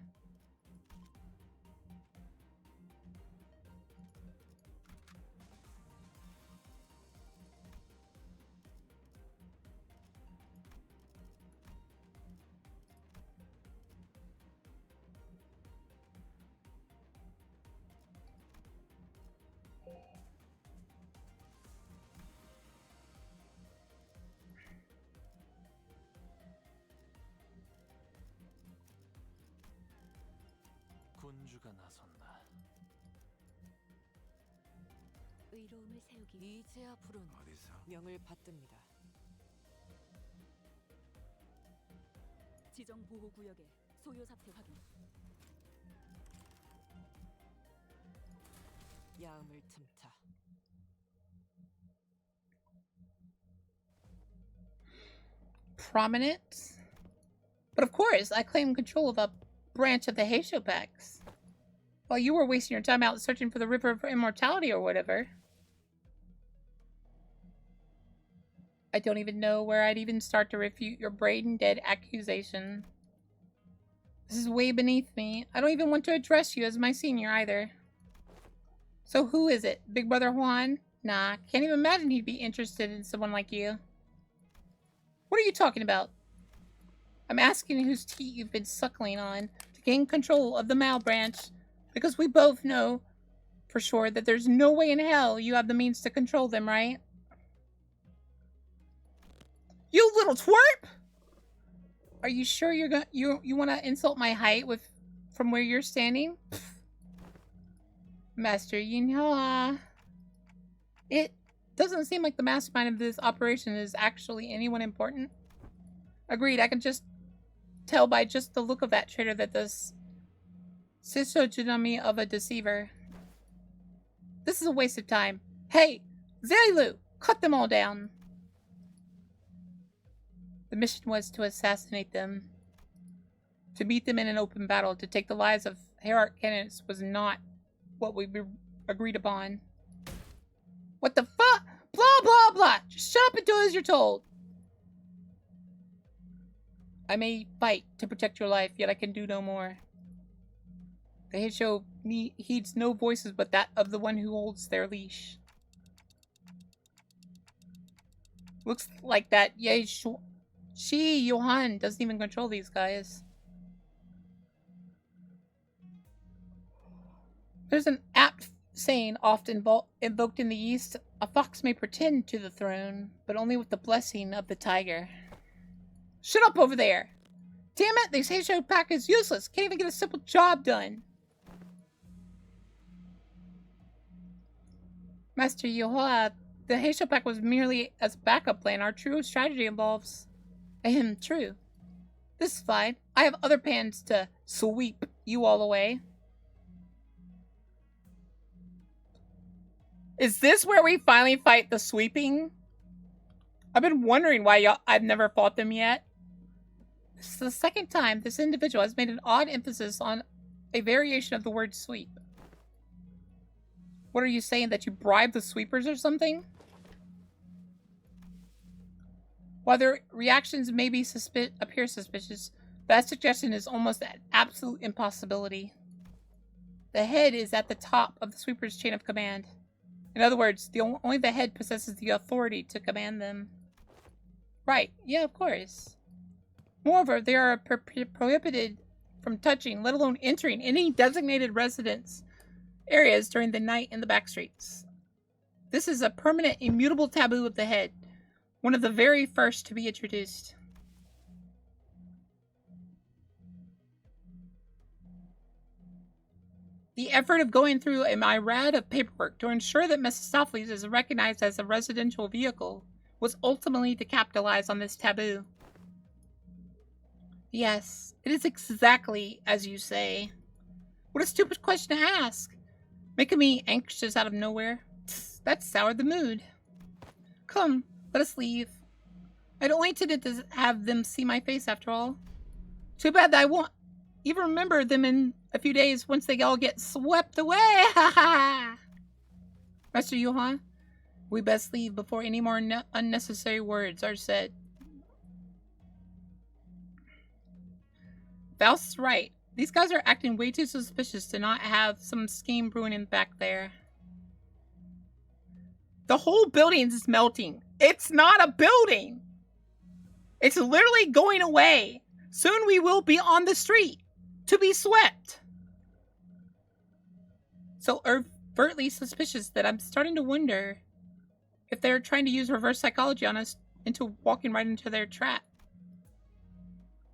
군주가 나선다. 의로움을 세우기 이제 앞으로는 어디서 명을 받듭니다. 지정 보호 구역의 소요 사태 확인. 야음을 틈타. Prominent? But of course, I claim control of a branch of the Heisho packs. While you were wasting your time out searching for the River of Immortality or whatever. I don't even know where I'd even start to refute your brain-dead accusation. This is way beneath me. I don't even want to address you as my senior either. So who is it? Big Brother Juan? Nah, can't even imagine he'd be interested in someone like you. What are you talking about? I'm asking whose teat you've been suckling on to gain control of the Mal branch, because we both know for sure that there's no way in hell you have the means to control them, right? You little twerp! Are you sure you want to insult my height from where you're standing? Master Yinhua. It doesn't seem like the mastermind of this operation is actually anyone important. Agreed, I can just tell by just the look of that traitor that this Sisojunami of a deceiver. This is a waste of time. Hey, Zelu, cut them all down. The mission was to assassinate them. To meet them in an open battle, to take the lives of hierarch candidates was not what we agreed upon. What the fuck? Blah, blah, blah. Just shut up and do as you're told. I may fight to protect your life, yet I can do no more. The Heisho heeds no voices but that of the one who holds their leash. Looks like that Johan doesn't even control these guys. There's an apt saying often invoked in the East: a fox may pretend to the throne, but only with the blessing of the tiger. Shut up over there! Damn it, this Heisho pack is useless. Can't even get a simple job done. Master Yohua, the Heisho pack was merely as a backup plan. Our true strategy involves... true. This is fine. I have other plans to sweep you all away. Is this where we finally fight the sweeping? I've been wondering why I've never fought them yet. This is the second time this individual has made an odd emphasis on a variation of the word sweep. What are you saying, that you bribed the sweepers or something? While their reactions may be appear suspicious, that suggestion is almost an absolute impossibility. The head is at the top of the sweeper's chain of command. In other words, only the head possesses the authority to command them. Right, yeah, of course. Moreover, they are prohibited from touching, let alone entering, any designated residence areas during the night in the back streets. This is a permanent, immutable taboo of the head, one of the very first to be introduced. The effort of going through a myriad of paperwork to ensure that Mephistopheles is recognized as a residential vehicle was ultimately to capitalize on this taboo. Yes, it is exactly as you say. What a stupid question to ask. Making me anxious out of nowhere. That soured the mood. Come, let us leave. I'd only intended to have them see my face after all. Too bad that I won't even remember them in a few days once they all get swept away. Ha ha! Master Johann, we best leave before any more unnecessary words are said. Faust's right. These guys are acting way too suspicious to not have some scheme brewing in back there. The whole building is melting. It's not a building. It's literally going away. Soon we will be on the street to be swept. So overtly suspicious that I'm starting to wonder if they're trying to use reverse psychology on us into walking right into their trap.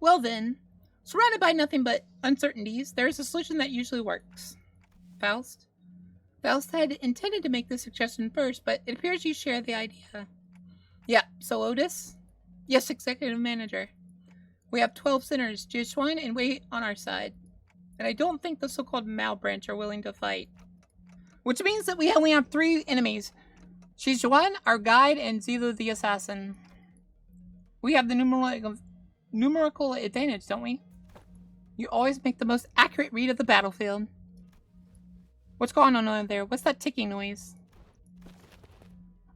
Well then, surrounded by nothing but uncertainties, there is a solution that usually works. Faust? Faust had intended to make this suggestion first, but it appears you share the idea. Yeah, so Otis? Yes, executive manager. We have 12 sinners, Jichuan and Wei on our side. And I don't think the so-called Mao branch are willing to fight. Which means that we only have 3 enemies. Shijuan, our guide, and Zilu the assassin. We have the numerical advantage, don't we? You always make the most accurate read of the battlefield. What's going on over there? What's that ticking noise?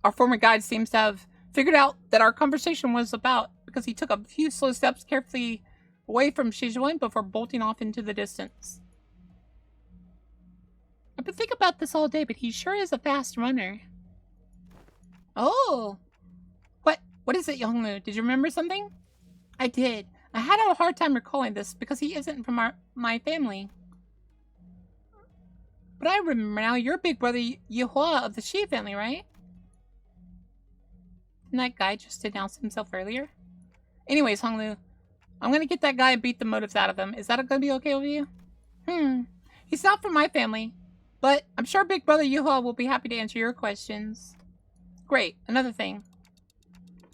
Our former guide seems to have figured out that our conversation was about, because he took a few slow steps carefully away from Shijuan before bolting off into the distance. I've been thinking about this all day, but he sure is a fast runner. Oh! What is it, Youngmu? Did you remember something? I did. I had a hard time recalling this because he isn't from my family. But I remember now, you're big brother Yehua of the Shi family, right? Didn't that guy just announce himself earlier? Anyways, Honglu, I'm gonna get that guy and beat the motives out of him. Is that gonna be okay with you? He's not from my family, but I'm sure big brother Yehua will be happy to answer your questions. Great, another thing.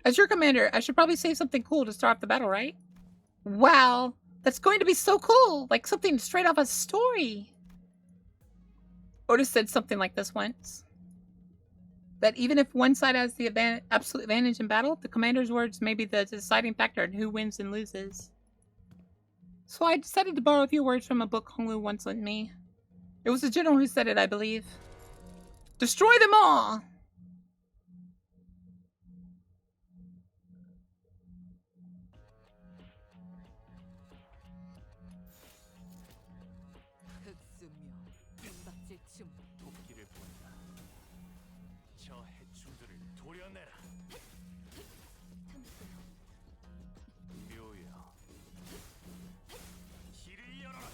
As your commander, I should probably say something cool to start off the battle, right? Wow, that's going to be so cool! Like something straight off a story. Otis said something like this once. That even if one side has the absolute advantage in battle, the commander's words may be the deciding factor in who wins and loses. So I decided to borrow a few words from a book Honglu once lent me. It was the general who said it, I believe. Destroy them all! 도끼를 보낸다. 저 해충들을 도려내라. 묘야. 길을 열어라.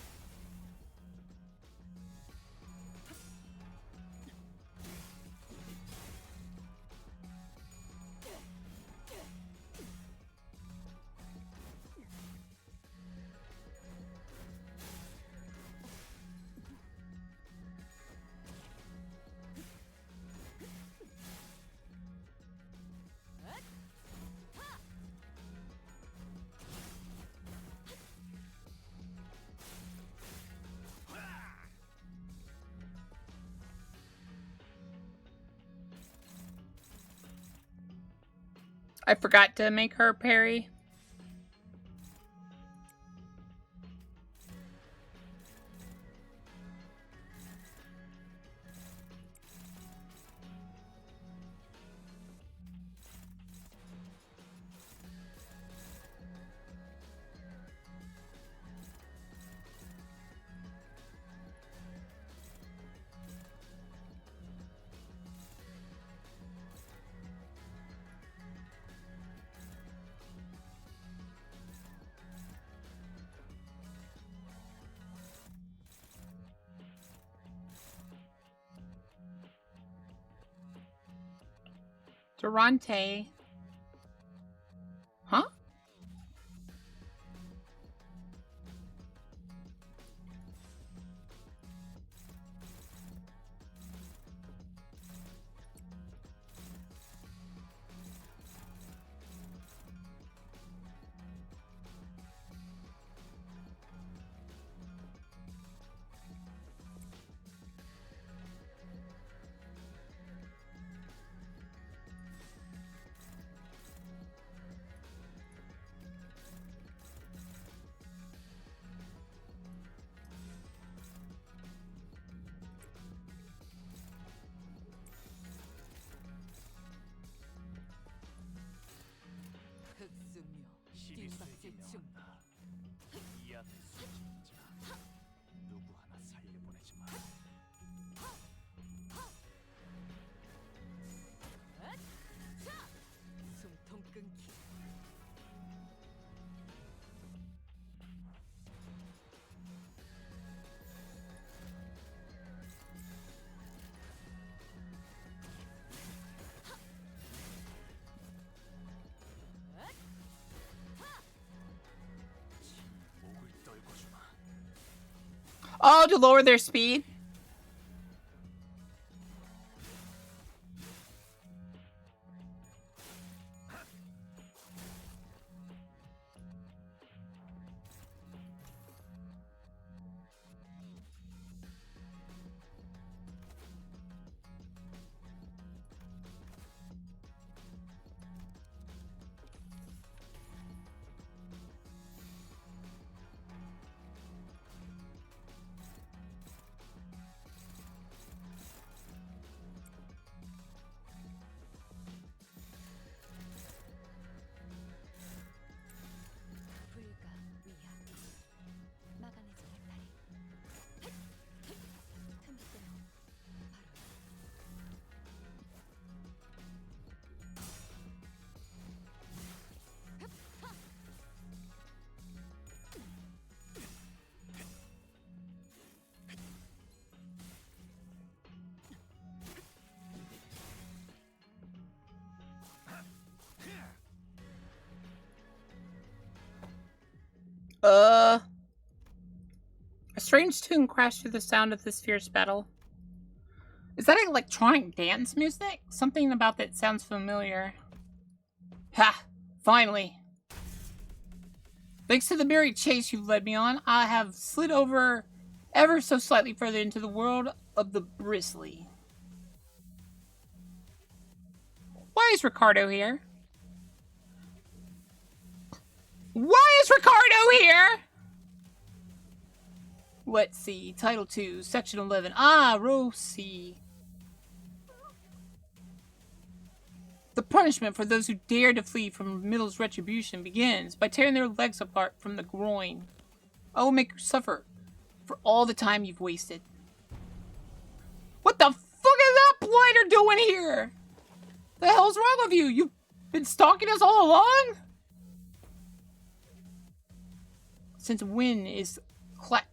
I forgot to make her parry. Durante. Huh? 흑승묘 시리스에게 뒷박질 중 명한다. 이 앞에 숨진 자 누구 하나 살려보내지 마. 숨통 끊기 목을 떨궈주마. Oh, to lower their speed? 불가 위야 막아내지 못하리 틈새로 바로 A strange tune crashed through the sound of this fierce battle. Is that electronic dance music? Something about that sounds familiar. Ha! Finally! Thanks to the merry chase you've led me on, I have slid over ever so slightly further into the world of the bristly. Why is Ricardo here? Why is Ricardo here? Let's see. Title 2, Section 11. Ah, Row C. The punishment for those who dare to flee from Middle's retribution begins by tearing their legs apart from the groin. I will make you suffer for all the time you've wasted. What the fuck is that blighter doing here? The hell's wrong with you? You've been stalking us all along? Since when is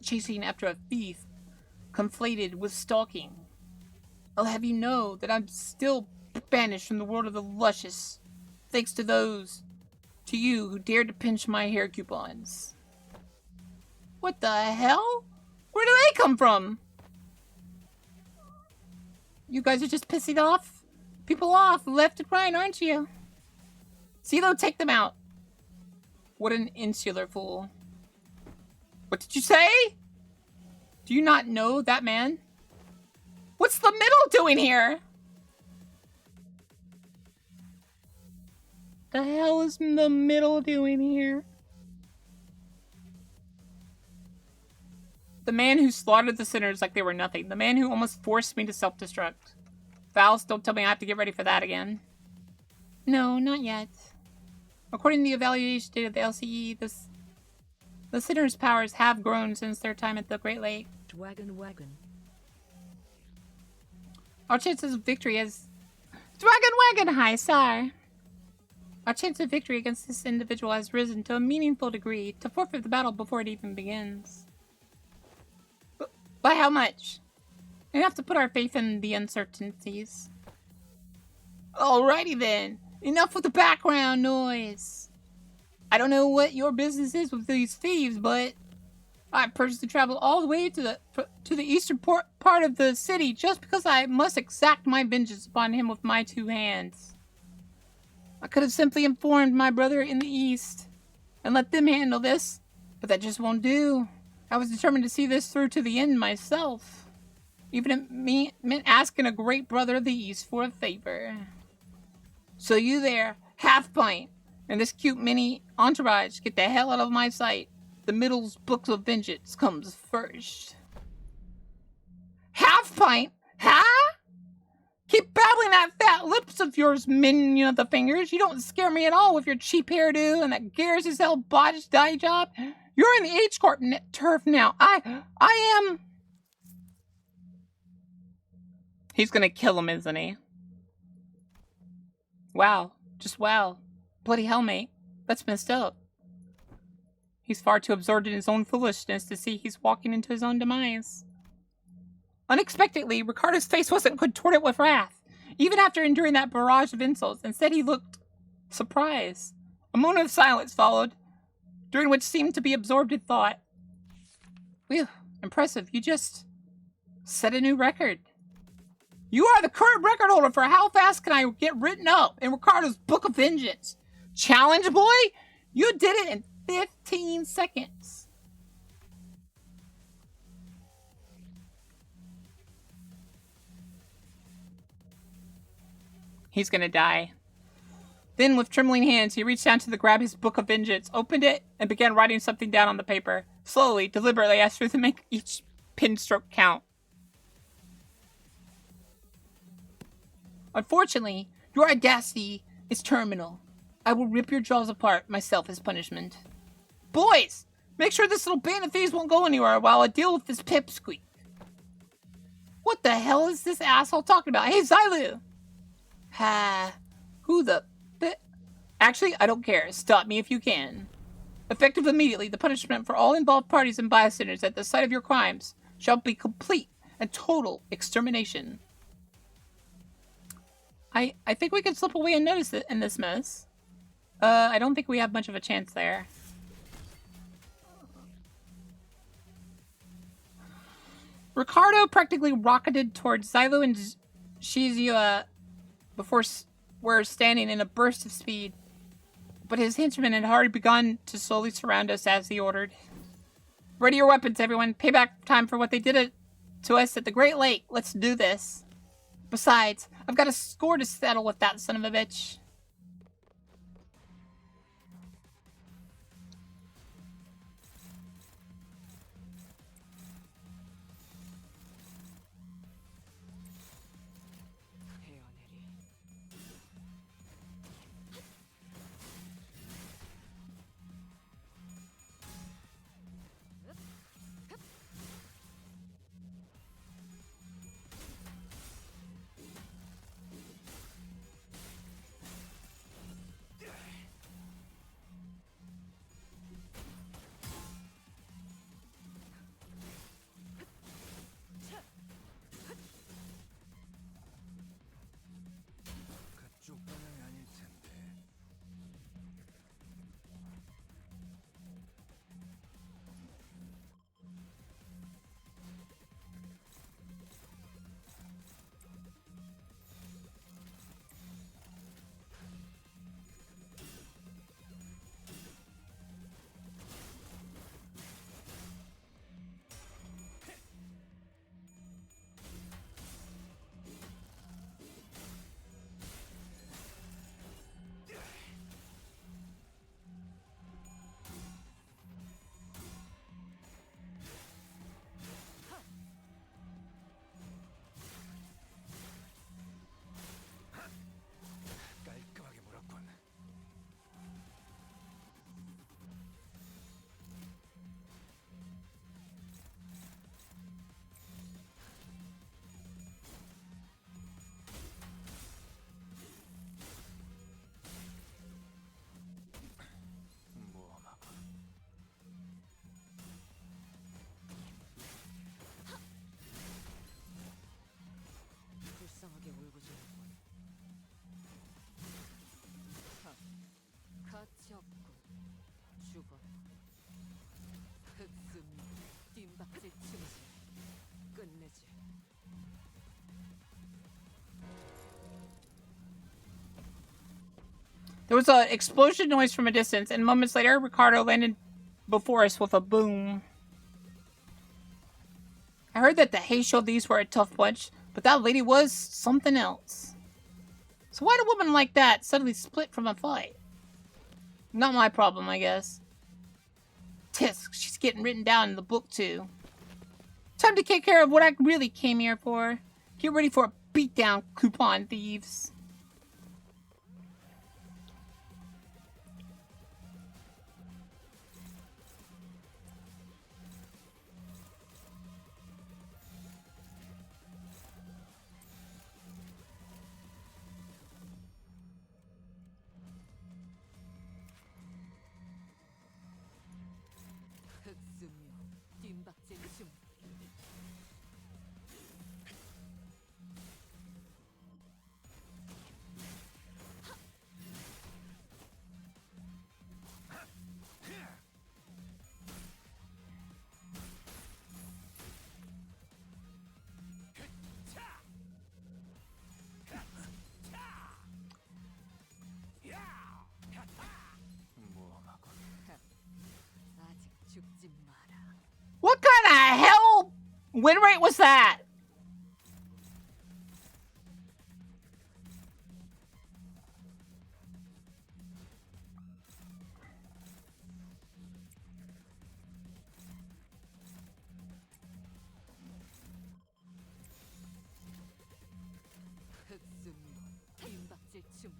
chasing after a thief conflated with stalking? I'll have you know that I'm still banished from the world of the luscious, thanks to to you who dared to pinch my hair coupons. What the hell? Where do they come from? You guys are just pissing people off left and right, aren't you? CeeLo, take them out. What an insular fool. What did you say? Do you not know that man? What's the middle doing here? The hell is the middle doing here? The man who slaughtered the sinners like they were nothing. The man who almost forced me to self-destruct. Vals, don't tell me I have to get ready for that again. No, not yet. According to the evaluation data of the LCE, the sinners' powers have grown since their time at the Great Lake. Wagon. Our chances of victory as... Wagon, hi, sir. Our chance of victory against this individual has risen to a meaningful degree to forfeit the battle before it even begins. By how much? We have to put our faith in the uncertainties. Alrighty then. Enough with the background noise. I don't know what your business is with these thieves, but I personally traveled all the way to the eastern part of the city just because I must exact my vengeance upon him with my two hands. I could have simply informed my brother in the east and let them handle this, but that just won't do. I was determined to see this through to the end myself, even if it meant asking a great brother of the east for a favor. So you there, half pint, and this cute mini entourage, get the hell out of my sight. The middle's books of vengeance comes first. Half pint? Huh? Keep babbling that fat lips of yours, minion of the fingers. You don't scare me at all with your cheap hairdo and that Garrus as hell botched dye job. You're in the H-Corp turf now. I am... He's gonna kill him, isn't he? Wow. Just wow. Bloody hell, mate. That's messed up. He's far too absorbed in his own foolishness to see he's walking into his own demise. Unexpectedly, Ricardo's face wasn't contorted with wrath, even after enduring that barrage of insults. Instead, he looked surprised. A moment of silence followed, during which seemed to be absorbed in thought. Whew, impressive. You just set a new record. You are the current record holder for how fast can I get written up in Ricardo's Book of Vengeance. Challenge, boy? You did it in 15 seconds. He's gonna die. Then, with trembling hands, he reached down to grab his Book of Vengeance, opened it, and began writing something down on the paper. Slowly, deliberately, as if to make each pen stroke count. Unfortunately, your audacity is terminal. I will rip your jaws apart myself as punishment. Boys! Make sure this little band of thieves won't go anywhere while I deal with this pipsqueak. What the hell is this asshole talking about? Hey, Zylu! Ha. Who the... Actually, I don't care. Stop me if you can. Effective immediately, the punishment for all involved parties and bystanders at the site of your crimes shall be complete and total extermination. I think we can slip away and notice it in this mess. I don't think we have much of a chance there. Ricardo practically rocketed towards Xylo and Shizua before we're standing in a burst of speed. But his henchmen had already begun to slowly surround us as he ordered. Ready your weapons, everyone. Payback time for what they did to us at the Great Lake. Let's do this. Besides, I've got a score to settle with that son of a bitch. There was an explosion noise from a distance, and moments later, Ricardo landed before us with a boom. I heard that the Heysholdis were a tough bunch, but that lady was something else. So why'd a woman like that suddenly split from a fight? Not my problem, I guess. Tisk, she's getting written down in the book, too. Time to take care of what I really came here for. Get ready for a beatdown, coupon thieves. 흑수묘 뒷박질 중 아직 죽지 마라. What kind of hell win rate was that? 흑수묘 뒷박질 중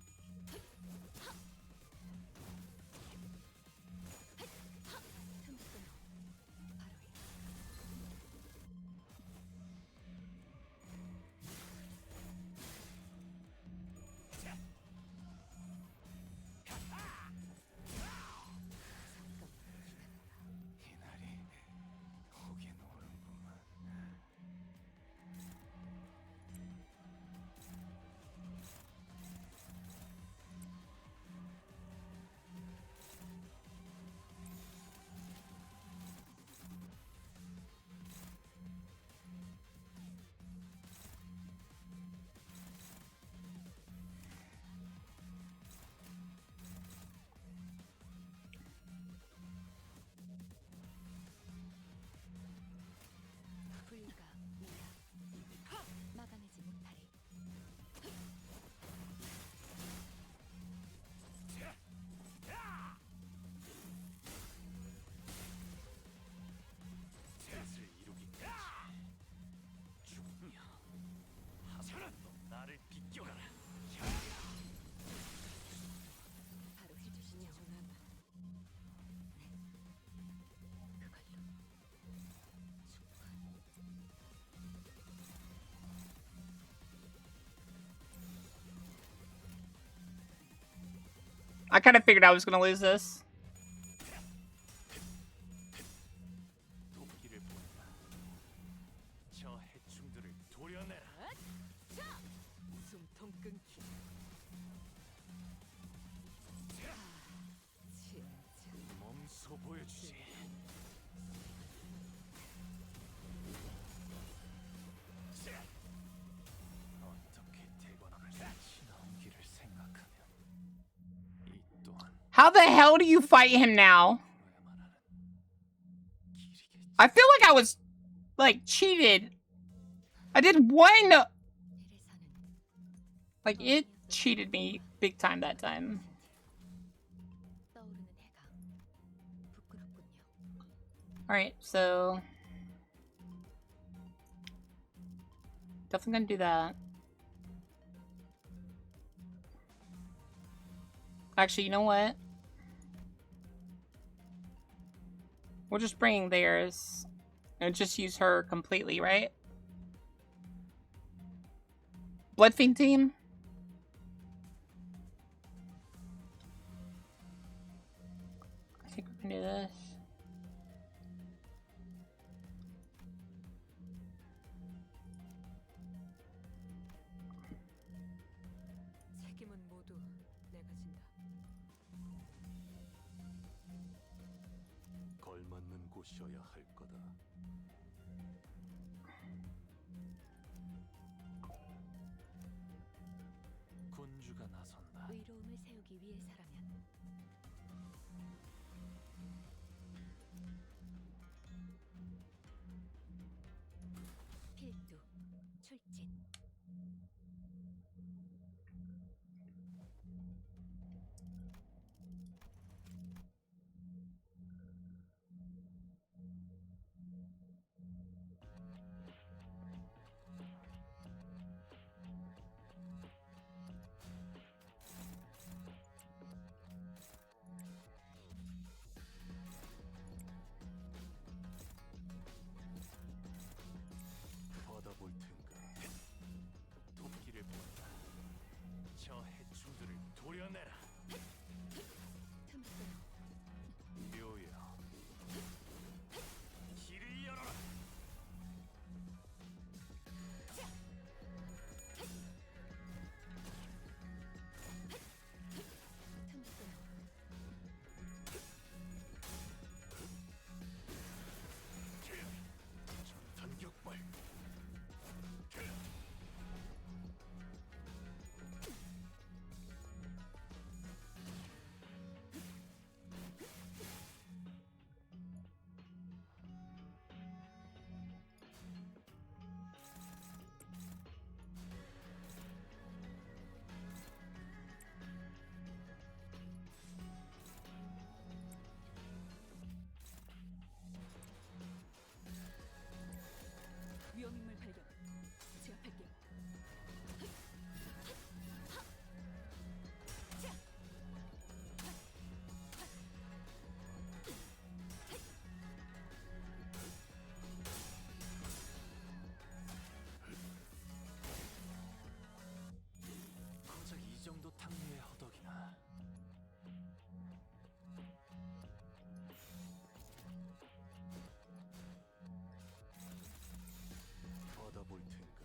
이날이 오긴 오는구만. 불가이야. 막아내지 못하리. 뜻을 이루기까지 죽으며 하찮은 놈 나를 비껴가라. 바로 해주시죠. 저는 그걸로 I kind of figured I was going to lose this. 도끼를 본다. 저 해충들을 도려내라. 숨통 끊기. 진짜 몸소 보여주지. 어떻게 대관원을 지나온 길을 생각하면 이 또한 How the hell do you fight him now? 너야만 하는 길이겠지. I feel like I was, like, cheated. I did one... 내를 사는 Like, it cheated me big time that time. 떠오르는 해가 부끄럽군요. Alright, so... Definitely gonna do that. Actually, you know what? We'll just bring theirs. And just use her completely, right? Bloodfiend team? I think we can do this. 책임은 모두 내가 진다. 걸맞는 곳이어야 할 거다. 군주가 누가 나선다. 의로움을 세우기 위해서라면 필두 출진. 뻗어볼 텐가. 도끼를 본다. 저 해충들을 도려내라. 틈새 묘여. 길을 열어라. 틈새 전탄격발. 위험인물 발견. 제압할게요. 고작 이 정도 탕류의 허덕이나. 뻗어볼 텐가.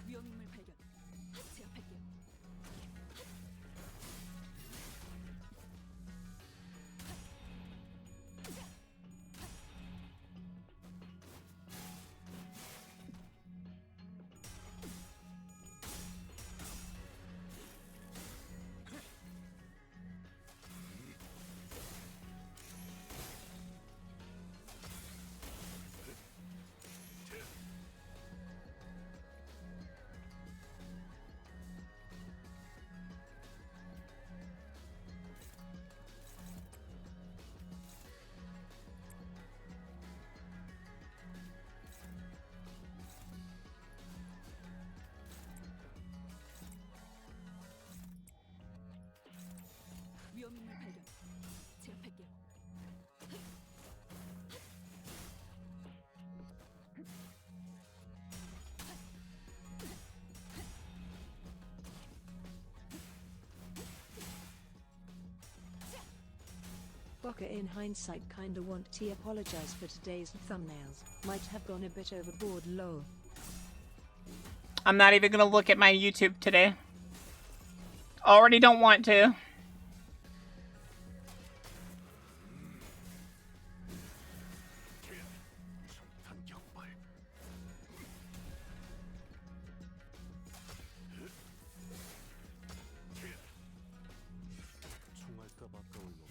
위험인물 발견. 제압할게요. 위험인물 발견. 제압할게요. Bokka in hindsight kinda want to apologize for today's thumbnails. Might have gone a bit overboard lol. I'm not even gonna look at my YouTube today. Already don't want to. 전탄격발. 총알값 아까울 놈.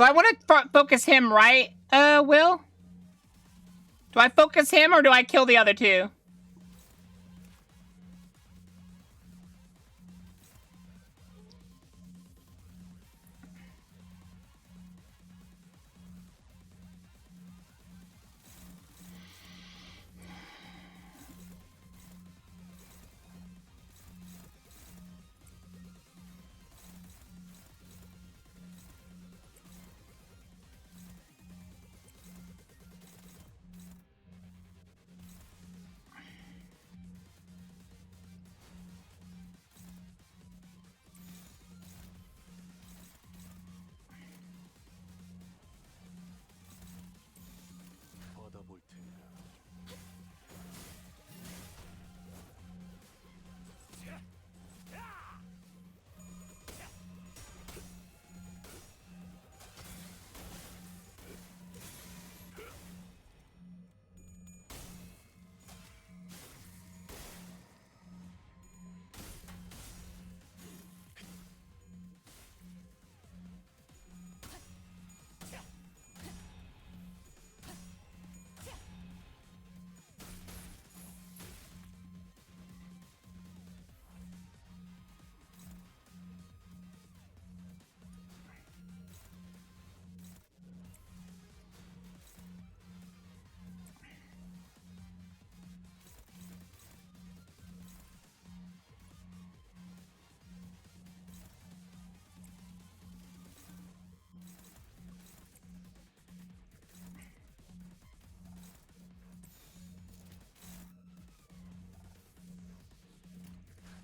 So I want to focus him, right, Will? Do I focus him or do I kill the other two? 받아볼 텐가.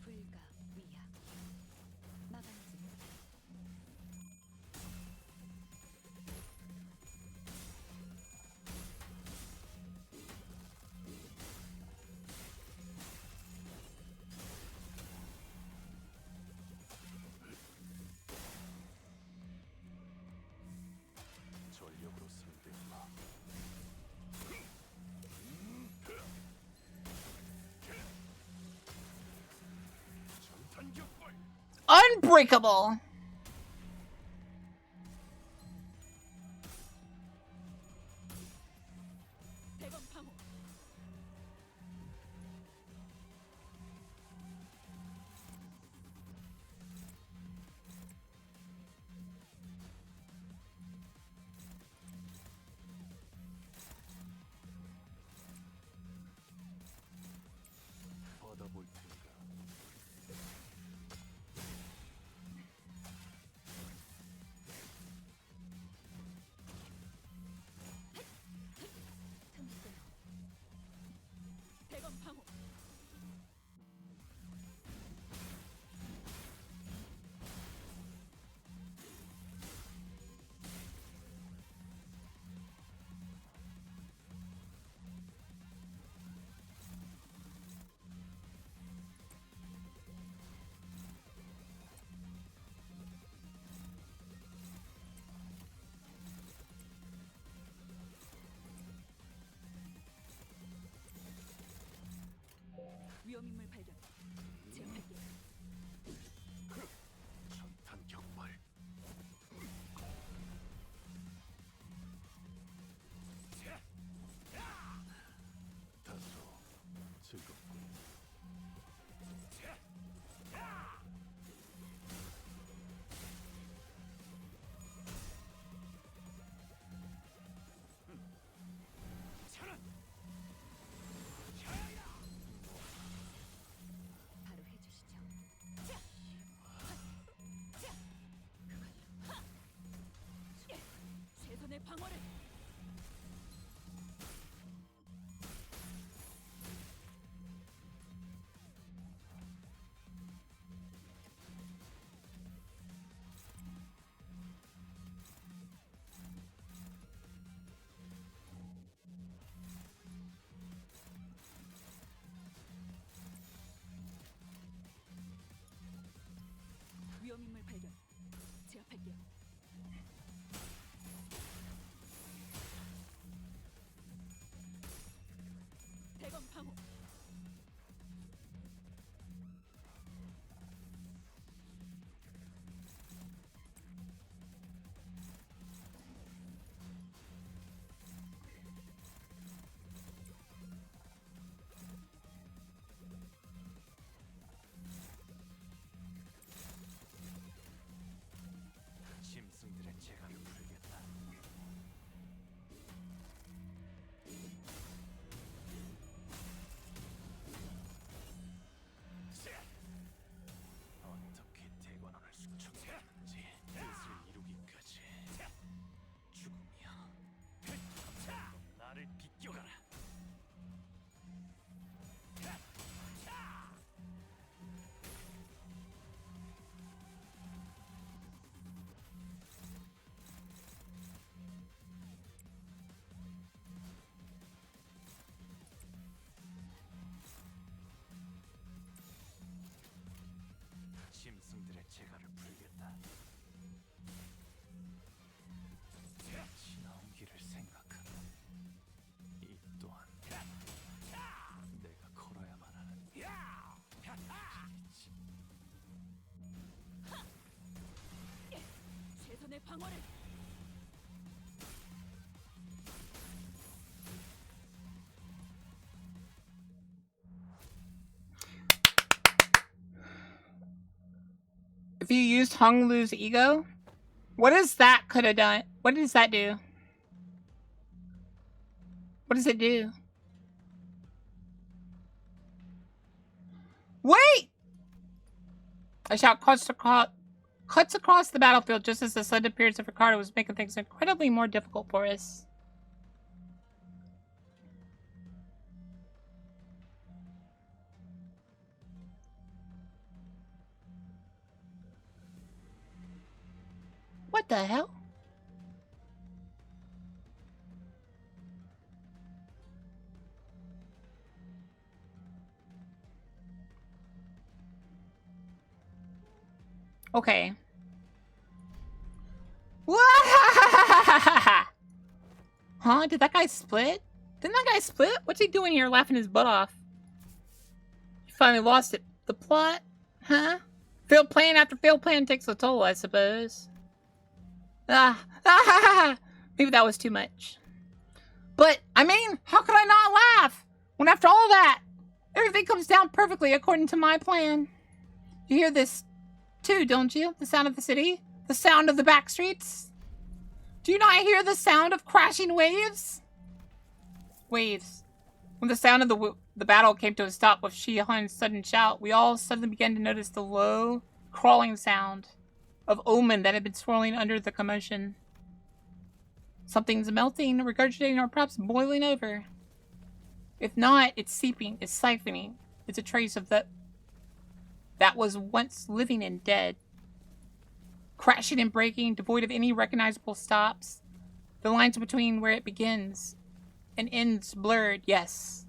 불가 위야 마감진 전력으로 상대마. 전탄격발. Unbreakable! 대검 방어 받아볼 텐가. 틈새 대검 방어 위험인물 발견 제압할게 전탄격발. 다소 즐겁군. 바로 해주시죠 최선의 방어를 위험인물 발견 제압할게요 대검 방어 재갈을 풀겠다. 지나온 길을 생각하면 이 또한 내가 걸어야만 하는 길이지. 최선의 방어를. If you used Honglu's ego, what does that could have done? What does that do? What does it do? Wait! A shout cuts across the battlefield just as the sudden appearance of Ricardo was making things incredibly more difficult for us. What the hell? Okay. Huh? Did that guy split? Didn't that guy split? What's he doing here laughing his butt off? He finally lost it. The plot? Huh? Failed plan after failed plan takes a toll, I suppose. Maybe that was too much. But, I mean, how could I not laugh? When after all that, everything comes down perfectly according to my plan. You hear this too, don't you? The sound of the city? The sound of the back streets? Do you not hear the sound of crashing waves? Waves. When the sound of the battle came to a stop with Shihan's sudden shout, we all suddenly began to notice the low, crawling sound of omen that had been swirling under the commotion. Something's melting, regurgitating, or perhaps boiling over. If not, it's seeping, it's siphoning. It's a trace of that was once living and dead. Crashing and breaking, devoid of any recognizable stops. The lines between where it begins and ends blurred, yes.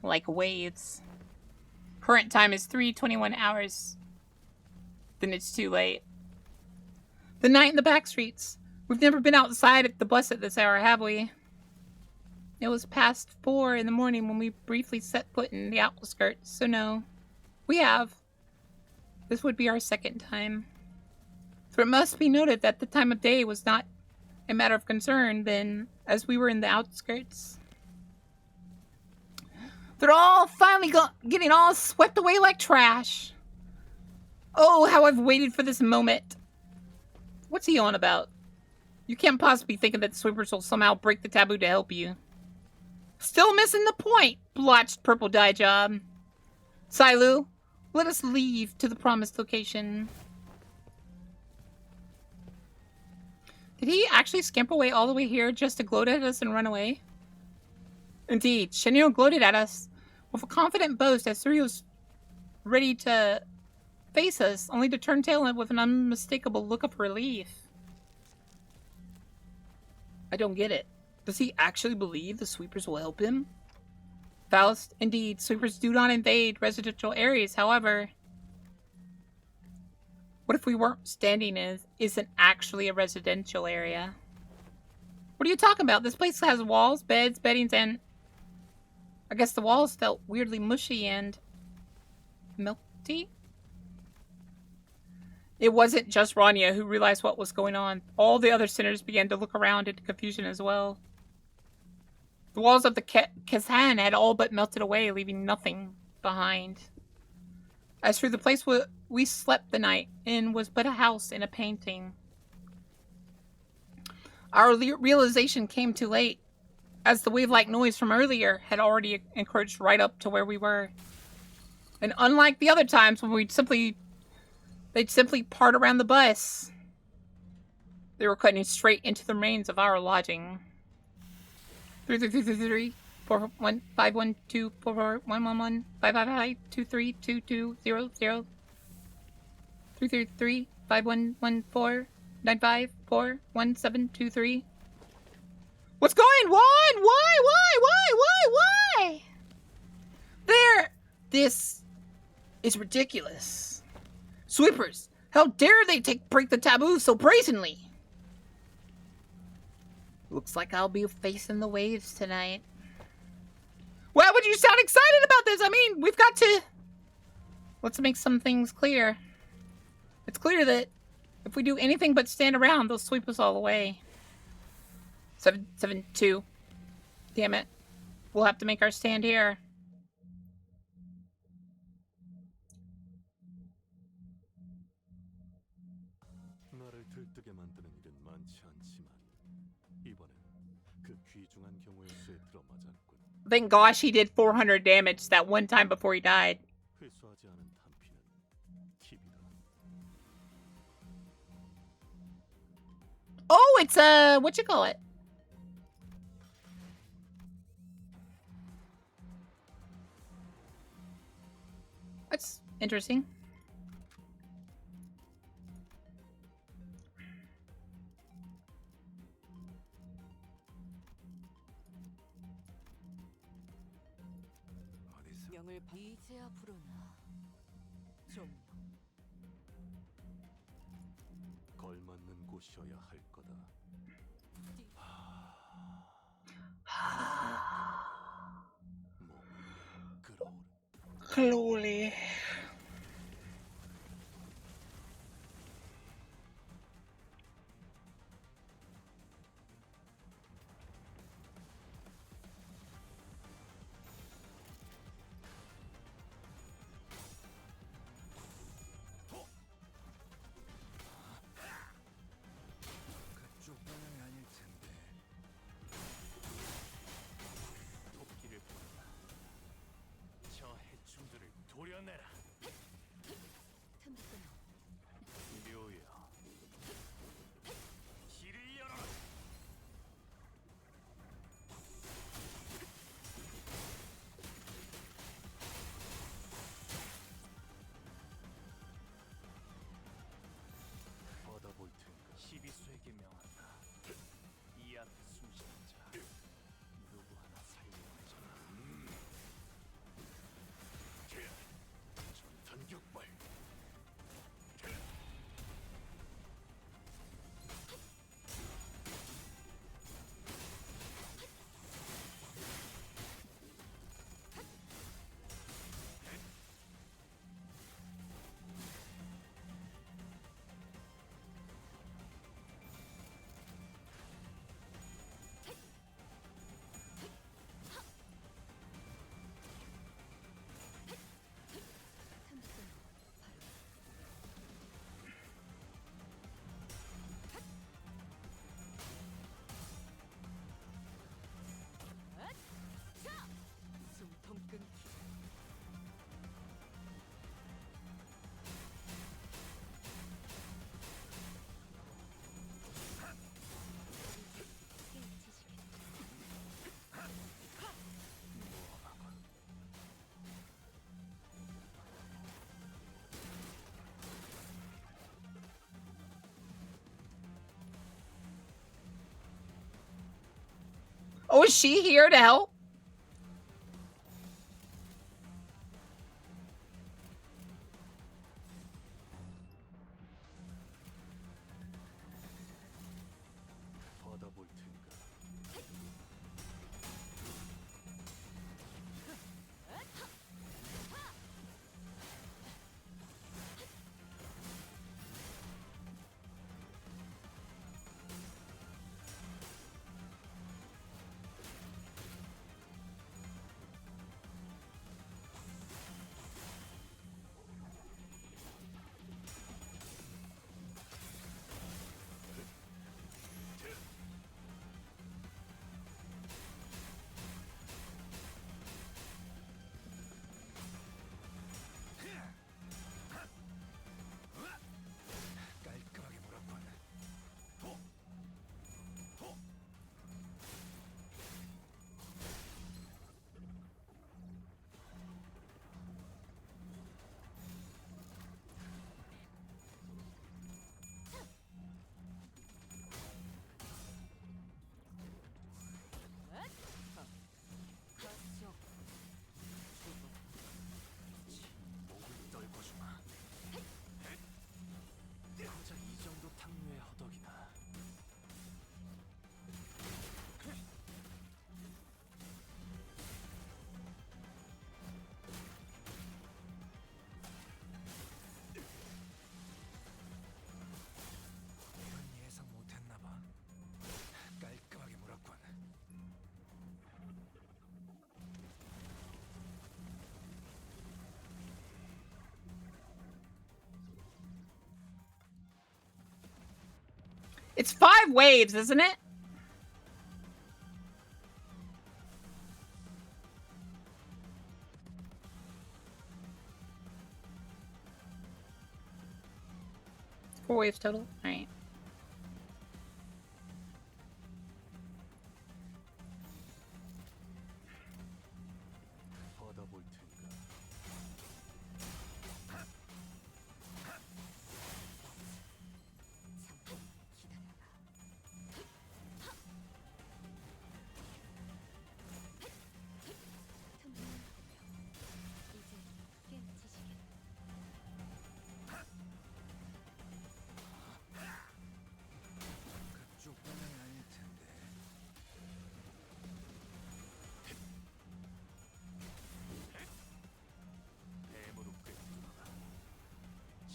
Like waves. Current time is 3:21 hours. Then it's too late. The night in the back streets. We've never been outside at the bus at this hour, have we? It was past 4 in the morning when we briefly set foot in the outskirts, so no. We have. This would be our second time. For it must be noted that the time of day was not a matter of concern then, as we were in the outskirts. They're all finally getting all swept away like trash. Oh, how I've waited for this moment. What's he on about? You can't possibly be thinking that the sweepers will somehow break the taboo to help you. Still missing the point, blotched purple dye job. Silu, let us leave to the promised location. Did he actually scamper away all the way here just to gloat at us and run away? Indeed, Shinio gloated at us with a confident boast as Surya was ready to face us, only to turn tail with an unmistakable look of relief. I don't get it. Does he actually believe the sweepers will help him? Faust, indeed, sweepers do not invade residential areas, however. What if we weren't standing isn't actually a residential area? What are you talking about? This place has walls, beds, beddings, and... I guess the walls felt weirdly mushy and... milky? It wasn't just Rania who realized what was going on. All the other sinners began to look around in confusion as well. The walls of the Kazan had all but melted away, leaving nothing behind. As for the place we slept the night in was but a house and a painting. Our realization came too late, as the wave-like noise from earlier had already encroached right up to where we were. And unlike the other times when they'd simply part around the bus, they were cutting straight into the remains of our lodging. 33333 411 512 44111 555 232200 333 5114 954 1723. What's going on? Why? This is ridiculous. Sweepers, How dare they break the taboo so brazenly? Looks like I'll be facing the waves tonight. Why would you sound excited about this? I mean, we've got to... Let's make some things clear. It's clear that if we do anything but stand around, they'll sweep us all away. 772. Damn it. We'll have to make our stand here. 나를 들뜨게 만드는 일은 많지 않지만 이번엔 그 귀중한 경우의 수에 들어맞았군. Thank gosh he did 400 damage that one time before he died. 회수하지 않은 탄피는 팁이다. Oh, it's what you call it? That's interesting. 명을 이제야 부르나. 좀 걸맞는 곳이어야 할 거다. 몸이 끌어오르. Slowly. 그쪽 방향이 아닐 텐데. 도끼를 보내라. 저 해충들을 도려내라. 틈새 묘야. 길을 열어라. 받아볼 테니까 시비수에게 명한다. 이 앞에 숨쉬는 자 누구 하나 살려주마. 전탄격발. 숨통 끊기. Oh, is she here to help? 받아볼 테니까. It's 5 waves, isn't it? Four waves total? Alright. 받아볼 테니까. 그쪽만은 아닐 텐데. 뱀으로 꿰뚫어라.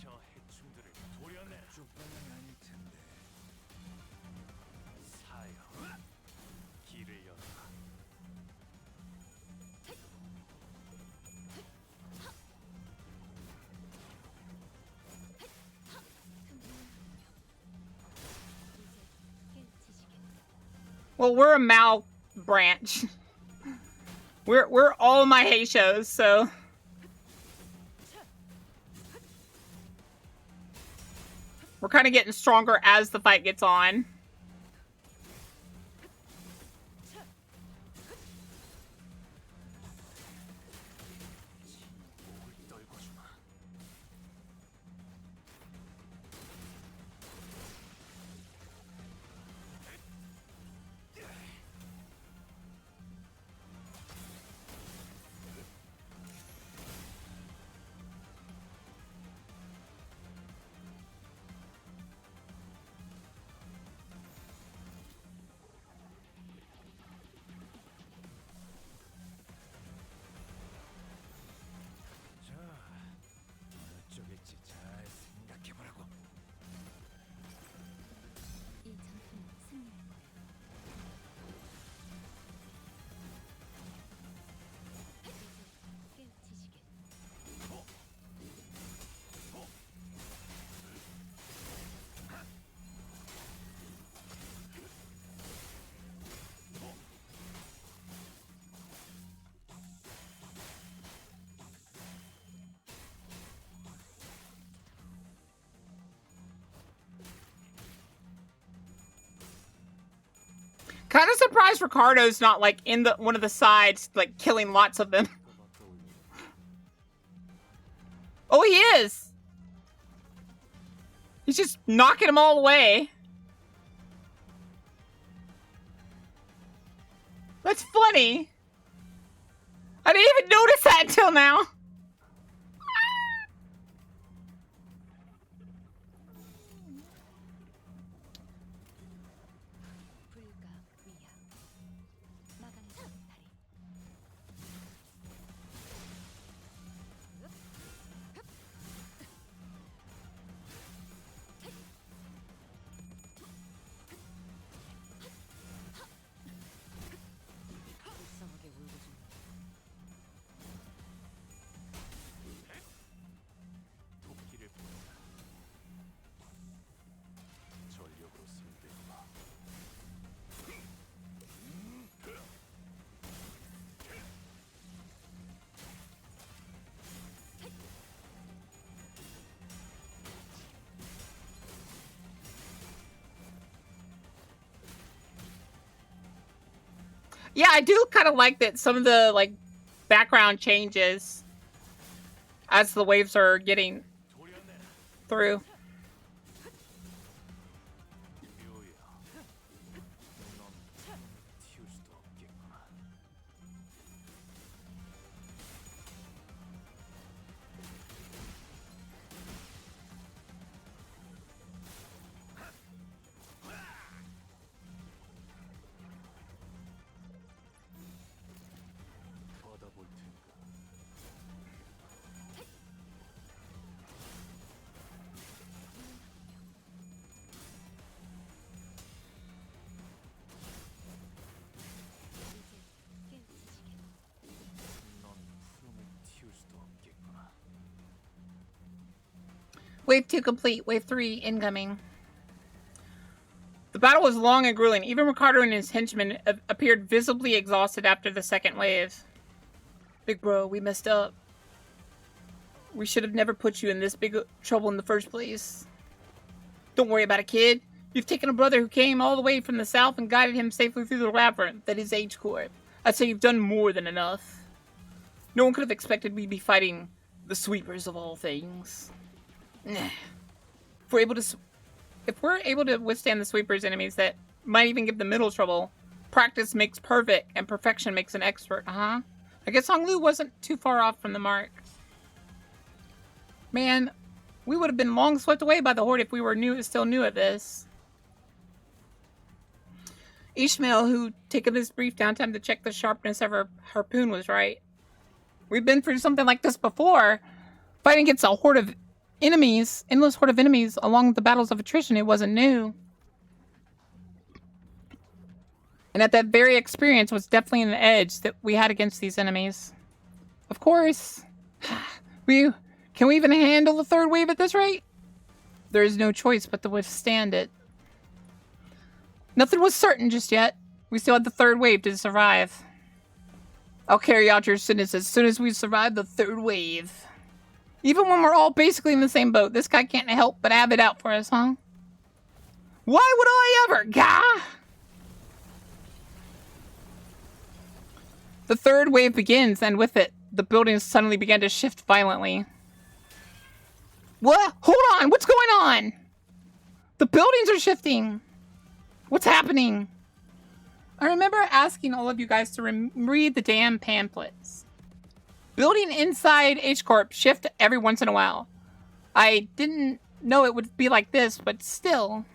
저 해충들을 도려내. 그쪽만은 아닐 텐데. 사여, 길을 열어라. Well, we're a Mal branch. We're all my Heishos, so we're kind of getting stronger as the fight gets on. 목을 떨궈주마. 자, 어느 쪽일지 잘 생각해보라고. Kind of surprised Ricardo's not like in the one of the sides, like killing lots of them. Oh, he is. He's just knocking them all away. That's funny. I didn't even notice that until now. 도끼를 보내라. 전력으로 상대해봐. Yeah, I do kind of like that some of the like background changes as the waves are getting through. 묘야. 넌 튀울 수도 없겠구나. 받아볼 테니까. 넌 푸름을 튀울 수도 없겠구나. Wave 2 complete. Wave 3 incoming. The battle was long and grueling. Even Ricardo and his henchmen appeared visibly exhausted after the second wave. Big bro, we messed up. We should have never put you in this big trouble in the first place. Don't worry about it, kid. You've taken a brother who came all the way from the south and guided him safely through the labyrinth that is H-Corp. I'd say you've done more than enough. No one could have expected we'd be fighting the sweepers of all things. If we're able to withstand the sweepers' enemies that might even give the middle trouble, practice makes perfect and perfection makes an expert, huh? I guess Hong Lu wasn't too far off from the mark. Man, we would have been long swept away by the Horde if we were still new at this. Ishmael, who'd taken this brief downtime to check the sharpness of her harpoon, was right. We've been through something like this before. Fighting against a horde of enemies, endless horde of enemies along the battles of attrition, it wasn't new. And that very experience was definitely an edge that we had against these enemies. Of course. Can we even handle the third wave at this rate? There is no choice but to withstand it. Nothing was certain just yet. We still had the third wave to survive. I'll carry out your sentence as soon as we survive the third wave. Even when we're all basically in the same boat, this guy can't help but have it out for us, huh? Why would I ever, gah? The third wave begins, and with it, the buildings suddenly began to shift violently. What? Hold on, what's going on? The buildings are shifting. What's happening? I remember asking all of you guys to read the damn pamphlets. Building inside H-Corp shift every once in a while. I didn't know it would be like this, but still.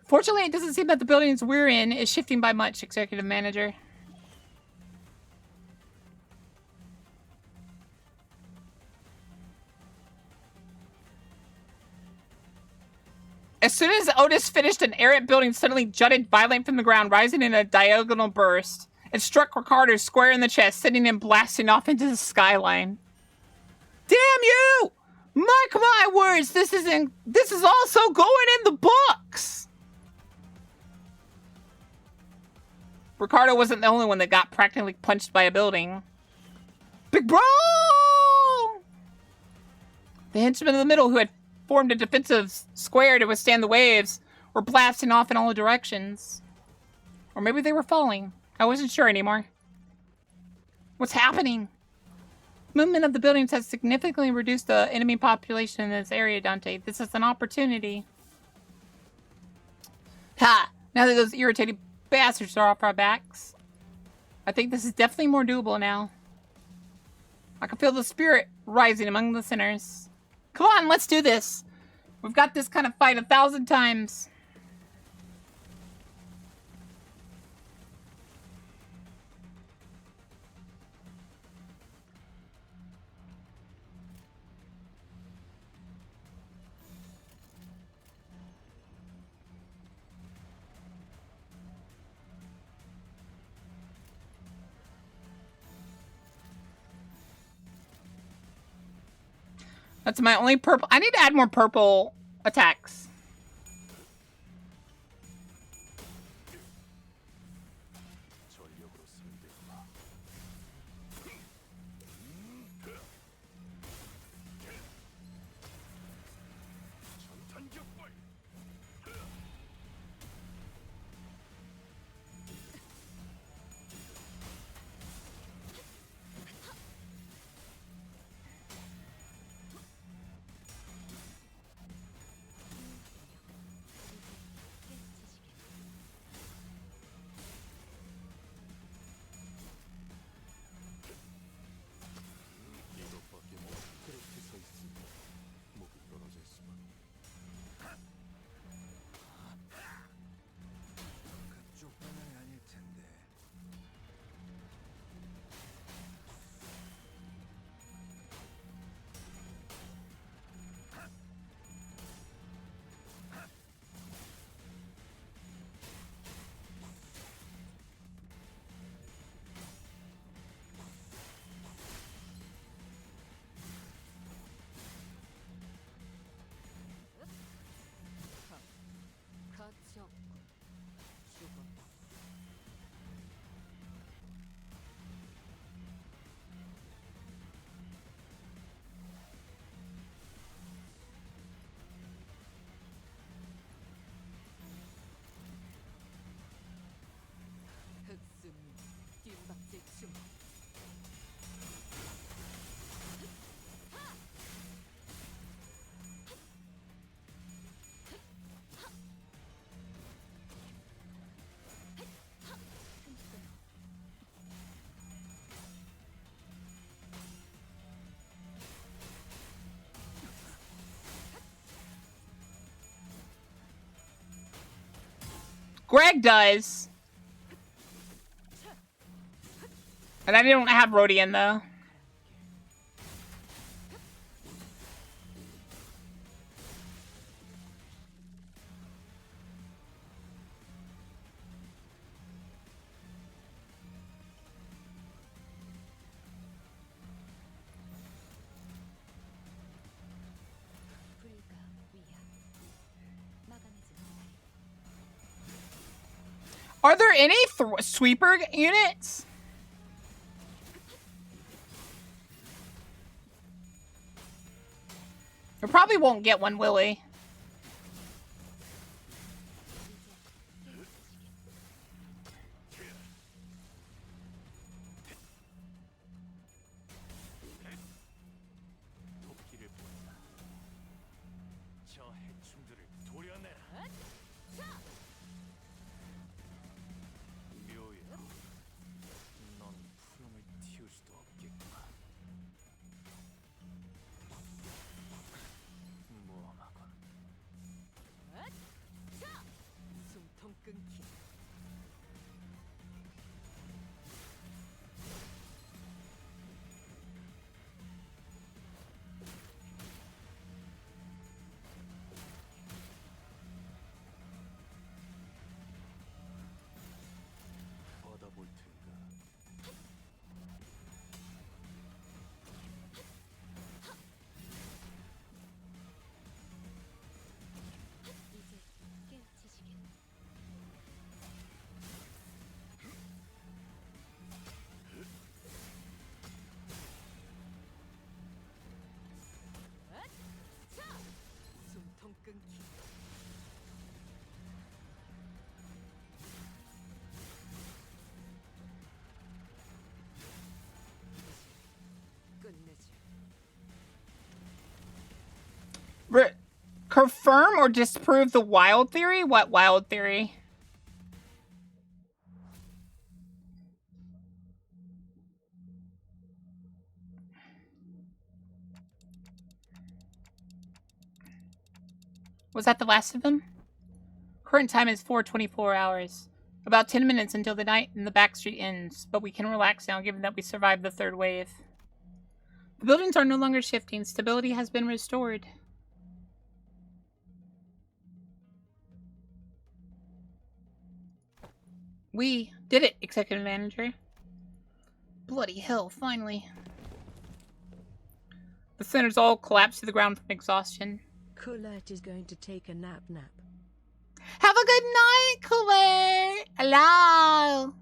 Fortunately, it doesn't seem that the buildings we're in is shifting by much, Executive Manager. As soon as Otis finished, an errant building suddenly jutted violently from the ground, rising in a diagonal burst. It struck Ricardo square in the chest, sending him blasting off into the skyline. Damn you! Mark my words, this is also going in the books! Ricardo wasn't the only one that got practically punched by a building. Big bro! The henchmen in the middle, who had formed a defensive square to withstand the waves, were blasting off in all directions. Or maybe they were falling. I wasn't sure anymore. What's happening? Movement of the buildings has significantly reduced the enemy population in this area, Dante. This is an opportunity. Ha! Now that those irritating bastards are off our backs, I think this is definitely more doable now. I can feel the spirit rising among the sinners. Come on, let's do this. We've got this kind of fight 1,000 times. That's my only purple. I need to add more purple attacks. Greg does. And I don't have Rodian, though. Are there any sweeper units? We probably won't get one, will we? Confirm or disprove the wild theory? What wild theory? Was that the last of them? Current time is 4:24 hours. About 10 minutes until the night in the backstreet ends, but we can relax now given that we survived the third wave. The buildings are no longer shifting. Stability has been restored. We did it, Executive Manager. Bloody hell, finally. The centers all collapsed to the ground from exhaustion. Colette is going to take a nap. Have a good night, Colette! Hello!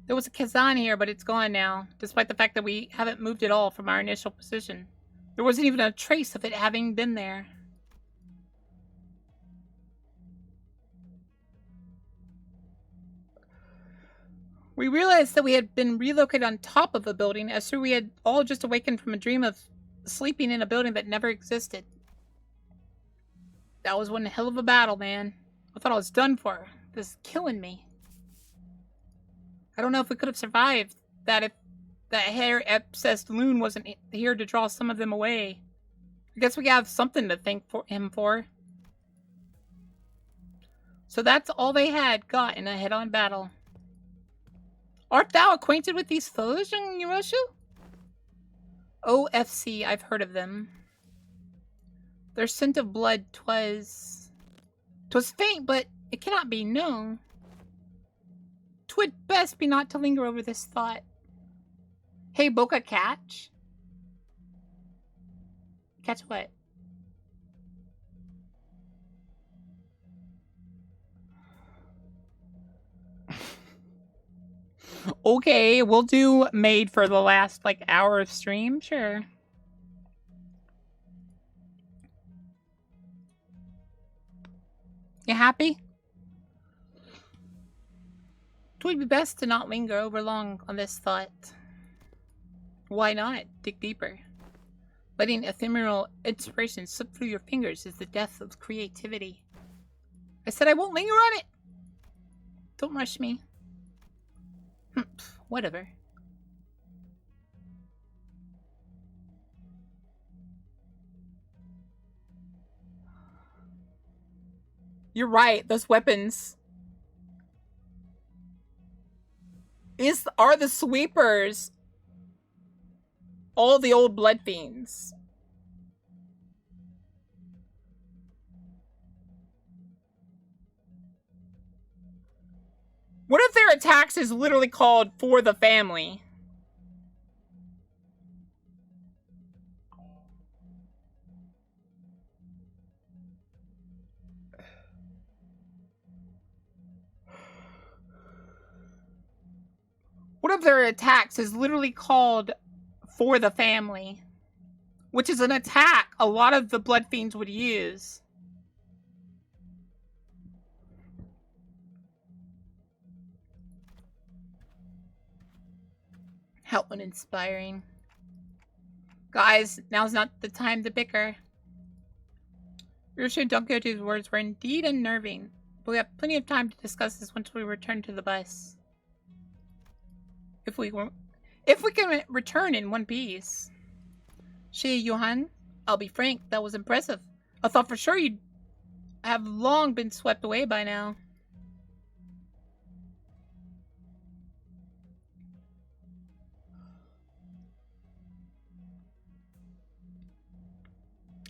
There was a Kazan here, but it's gone now, despite the fact that we haven't moved at all from our initial position. There wasn't even a trace of it having been there. We realized that we had been relocated on top of a building, as though we had all just awakened from a dream of sleeping in a building that never existed. That was one hell of a battle, man. I thought I was done for. This is killing me. I don't know if we could have survived that if that hair-obsessed loon wasn't here to draw some of them away. I guess we have something to thank him for. So that's all they had got in a head-on battle. Art thou acquainted with these foes, young Yoroshu? OFC, I've heard of them. Their scent of blood, 'twas faint, but it cannot be known. 'Twould best be not to linger over this thought. Hey, Boca, catch? Catch what? Okay, we'll do Maid for the last, like, hour of stream, sure. You happy? It would be best to not linger over long on this thought. Why not? Dig deeper. Letting ephemeral inspiration slip through your fingers is the death of creativity. I said I won't linger on it! Don't rush me. Whatever. You're right. Those weapons are the sweepers. All the old blood fiends. What if their attacks is literally called for the family? What if their attacks is literally called for the family? Which is an attack a lot of the blood fiends would use. How uninspiring. Guys, now's not the time to bicker. Urusha Donkotu's words were indeed unnerving, but we have plenty of time to discuss this once we return to the bus. If we can return in one piece. Johan, I'll be frank, that was impressive. I thought for sure you'd have long been swept away by now.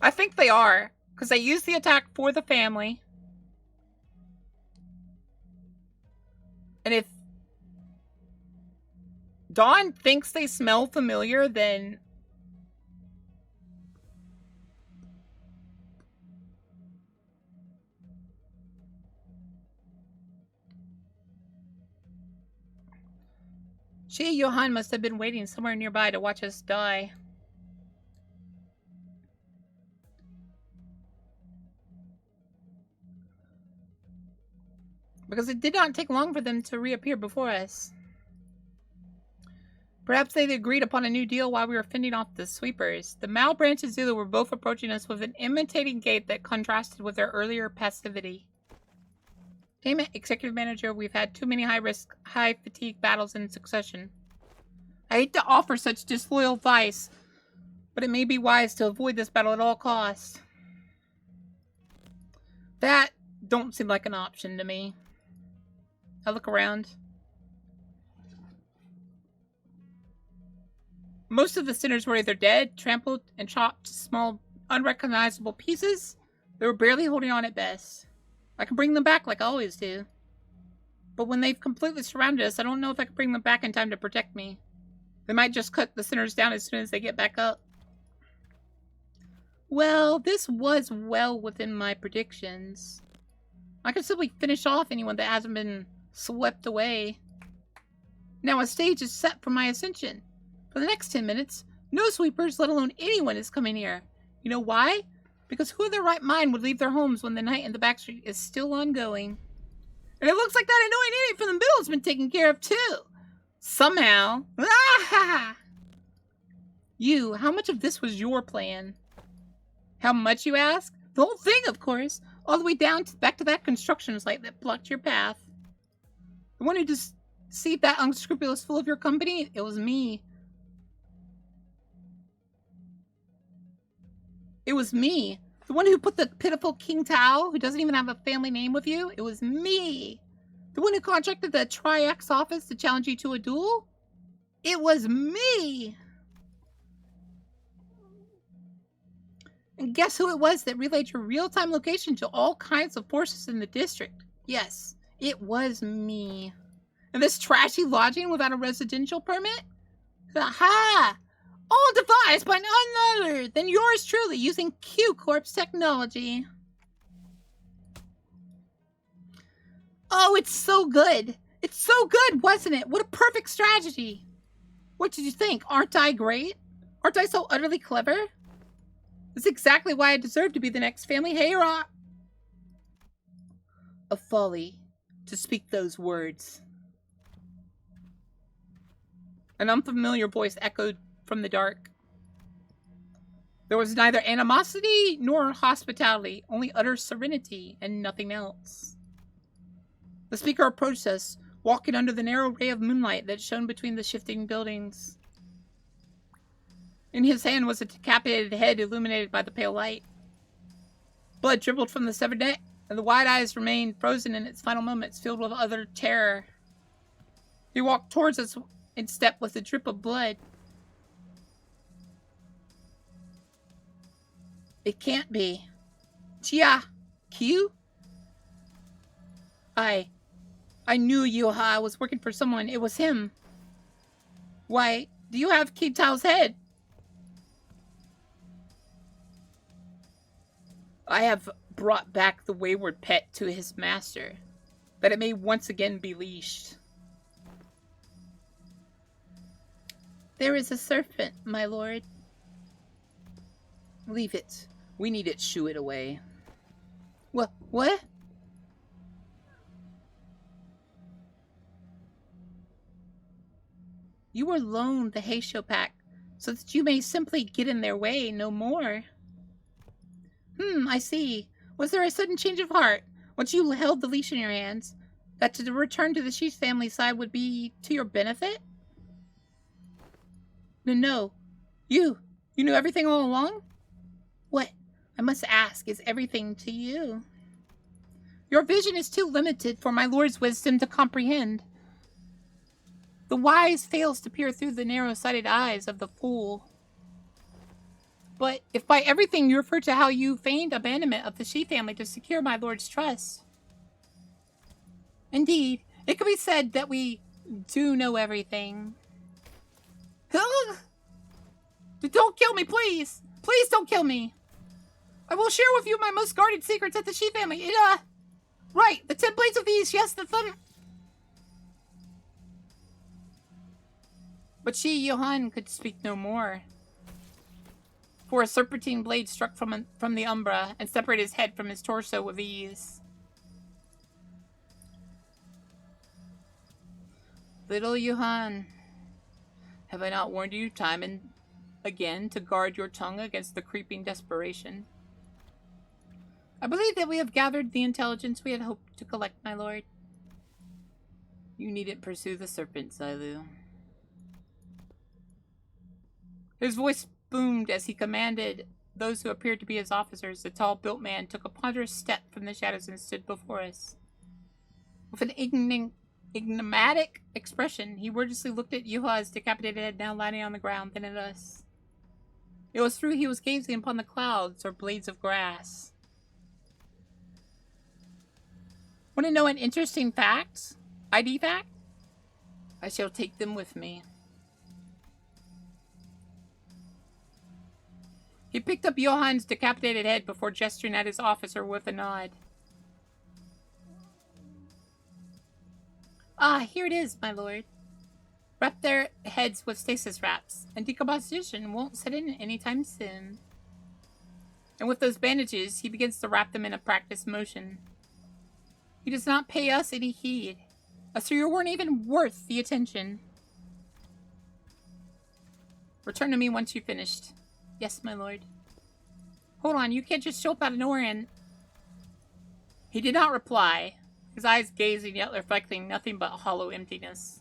I think they are, because they used the attack for the family. And if Dawn thinks they smell familiar, then Johan must have been waiting somewhere nearby to watch us die. Because it did not take long for them to reappear before us. Perhaps they'd agreed upon a new deal while we were fending off the sweepers. The Mal Branch and Zulu were both approaching us with an imitating gait that contrasted with their earlier passivity. Damn it, Executive Manager, we've had too many high-risk, high-fatigue battles in succession. I hate to offer such disloyal advice, but it may be wise to avoid this battle at all costs. That don't seem like an option to me. I look around. Most of the sinners were either dead, trampled, and chopped to small, unrecognizable pieces. They were barely holding on at best. I can bring them back like I always do. But when they've completely surrounded us, I don't know if I can bring them back in time to protect me. They might just cut the sinners down as soon as they get back up. Well, this was well within my predictions. I can simply finish off anyone that hasn't been swept away. Now a stage is set for my ascension. For the next 10 minutes, no sweepers, let alone anyone, is coming here. You know why? Because who in their right mind would leave their homes when the night in the backstreet is still ongoing? And it looks like that annoying idiot from the middle has been taken care of too. Somehow. Ah! You, how much of this was your plan? How much, you ask? The whole thing, of course. All the way down to back to that construction site that blocked your path. The one who just deceived that unscrupulous fool of your company? It was me. It was me. The one who put the pitiful King Tao, who doesn't even have a family name, with you? It was me. The one who contracted the Tri-X office to challenge you to a duel? It was me. And guess who it was that relayed your real-time location to all kinds of forces in the district? Yes, it was me. And this trashy lodging without a residential permit? Aha! All devised by none other than yours truly, using Q-Corp's technology. Oh, it's so good. It's so good, wasn't it? What a perfect strategy. What did you think? Aren't I great? Aren't I so utterly clever? That's exactly why I deserve to be the next family hero. A folly to speak those words. An unfamiliar voice echoed from the dark. There was neither animosity nor hospitality, only utter serenity and nothing else. The speaker approached us, walking under the narrow ray of moonlight that shone between the shifting buildings. In his hand was a decapitated head illuminated by the pale light. Blood dribbled from the severed neck, and the wide eyes remained frozen in its final moments, filled with utter terror. He walked towards us in step with a drip of blood. It can't be. Chia, Q? I knew Yuha was working for someone. It was him. Why, do you have Ki Tao's head? I have brought back the wayward pet to his master, that it may once again be leashed. There is a serpent, my lord. Leave it. We need it. Shoo it away. What? You were loaned the Heisho pack, so that you may simply get in their way, no more. I see. Was there a sudden change of heart, once you held the leash in your hands, that to return to the Sheesh family side would be to your benefit? No. You knew everything all along? What, I must ask, is everything to you? Your vision is too limited for my lord's wisdom to comprehend. The wise fails to peer through the narrow-sighted eyes of the fool. But if by everything you refer to how you feigned abandonment of the Shi family to secure my lord's trust, indeed, it could be said that we do know everything. Don't kill me, please! Please don't kill me! I will share with you my most guarded secrets at the Shi family. Right, the 10 blades of these, yes, the thumb. But Johan could speak no more. For a serpentine blade struck from the umbra and separated his head from his torso with ease. Little Johan, have I not warned you time and again to guard your tongue against the creeping desperation? I believe that we have gathered the intelligence we had hoped to collect, my lord. You needn't pursue the serpent, Zailu. His voice boomed as he commanded those who appeared to be his officers. The tall-built man took a ponderous step from the shadows and stood before us. With an enigmatic expression, he wordlessly looked at Yuha's decapitated head now lying on the ground, then at us. It was through he was gazing upon the clouds or blades of grass. Want to know an interesting fact? ID fact? I shall take them with me. He picked up Johan's decapitated head before gesturing at his officer with a nod. Ah, here it is, my lord. Wrap their heads with stasis wraps, and decomposition won't set in anytime soon. And with those bandages, he begins to wrap them in a practiced motion. He does not pay us any heed, as you weren't even worth the attention. Return to me once you've finished. Yes, my lord. Hold on, you can't just show up out of nowhere and... He did not reply, his eyes gazing yet reflecting nothing but hollow emptiness.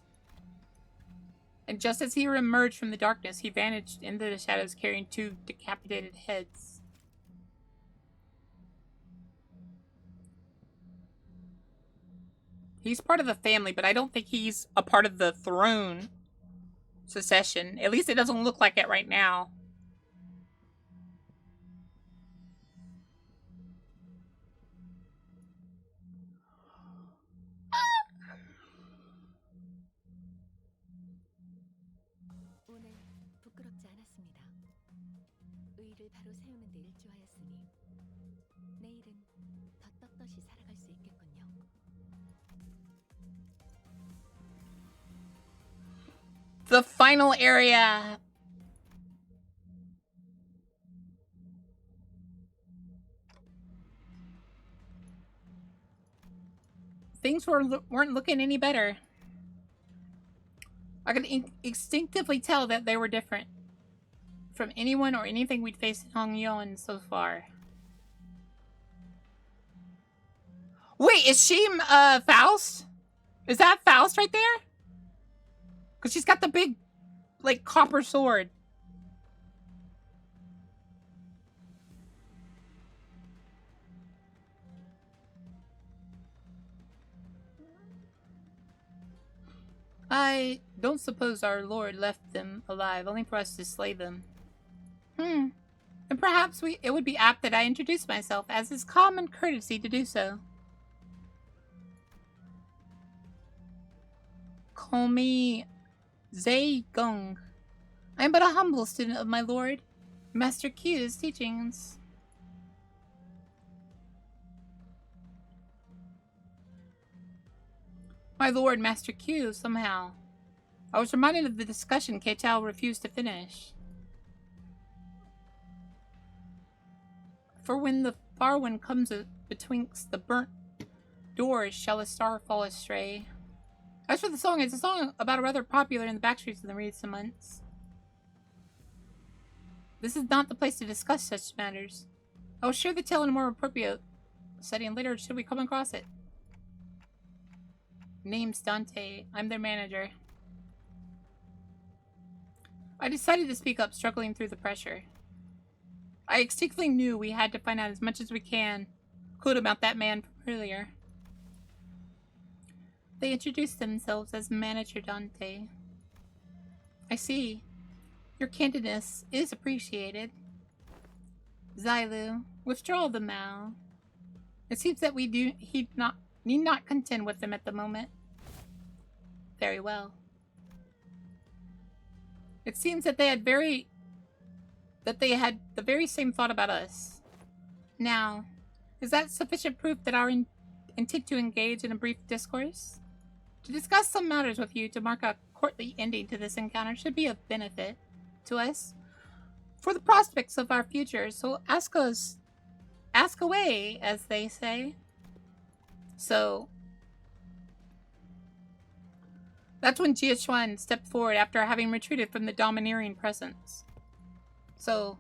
And just as he emerged from the darkness, he vanished into the shadows carrying 2 decapitated heads. He's part of the family, but I don't think he's a part of the throne succession. At least it doesn't look like it right now. 오늘 부끄럽지 않았습니다. 의의를 바로 세우는 데 일조하였으니 내일은 더 떳떳이 살아갈 수 있겠군요. The final area. Things weren't looking any better. I could instinctively tell that they were different from anyone or anything we'd faced in Hongyeon so far. Wait, is she Faust? Is that Faust right there? Because she's got the big, like, copper sword. I don't suppose our lord left them alive, only for us to slay them. And perhaps it would be apt that I introduce myself, as is common courtesy to do so. Call me Zai Gong. I am but a humble student of my lord, Master Q's teachings. My lord, Master Q, somehow. I was reminded of the discussion Keitao refused to finish. For when the far one comes betwixt the burnt doors, shall a star fall astray. As for the song, it's a song about a rather popular in the backstreets in the recent months. This is not the place to discuss such matters. I will share the tale in a more appropriate setting later should we come across it. Name's Dante. I'm their manager. I decided to speak up, struggling through the pressure. I instinctively knew we had to find out as much as we could about that man from earlier. They introduced themselves as Manager Dante. I see. Your candidness is appreciated. Zylu, withdraw the Mao. It seems that need not contend with them at the moment. Very well. It seems that they had the very same thought about us. Now, is that sufficient proof that our intent to engage in a brief discourse? To discuss some matters with you to mark a courtly ending to this encounter should be of benefit to us for the prospects of our future, so ask away, as they say. So, that's when Jia Chuan stepped forward after having retreated from the domineering presence. So,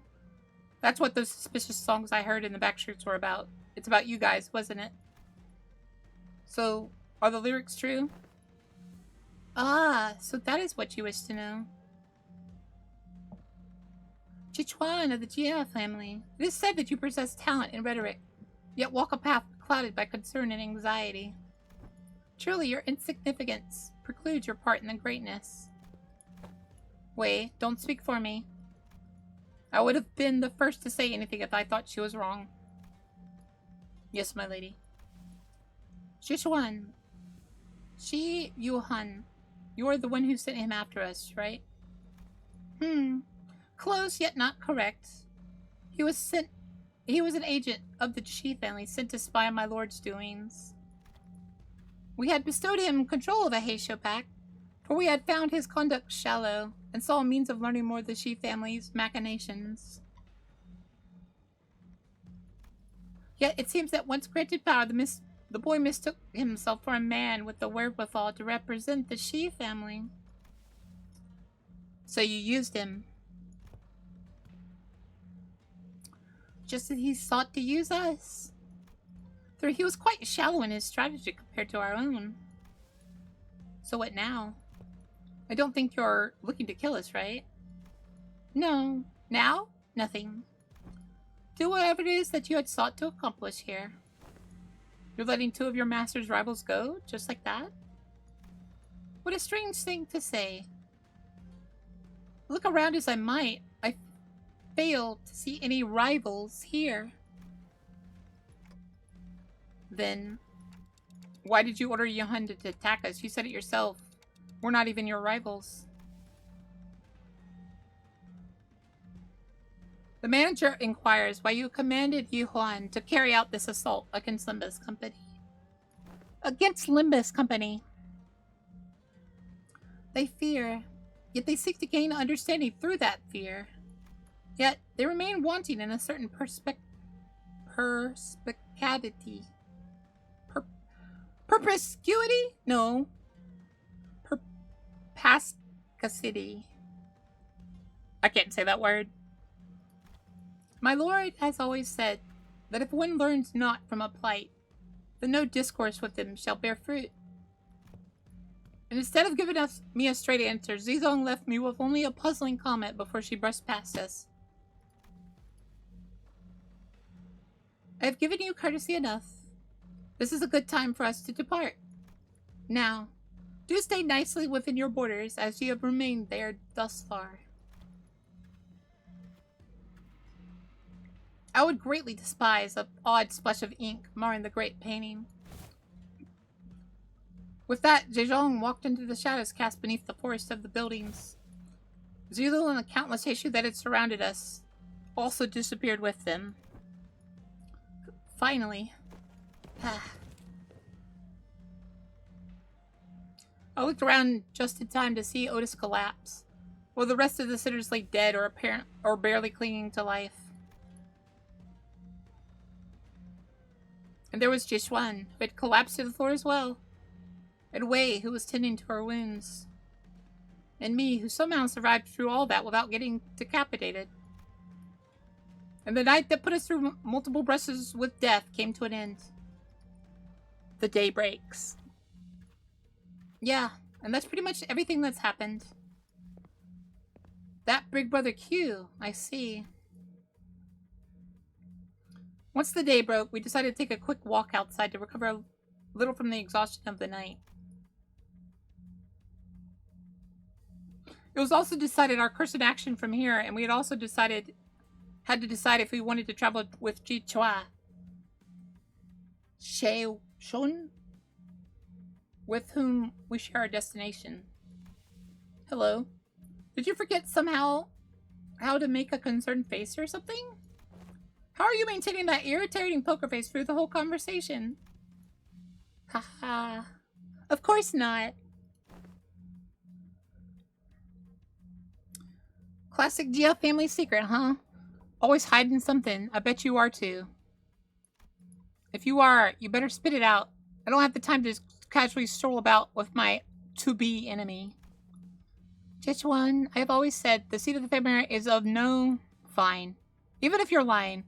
that's what those suspicious songs I heard in the backstreets were about. It's about you guys, wasn't it? So, are the lyrics true? Ah, so that is what you wish to know. Jichuan of the Jia family. It is said that you possess talent in rhetoric, yet walk a path clouded by concern and anxiety. Truly, your insignificance precludes your part in the greatness. Wei, don't speak for me. I would have been the first to say anything if I thought she was wrong. Yes, my lady. Jichuan. Shi Yuhan. You are the one who sent him after us, right? Close, yet not correct. He was an agent of the Shi family sent to spy on my lord's doings. We had bestowed him control of the Heisho pack, for we had found his conduct shallow, and saw a means of learning more of the Shi family's machinations. Yet it seems that once granted power, the boy mistook himself for a man with the wherewithal to represent the Shi family. So you used him. Just as he sought to use us. For he was quite shallow in his strategy compared to our own. So what now? I don't think you're looking to kill us, right? No. Now? Nothing. Do whatever it is that you had sought to accomplish here. You're letting two of your master's rivals go, just like that? What a strange thing to say. Look around as I might, I fail to see any rivals here. Then, why did you order Johan to attack us? You said it yourself. We're not even your rivals. The manager inquires why you commanded Yuan to carry out this assault against Limbus Company. Against Limbus Company. They fear, yet they seek to gain understanding through that fear. Yet they remain wanting in a certain perspicacity. Perspicuity? No. Perspicacity. I can't say that word. My lord has always said that if one learns not from a plight, then no discourse with them shall bear fruit. And instead of giving me a straight answer, Zizong left me with only a puzzling comment before she brushed past us. I have given you courtesy enough. This is a good time for us to depart. Now, Do stay nicely within your borders, as you have remained there thus far. I would greatly despise an odd splash of ink marring the great painting. With that, Zhejiang walked into the shadows cast beneath the forest of the buildings. Zulu and the countless issue that had surrounded us also disappeared with them. Finally. I looked around just in time to see Otis collapse, while the rest of the sitters lay dead or barely clinging to life. And there was Jishwan, who had collapsed to the floor as well, and Wei, who was tending to her wounds, and me, who somehow survived through all that without getting decapitated. And the night that put us through multiple brushes with death came to an end. The day breaks. Yeah, and that's pretty much everything that's happened. That Big Brother Q, I see. Once the day broke, we decided to take a quick walk outside to recover a little from the exhaustion of the night. It was also decided our course of action from here, and we had also had to decide if we wanted to travel with Ji Chua. Shun? With whom we share our destination. Hello? Did you forget somehow how to make a concerned face or something? How are you maintaining that irritating poker face through the whole conversation? Haha. Of course not. Classic Gia family secret, huh? Always hiding something. I bet you are too. If you are, you better spit it out. I don't have the time to casually stroll about with my to-be enemy. Jichuan, I have always said the seat of the family is of no... Fine. Even if you're lying.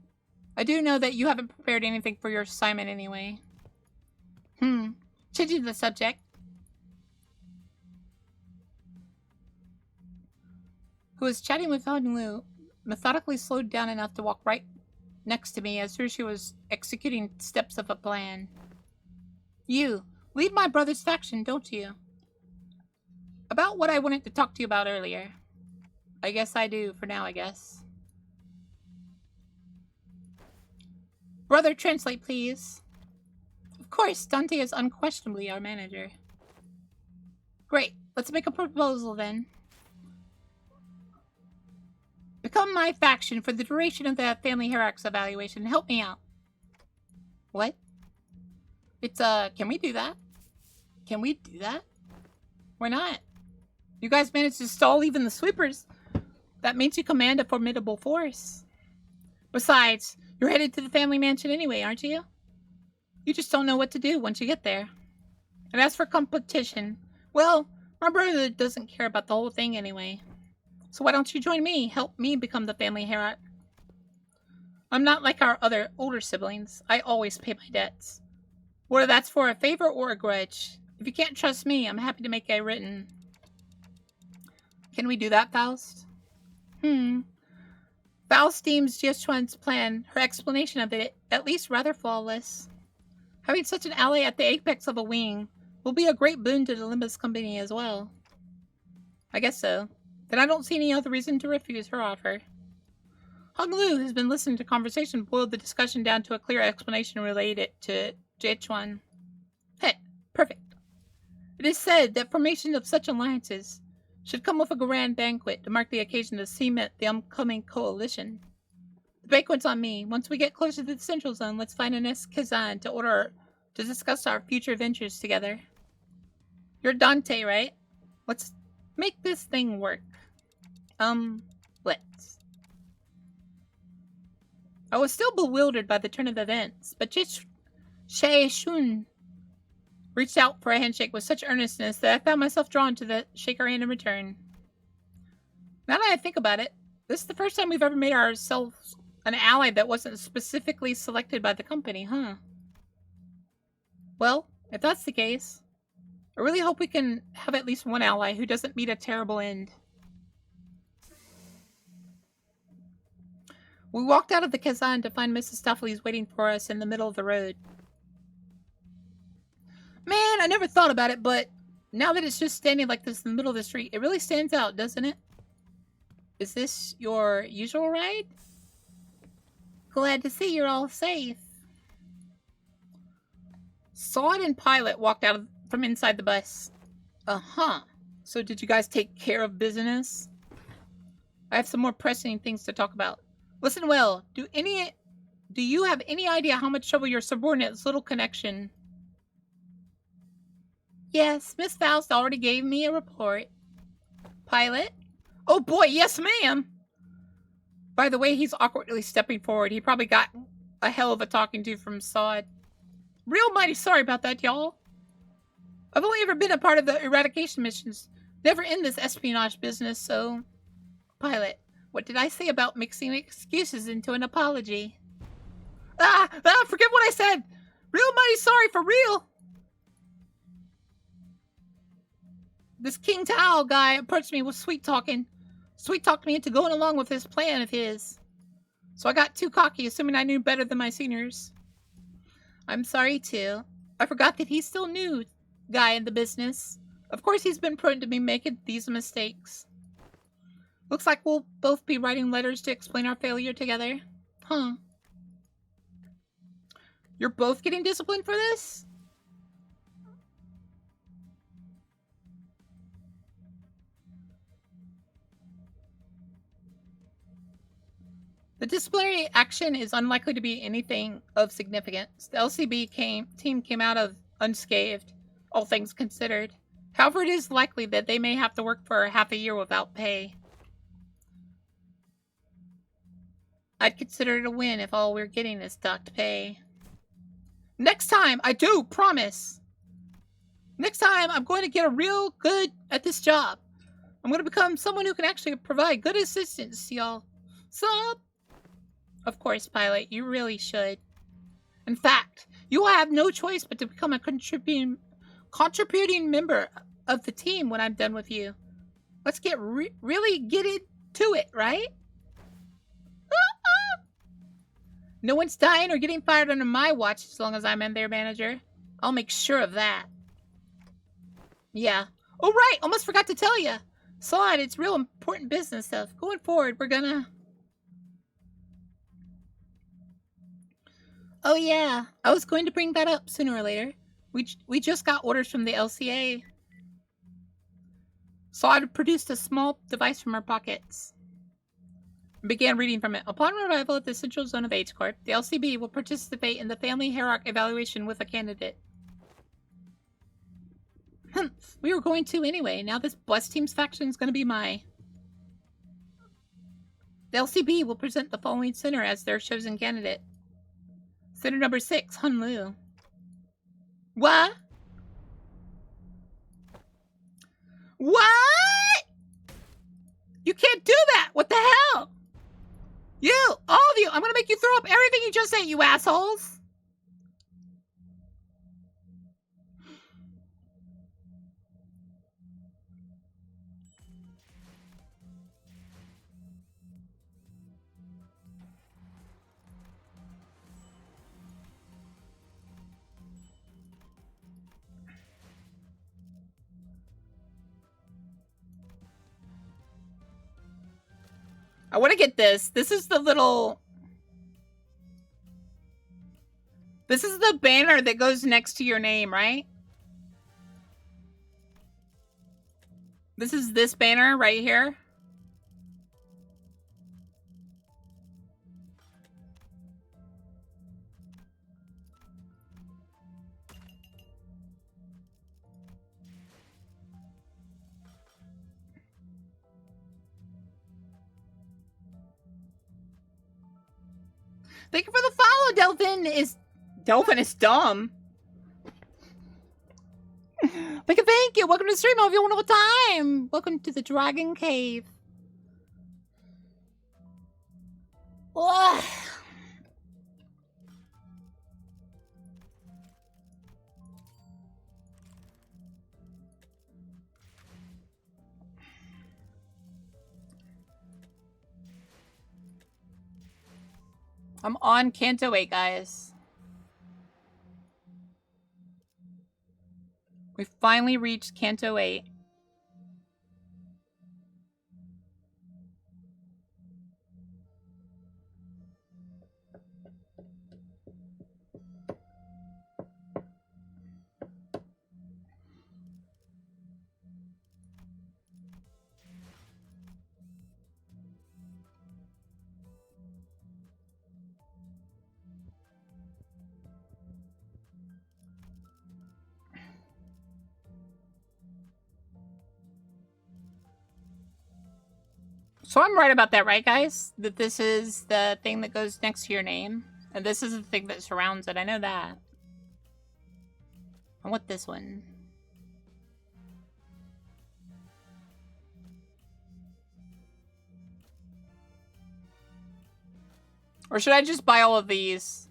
I do know that you haven't prepared anything for your assignment anyway. Changing the subject. Who was chatting with Hong Lu, methodically slowed down enough to walk right next to me as soon as she was executing steps of a plan. You lead my brother's faction, don't you? About what I wanted to talk to you about earlier. I guess I do, for now, I guess. Brother, translate, please. Of course, Dante is unquestionably our manager. Great, let's make a proposal then. Become my faction for the duration of the family hierarchy evaluation. Help me out. What? It's, can we do that? Can we do that? Why not? You guys managed to stall even the sweepers. That means you command a formidable force. Besides, you're headed to the family mansion anyway, aren't you? You just don't know what to do once you get there. And as for competition, well, my brother doesn't care about the whole thing anyway. So why don't you join me? Help me become the family hierarch. I'm not like our other older siblings. I always pay my debts. Whether that's for a favor or a grudge. If you can't trust me, I'm happy to make a written. Can we do that, Faust? Faust deems Jichuan's plan, her explanation of it, at least rather flawless. Having such an ally at the apex of a wing will be a great boon to the Limbus Company as well. I guess so. Then I don't see any other reason to refuse her offer. Hong Lu, who's been listening to conversation, boiled the discussion down to a clear explanation related to Jichuan. Hey, perfect. It is said that formation of such alliances should come with a grand banquet to mark the occasion to cement the upcoming coalition. The banquet's on me. Once we get closer to the Central Zone, let's find a next Kazan to discuss our future ventures together. You're Dante, right? Let's make this thing work. Let's. I was still bewildered by the turn of events, but Shai Shun reached out for a handshake with such earnestness that I found myself drawn to shake her hand in return. Now that I think about it, this is the first time we've ever made ourselves an ally that wasn't specifically selected by the company, huh? Well, if that's the case, I really hope we can have at least one ally who doesn't meet a terrible end. We walked out of the Kazan to find Mrs. Stoffley's waiting for us in the middle of the road. Man, I never thought about it, but now that it's just standing like this in the middle of the street, it really stands out, doesn't it? Is this your usual ride? Glad to see you're all safe. Sod and Pilot walked out from inside the bus. Uh-huh. So did you guys take care of business? I have some more pressing things to talk about. Listen well, do you have any idea how much trouble your subordinate's little connection? Yes, Miss Faust already gave me a report. Pilot? Oh boy, yes ma'am! By the way, he's awkwardly stepping forward. He probably got a hell of a talking to from Sod. Real mighty sorry about that, y'all. I've only ever been a part of the eradication missions. Never in this espionage business, so... Pilot, what did I say about mixing excuses into an apology? Forget what I said! Real mighty sorry for real! This King Tao guy approached me with sweet-talking. Sweet-talked me into going along with this plan of his. So I got too cocky, assuming I knew better than my seniors. I'm sorry, too. I forgot that he's still new guy in the business. Of course he's been prone to me making these mistakes. Looks like we'll both be writing letters to explain our failure together. Huh. You're both getting disciplined for this? The disciplinary action is unlikely to be anything of significance. The LCB team came out of unscathed, all things considered. However, it is likely that they may have to work for half a year without pay. I'd consider it a win if all we're getting is docked pay. Next time, I do, promise. Next time, I'm going to get real good at this job. I'm going to become someone who can actually provide good assistance to y'all. Sup? Of course, Pilot, you really should. In fact, you will have no choice but to become a contributing member of the team when I'm done with you. Let's get really get into it, right? No one's dying or getting fired under my watch as long as I'm in their manager. I'll make sure of that. Yeah. Oh, right! Almost forgot to tell you. Slide, it's real important business stuff. Going forward, we're gonna... Oh yeah, I was going to bring that up sooner or later. We just got orders from the LCA. So I produced a small device from our pockets. And began reading from it. Upon arrival at the Central Zone of H Corp, the LCB will participate in the family hierarchy evaluation with a candidate. We were going to anyway. Now this Bless Team's faction is going to be my... The LCB will present the following center as their chosen candidate. Center number 6, Hunlu. What? What? You can't do that! What the hell? You! All of you! I'm gonna make you throw up everything you just said, you assholes! I want to get this. This is the little... This is the banner that goes next to your name, right? This is this banner right here. Thank you for the follow, Delphin is dumb. Thank you. Welcome to the stream. I hope you have a wonderful time. Welcome to the Dragon Cave. Ugh. I'm on Canto 8, guys. We finally reached Canto 8. So I'm right about that, right, guys? That this is the thing that goes next to your name. And this is the thing that surrounds it. I know that. I want this one. Or should I just buy all of these?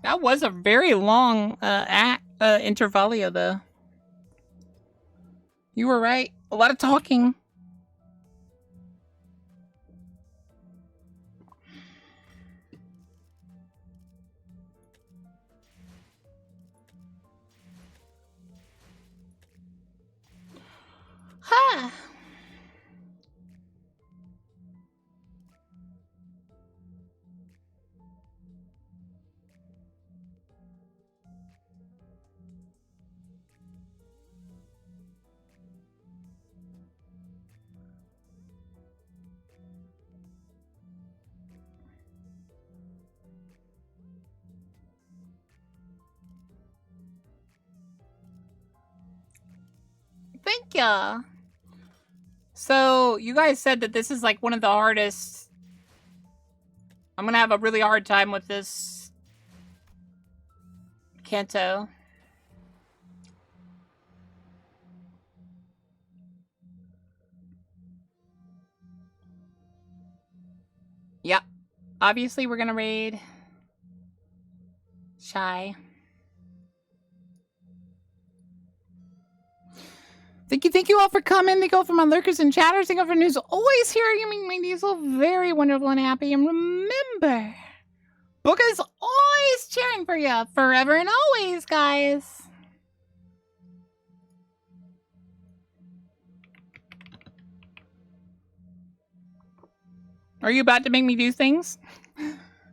That was a very long intervalio, though. You were right. A lot of talking. Ha! Thank ya. So, you guys said that this is like one of the hardest. I'm gonna have a really hard time with this canto. Yep. Obviously, we're gonna raid Shy. Thank you all for coming. Thank you all for my lurkers and chatters. Thank you all for news. Always hearing you make my days so very wonderful and happy. And remember, Booka's always cheering for you. Forever and always, guys. Are you about to make me do things?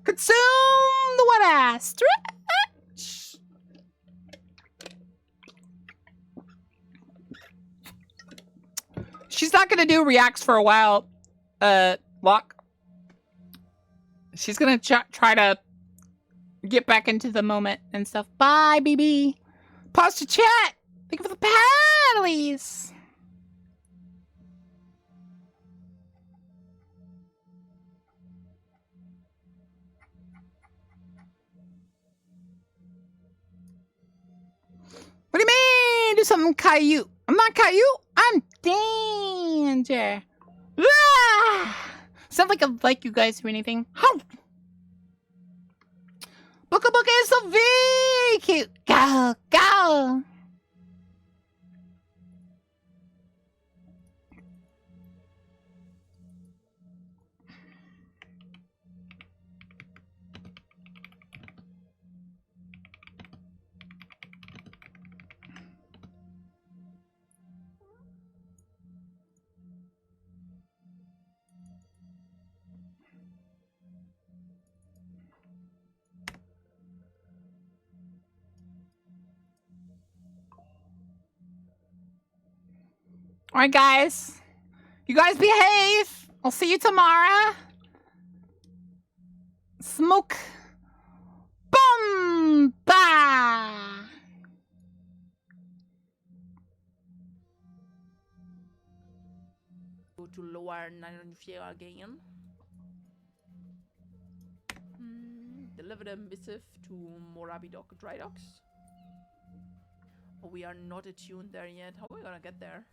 Consume the wet ass. She's not gonna do reacts for a while, Locke. She's gonna try to get back into the moment and stuff. Bye, BB. Pause to chat. Thank you for the paddlies. What do you mean? Do something, Caillou. I'm not Caillou. I'm Danger. Ah! Sound like I like you guys or anything. How? Booka is so very cute. Go, go. Alright, guys. You guys behave. I'll see you tomorrow. Smoke. Boom! Bah! Go to lower 9 again. Deliver the missive to Morabidok Dry Docks. Oh, we are not attuned there yet. How are we gonna get there?